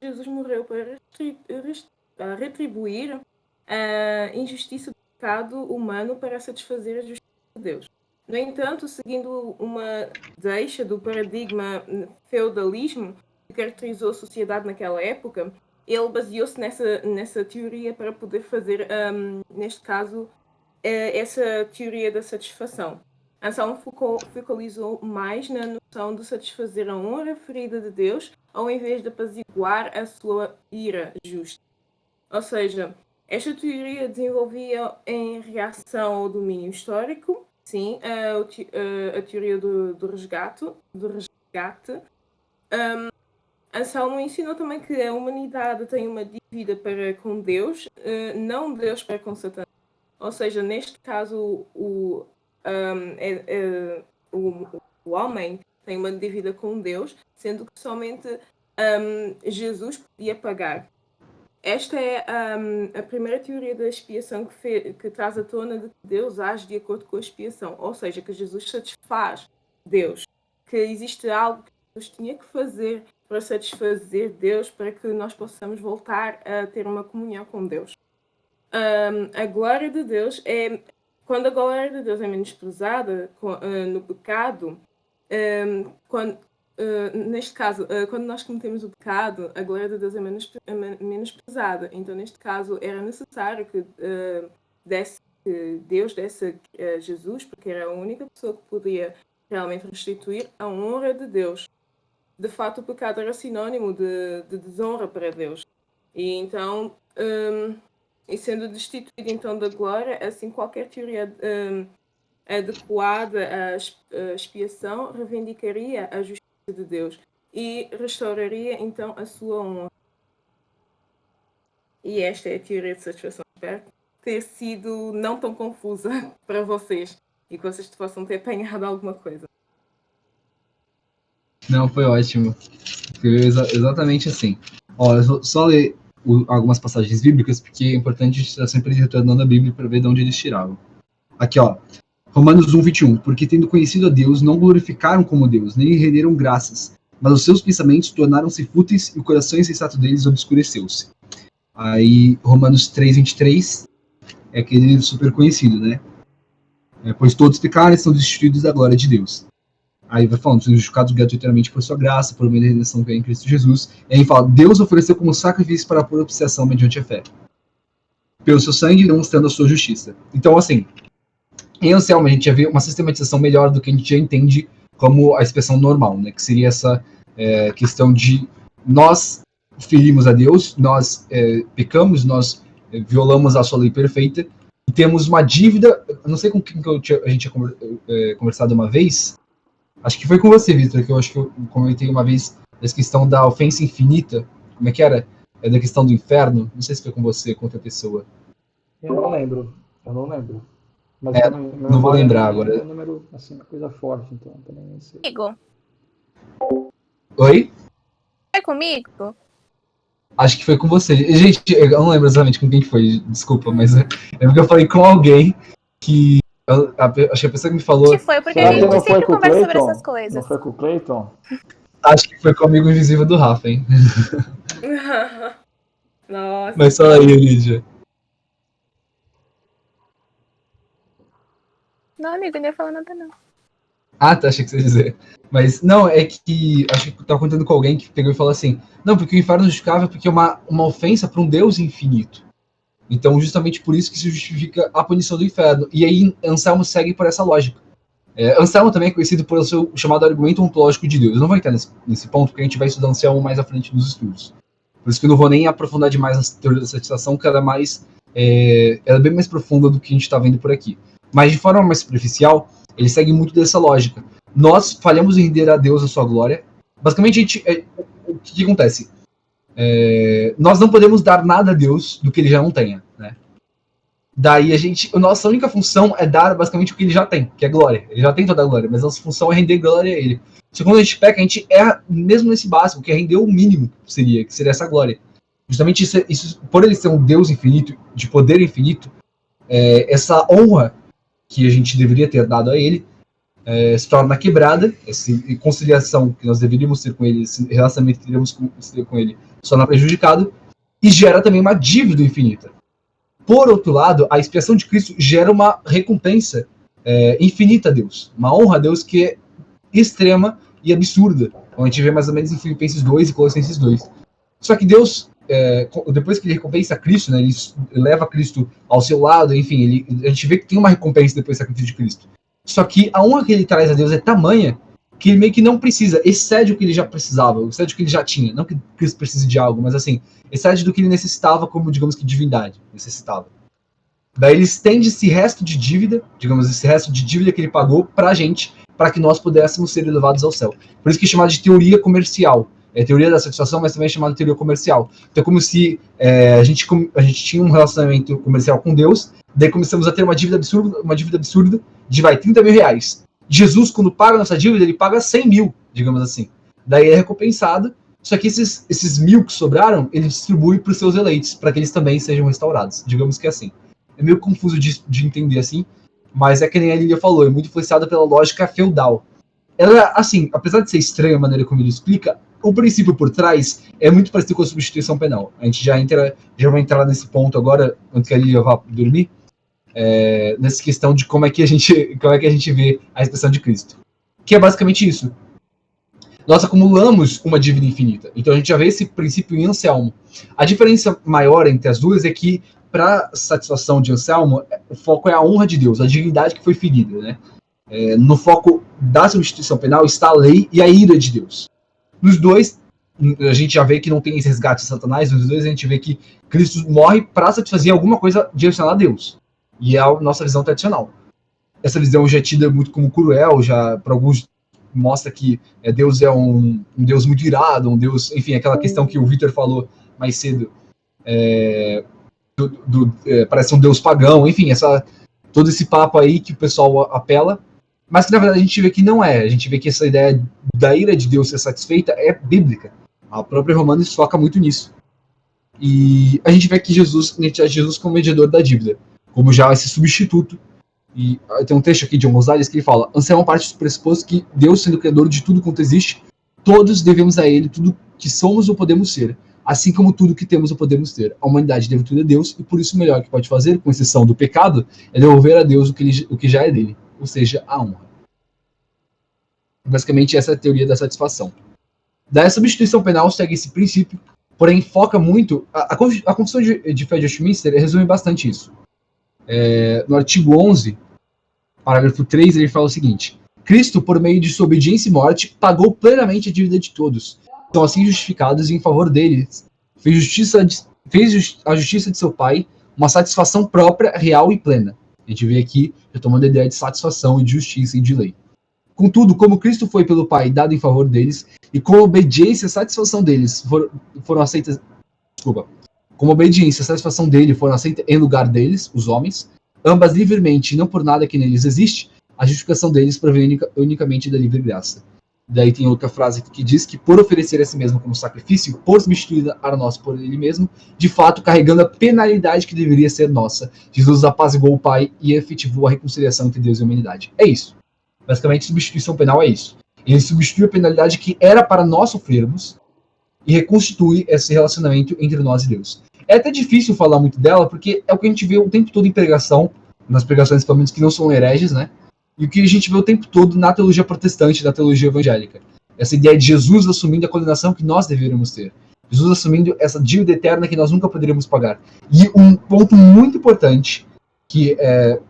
Jesus morreu para retribuir a injustiça do pecado humano para satisfazer a justiça de Deus. No entanto, seguindo uma deixa do paradigma feudalismo que caracterizou a sociedade naquela época, ele baseou-se nessa teoria para poder fazer, neste caso, essa teoria da satisfação. Anselmo focalizou mais na noção de satisfazer a honra ferida de Deus, ao invés de apaziguar a sua ira justa. Ou seja, esta teoria desenvolvia em reação ao domínio histórico, sim, a teoria do resgate. Anselmo ensinou também que a humanidade tem uma dívida para com Deus, não Deus para com Satanás. Ou seja, neste caso, o homem tem uma dívida com Deus, sendo que somente Jesus podia pagar. Esta é a primeira teoria da expiação que traz à tona de que Deus age de acordo com a expiação, ou seja, que Jesus satisfaz Deus, que existe algo que Jesus tinha que fazer para satisfazer Deus, para que nós possamos voltar a ter uma comunhão com Deus. A glória de Deus é quando a glória de Deus é menosprezada no pecado, neste caso, quando nós cometemos o pecado, a glória de Deus é menosprezada. Então, neste caso, era necessário que Deus desse a Jesus, porque era a única pessoa que podia realmente restituir a honra de Deus. De fato, o pecado era sinônimo de desonra para Deus. E então, e sendo destituído então da glória, assim qualquer teoria adequada à expiação reivindicaria a justiça de Deus e restauraria então a sua honra. E esta é a teoria de satisfação. Espero ter sido não tão confusa para vocês e que vocês possam ter apanhado alguma coisa. Não, foi ótimo. Foi exatamente assim. Ó, eu vou só ler algumas passagens bíblicas, porque é importante estar sempre retornando a Bíblia para ver de onde eles tiravam. Aqui, ó. Romanos 1:21. Porque tendo conhecido a Deus, não glorificaram como Deus, nem lhe renderam graças, mas os seus pensamentos tornaram-se fúteis e o coração insensato deles obscureceu-se. Aí, Romanos 3:23 é aquele super conhecido, né? Pois todos pecaram e estão destituídos da glória de Deus. Aí vai falando, são justificados gratuitamente por sua graça, por meio da redenção que é em Cristo Jesus. E aí fala, Deus ofereceu como sacrifício para a propiciação mediante a fé. Pelo seu sangue, demonstrando a sua justiça. Então, assim, em Anselmo a gente já vê uma sistematização melhor do que a gente já entende como a expressão normal, né? Que seria essa questão de nós ferimos a Deus, nós pecamos, nós violamos a sua lei perfeita, e temos uma dívida, não sei com quem a gente tinha conversado uma vez, acho que foi com você, Vitor, que eu acho que eu comentei uma vez essa questão da ofensa infinita, como é que era? Da questão do inferno, não sei se foi com você, com outra pessoa. Eu não lembro. Mas não vou lembrar agora. É um número, assim, uma coisa forte, então também nem sei. Comigo? Oi? Foi comigo? Acho que foi com você. Gente, eu não lembro exatamente com quem foi, desculpa, mas é porque eu falei com alguém que acho que a pessoa que me falou. Que foi, porque a gente sempre conversa sobre essas coisas. Não foi com o Clayton? Acho que foi com o amigo invisível do Rafa, hein? Nossa. Mas fala aí, Lídia. Não, amigo, não ia falar nada, não. Ah, tá, achei que você ia dizer. Mas, não, é que acho que eu tava contando com alguém que pegou e falou assim, não, porque o inferno justificava porque é uma ofensa para um Deus infinito. Então, justamente por isso que se justifica a punição do inferno. E aí, Anselmo segue por essa lógica. Anselmo também é conhecido por seu chamado argumento ontológico de Deus. Eu não vou entrar nesse ponto, porque a gente vai estudar Anselmo mais à frente nos estudos. Por isso que eu não vou nem aprofundar demais na teoria da satisfação, que ela é bem mais profunda do que a gente está vendo por aqui. Mas, de forma mais superficial, ele segue muito dessa lógica. Nós falhamos em render a Deus a sua glória. Basicamente, o que acontece? Nós não podemos dar nada a Deus do que ele já não tenha, né? Daí a nossa única função é dar basicamente o que ele já tem, que é glória. Ele já tem toda a glória, mas a nossa função é render glória a ele. Só que quando a gente peca, a gente erra mesmo nesse básico, que é render o mínimo que seria essa glória. Justamente isso, por ele ser um Deus infinito, de poder infinito, essa honra que a gente deveria ter dado a ele se torna quebrada, essa conciliação que nós deveríamos ter com ele, esse relacionamento que deveríamos ter com ele, se torna prejudicado, e gera também uma dívida infinita. Por outro lado, a expiação de Cristo gera uma recompensa infinita a Deus, uma honra a Deus que é extrema e absurda, como a gente vê mais ou menos em Filipenses 2 e Colossenses 2. Só que Deus, depois que ele recompensa Cristo, né, ele leva Cristo ao seu lado, enfim, a gente vê que tem uma recompensa depois do sacrifício de Cristo. Só que a honra que ele traz a Deus é tamanha que ele meio que não precisa, excede o que ele já precisava, excede o que ele já tinha. Não que Cristo precise de algo, mas assim, excede do que ele necessitava como, digamos que, divindade necessitava. Daí ele estende esse resto de dívida, digamos, esse resto de dívida que ele pagou pra gente, para que nós pudéssemos ser elevados ao céu. Por isso que é chamado de teoria comercial. É teoria da satisfação, mas também é chamada de teoria comercial. Então é como se a gente tinha um relacionamento comercial com Deus, daí começamos a ter uma dívida absurda de 30 mil reais. Jesus, quando paga a nossa dívida, ele paga 100 mil, digamos assim. Daí é recompensado, só que esses 1.000 que sobraram, ele distribui para os seus eleitos, para que eles também sejam restaurados. Digamos que é assim. É meio confuso de entender assim, mas é que nem a Lília falou, é muito influenciada pela lógica feudal. Ela, assim, apesar de ser estranha a maneira como ele explica, o princípio por trás é muito parecido com a substituição penal. A gente já vai entrar nesse ponto agora, antes que a Lília vá dormir. nessa questão de como é que a gente vê a expressão de Cristo. Que é basicamente isso. Nós acumulamos uma dívida infinita. Então a gente já vê esse princípio em Anselmo. A diferença maior entre as duas é que, para satisfação de Anselmo, o foco é a honra de Deus, a dignidade que foi ferida, né? No foco da substituição penal está a lei e a ira de Deus. Nos dois, a gente já vê que não tem esse resgate de Satanás. Nos dois a gente vê que Cristo morre para satisfazer alguma coisa direcionada a Deus. E é a nossa visão tradicional. Essa visão já é tida muito como cruel, já para alguns mostra que Deus é um Deus muito irado, um Deus, enfim, aquela questão que o Victor falou mais cedo, parece um Deus pagão, enfim, todo esse papo aí que o pessoal apela, mas que na verdade a gente vê que não é. A gente vê que essa ideia da ira de Deus ser satisfeita é bíblica. A própria Romanos foca muito nisso. E a gente vê que Jesus como mediador da dívida, como já esse substituto. E tem um texto aqui de John Rosales que ele fala: Anselmo parte do pressuposto que Deus, sendo criador de tudo quanto existe, todos devemos a ele tudo que somos ou podemos ser, assim como tudo que temos ou podemos ter. A humanidade deve tudo a Deus, e por isso o melhor que pode fazer, com exceção do pecado, é devolver a Deus o que já é dele, ou seja, a honra. Basicamente essa é a teoria da satisfação. Da substituição penal segue esse princípio, porém foca muito... A Confissão de Fé de Westminster resume bastante isso. No artigo 11, parágrafo 3, ele fala o seguinte: Cristo, por meio de sua obediência e morte, pagou plenamente a dívida de todos. São assim justificados e em favor deles. Fez a justiça de seu Pai uma satisfação própria, real e plena. A gente vê aqui, retomando a ideia de satisfação e de justiça e de lei. Contudo, como Cristo foi pelo Pai dado em favor deles, e com a obediência e satisfação deles foram aceitas... Como a obediência e a satisfação dele foram aceitas em lugar deles, os homens, ambas livremente e não por nada que neles existe, a justificação deles provém unicamente da livre graça. Daí tem outra frase que diz que, por oferecer a si mesmo como sacrifício, por substituir a nós por ele mesmo, de fato carregando a penalidade que deveria ser nossa, Jesus apaziguou o Pai e efetivou a reconciliação entre Deus e a humanidade. É isso. Basicamente, substituição penal é isso. Ele substitui a penalidade que era para nós sofrermos e reconstitui esse relacionamento entre nós e Deus. É até difícil falar muito dela, porque é o que a gente vê o tempo todo em pregação, nas pregações, pelo menos, que não são hereges, né? E o que a gente vê o tempo todo na teologia protestante, na teologia evangélica. Essa ideia de Jesus assumindo a condenação que nós deveríamos ter. Jesus assumindo essa dívida eterna que nós nunca poderíamos pagar. E um ponto muito importante, que é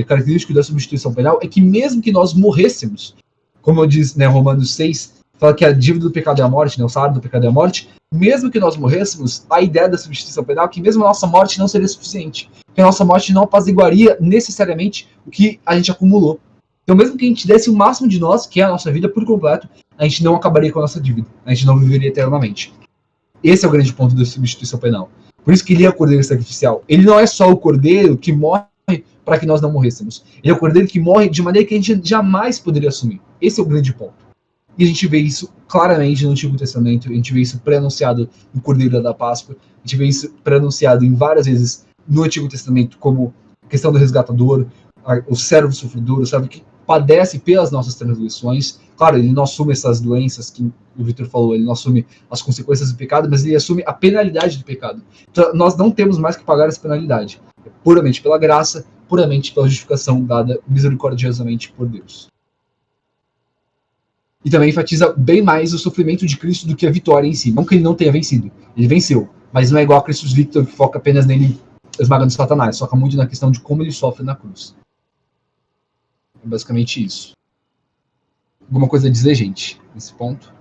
característico da substituição penal, é que mesmo que nós morrêssemos, como diz, né, Romanos 6, fala que a dívida do pecado é a morte, né, o salário do pecado é a morte, mesmo que nós morrêssemos, a ideia da substituição penal é que mesmo a nossa morte não seria suficiente, que a nossa morte não apaziguaria necessariamente o que a gente acumulou. Então mesmo que a gente desse o máximo de nós, que é a nossa vida por completo, a gente não acabaria com a nossa dívida, a gente não viveria eternamente. Esse é o grande ponto da substituição penal. Por isso que ele é o cordeiro sacrificial. Ele não é só o cordeiro que morre para que nós não morrêssemos. Ele é o cordeiro que morre de maneira que a gente jamais poderia assumir. Esse é o grande ponto. E a gente vê isso claramente no Antigo Testamento, a gente vê isso pré-anunciado no Cordeiro da Páscoa, a gente vê isso pré-anunciado em várias vezes no Antigo Testamento, como a questão do resgatador, o servo sofredor, sabe, que padece pelas nossas transgressões. Claro, ele não assume essas doenças que o Victor falou, ele não assume as consequências do pecado, mas ele assume a penalidade do pecado. Então, nós não temos mais que pagar essa penalidade. É puramente pela graça, puramente pela justificação dada misericordiosamente por Deus. E também enfatiza bem mais o sofrimento de Cristo do que a vitória em si. Não que ele não tenha vencido, ele venceu, mas não é igual a Cristo Victor, que foca apenas nele esmagando Satanás, foca muito na questão de como ele sofre na cruz. É basicamente isso. Alguma coisa a dizer, gente, nesse ponto?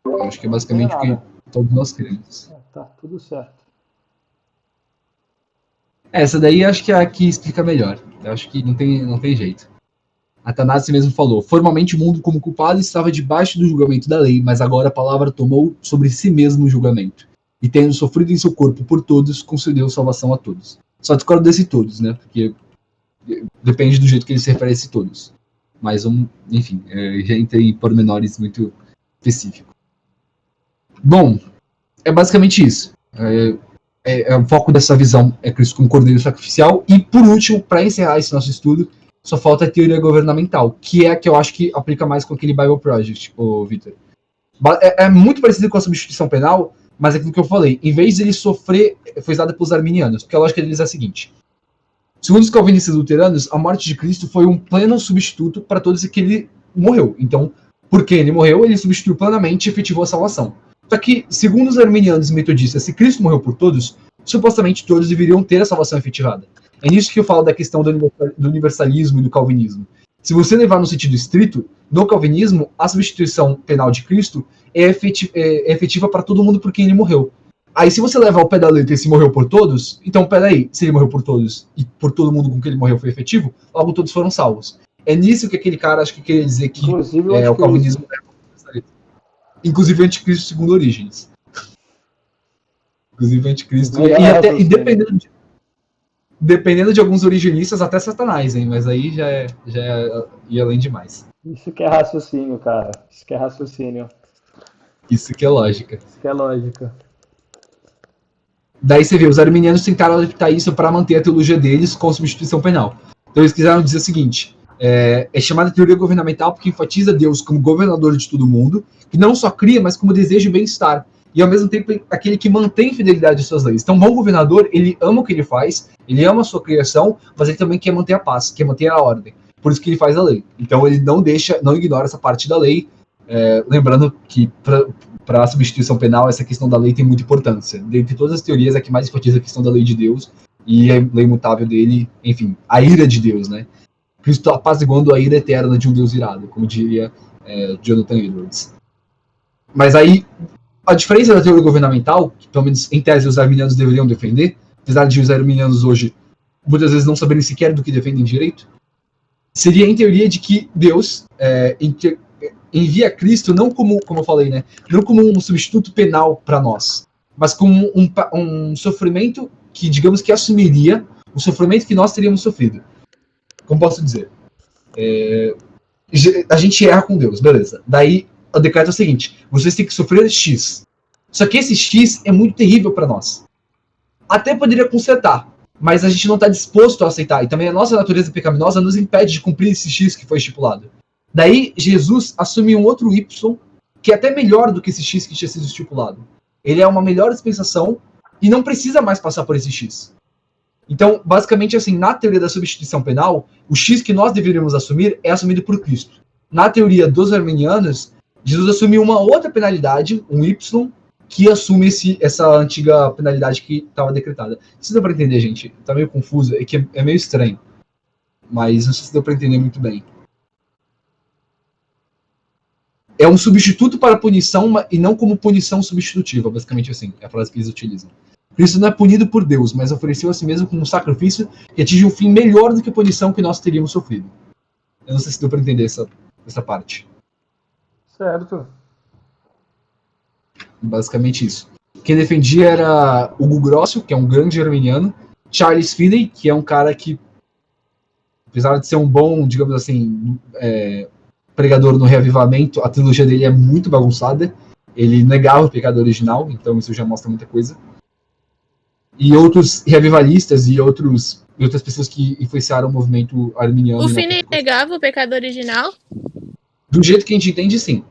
Eu acho que é basicamente o que todos nós queremos. Tá tudo certo. Essa daí acho que é a que explica melhor. Eu acho que não tem jeito. Atanásio mesmo falou: formalmente o mundo como culpado estava debaixo do julgamento da lei, mas agora a palavra tomou sobre si mesmo o julgamento. E tendo sofrido em seu corpo por todos, concedeu salvação a todos. Só discordo desse todos, né? Porque depende do jeito que ele se refere a esse todos. Mas, enfim, já entrei em pormenores muito específicos. Bom, é basicamente isso. O foco dessa visão é Cristo como cordeiro sacrificial. E, por último, para encerrar esse nosso estudo, só falta a teoria governamental, que é a que eu acho que aplica mais com aquele Bible Project, Victor. É muito parecido com a substituição penal, mas é aquilo que eu falei, em vez de ele sofrer, foi dada pelos arminianos, porque a lógica deles é a seguinte: segundo os calvinistas luteranos, a morte de Cristo foi um pleno substituto para todos que ele morreu. Então, porque ele morreu, ele substituiu plenamente e efetivou a salvação. Só que, segundo os arminianos e metodistas, se Cristo morreu por todos, supostamente todos deveriam ter a salvação efetivada. É nisso que eu falo da questão do universalismo e do calvinismo. Se você levar no sentido estrito, no calvinismo, a substituição penal de Cristo é efetiva para todo mundo por quem ele morreu. Aí, se você levar ao pé da letra e se morreu por todos, então, peraí, se ele morreu por todos e por todo mundo com quem ele morreu foi efetivo, logo todos foram salvos. É nisso que aquele cara, acho que queria dizer que o calvinismo é universalista. Inclusive o anticristo segundo Orígenes. Inclusive o anticristo. E até, e dependendo de alguns originistas, até Satanás, hein? Mas aí já é ir além demais. Isso que é raciocínio, cara. Isso que é raciocínio. Isso que é lógica. Isso que é lógica. Daí você vê, os arminianos tentaram adaptar isso para manter a teologia deles com substituição penal. Então eles quiseram dizer o seguinte: é chamada teoria governamental porque enfatiza Deus como governador de todo mundo, que não só cria, mas como deseja o bem-estar, e ao mesmo tempo aquele que mantém fidelidade às suas leis. Então, um bom governador, ele ama o que ele faz, ele ama a sua criação, mas ele também quer manter a paz, quer manter a ordem. Por isso que ele faz a lei. Então ele não ignora essa parte da lei, lembrando que para a substituição penal, essa questão da lei tem muita importância. Dentre todas as teorias, a que mais enfatiza a questão da lei de Deus e a lei imutável dele, enfim, a ira de Deus, né? Cristo apaziguando a ira eterna de um Deus irado, como diria Jonathan Edwards. Mas aí, a diferença da teoria governamental, que pelo menos em tese os arminianos deveriam defender, apesar de os arminianos hoje muitas vezes não saberem sequer do que defendem direito, seria em teoria de que Deus envia Cristo não como eu falei, né, não como um substituto penal para nós, mas como um sofrimento que, digamos que assumiria o sofrimento que nós teríamos sofrido. Como posso dizer? A gente erra com Deus, beleza. Daí o decreto é o seguinte: vocês têm que sofrer X. Só que esse X é muito terrível para nós. Até poderia consertar, mas a gente não está disposto a aceitar. E também a nossa natureza pecaminosa nos impede de cumprir esse X que foi estipulado. Daí Jesus assume um outro Y, que é até melhor do que esse X que tinha sido estipulado. Ele é uma melhor dispensação e não precisa mais passar por esse X. Então, basicamente, assim, na teoria da substituição penal, o X que nós deveríamos assumir é assumido por Cristo. Na teoria dos arminianos, Jesus assume uma outra penalidade, um Y, que assume essa antiga penalidade que estava decretada. Isso deu para entender, gente? Tá meio confuso, é meio estranho. Mas não sei se deu para entender muito bem. É um substituto para punição e não como punição substitutiva, basicamente assim, é a frase que eles utilizam. Cristo não é punido por Deus, mas ofereceu a si mesmo como um sacrifício que atinge um fim melhor do que a punição que nós teríamos sofrido. Eu não sei se deu para entender essa parte. Certo. Basicamente isso. Quem defendia era Hugo Grosso, que é um grande arminiano, Charles Finney, que é um cara que, apesar de ser um bom, digamos assim, pregador no reavivamento, a teologia dele é muito bagunçada. Ele negava o pecado original, então isso já mostra muita coisa. E outros reavivalistas e outras pessoas que influenciaram o movimento arminiano. O Finney negava o pecado original? Do jeito que a gente entende, sim.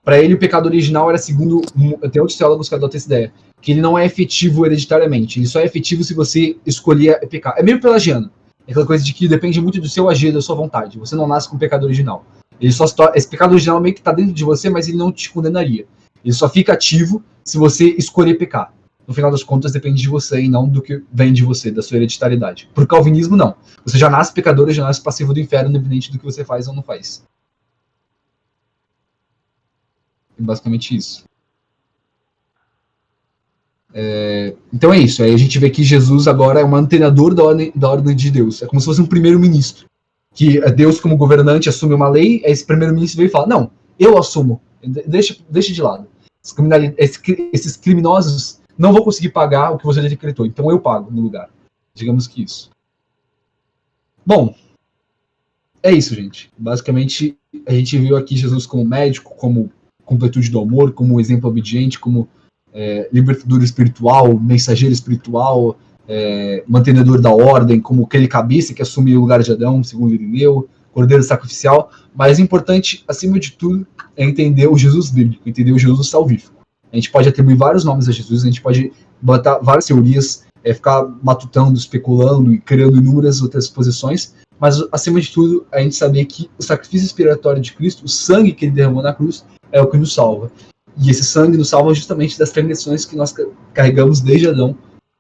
Para ele, o pecado original era, segundo até outros teólogos que adotam essa ideia, que ele não é efetivo hereditariamente. Ele só é efetivo se você escolher pecar. É meio pelagiano. É aquela coisa de que depende muito do seu agir, da sua vontade. Você não nasce com o pecado original. Esse pecado original meio que está dentro de você, mas ele não te condenaria. Ele só fica ativo se você escolher pecar. No final das contas, depende de você e não do que vem de você, da sua hereditariedade. Por calvinismo, não. Você já nasce pecador e já nasce passivo do inferno, independente do que você faz ou não faz. É basicamente isso. Então é isso. Aí a gente vê que Jesus agora é um mantenedor da ordem de Deus. É como se fosse um primeiro-ministro. Que Deus, como governante, assume uma lei, aí esse primeiro-ministro veio e fala: não, eu assumo. Deixa de lado. Esses criminosos não vão conseguir pagar o que você decretou, então eu pago no lugar. Digamos que isso. Bom, é isso, gente. Basicamente, a gente viu aqui Jesus como médico, como completude do amor, como exemplo obediente, como libertador espiritual, mensageiro espiritual, mantenedor da ordem, como aquele cabeça que assume o lugar de Adão, segundo Irineu, cordeiro sacrificial. Mas importante, acima de tudo, é entender o Jesus bíblico, entender o Jesus salvífico. A gente pode atribuir vários nomes a Jesus, a gente pode botar várias teorias, ficar matutando, especulando e criando inúmeras outras posições, mas acima de tudo, a gente saber que o sacrifício expiatório de Cristo, o sangue que ele derramou na cruz, é o que nos salva. E esse sangue nos salva justamente das transgressões que nós carregamos desde Adão,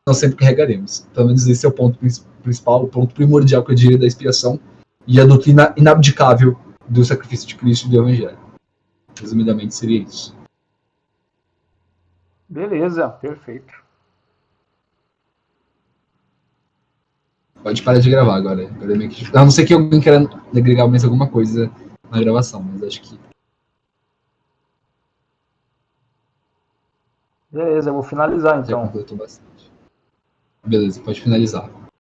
nós sempre carregaremos. Pelo menos esse é o ponto principal, o ponto primordial que eu diria da expiação e a doutrina inabdicável do sacrifício de Cristo e do Evangelho. Resumidamente seria isso. Beleza, perfeito. Pode parar de gravar agora. A não ser que alguém queira agregar mais alguma coisa na gravação, mas acho que... Beleza, eu vou finalizar já então. completou bastante. Beleza, pode finalizar.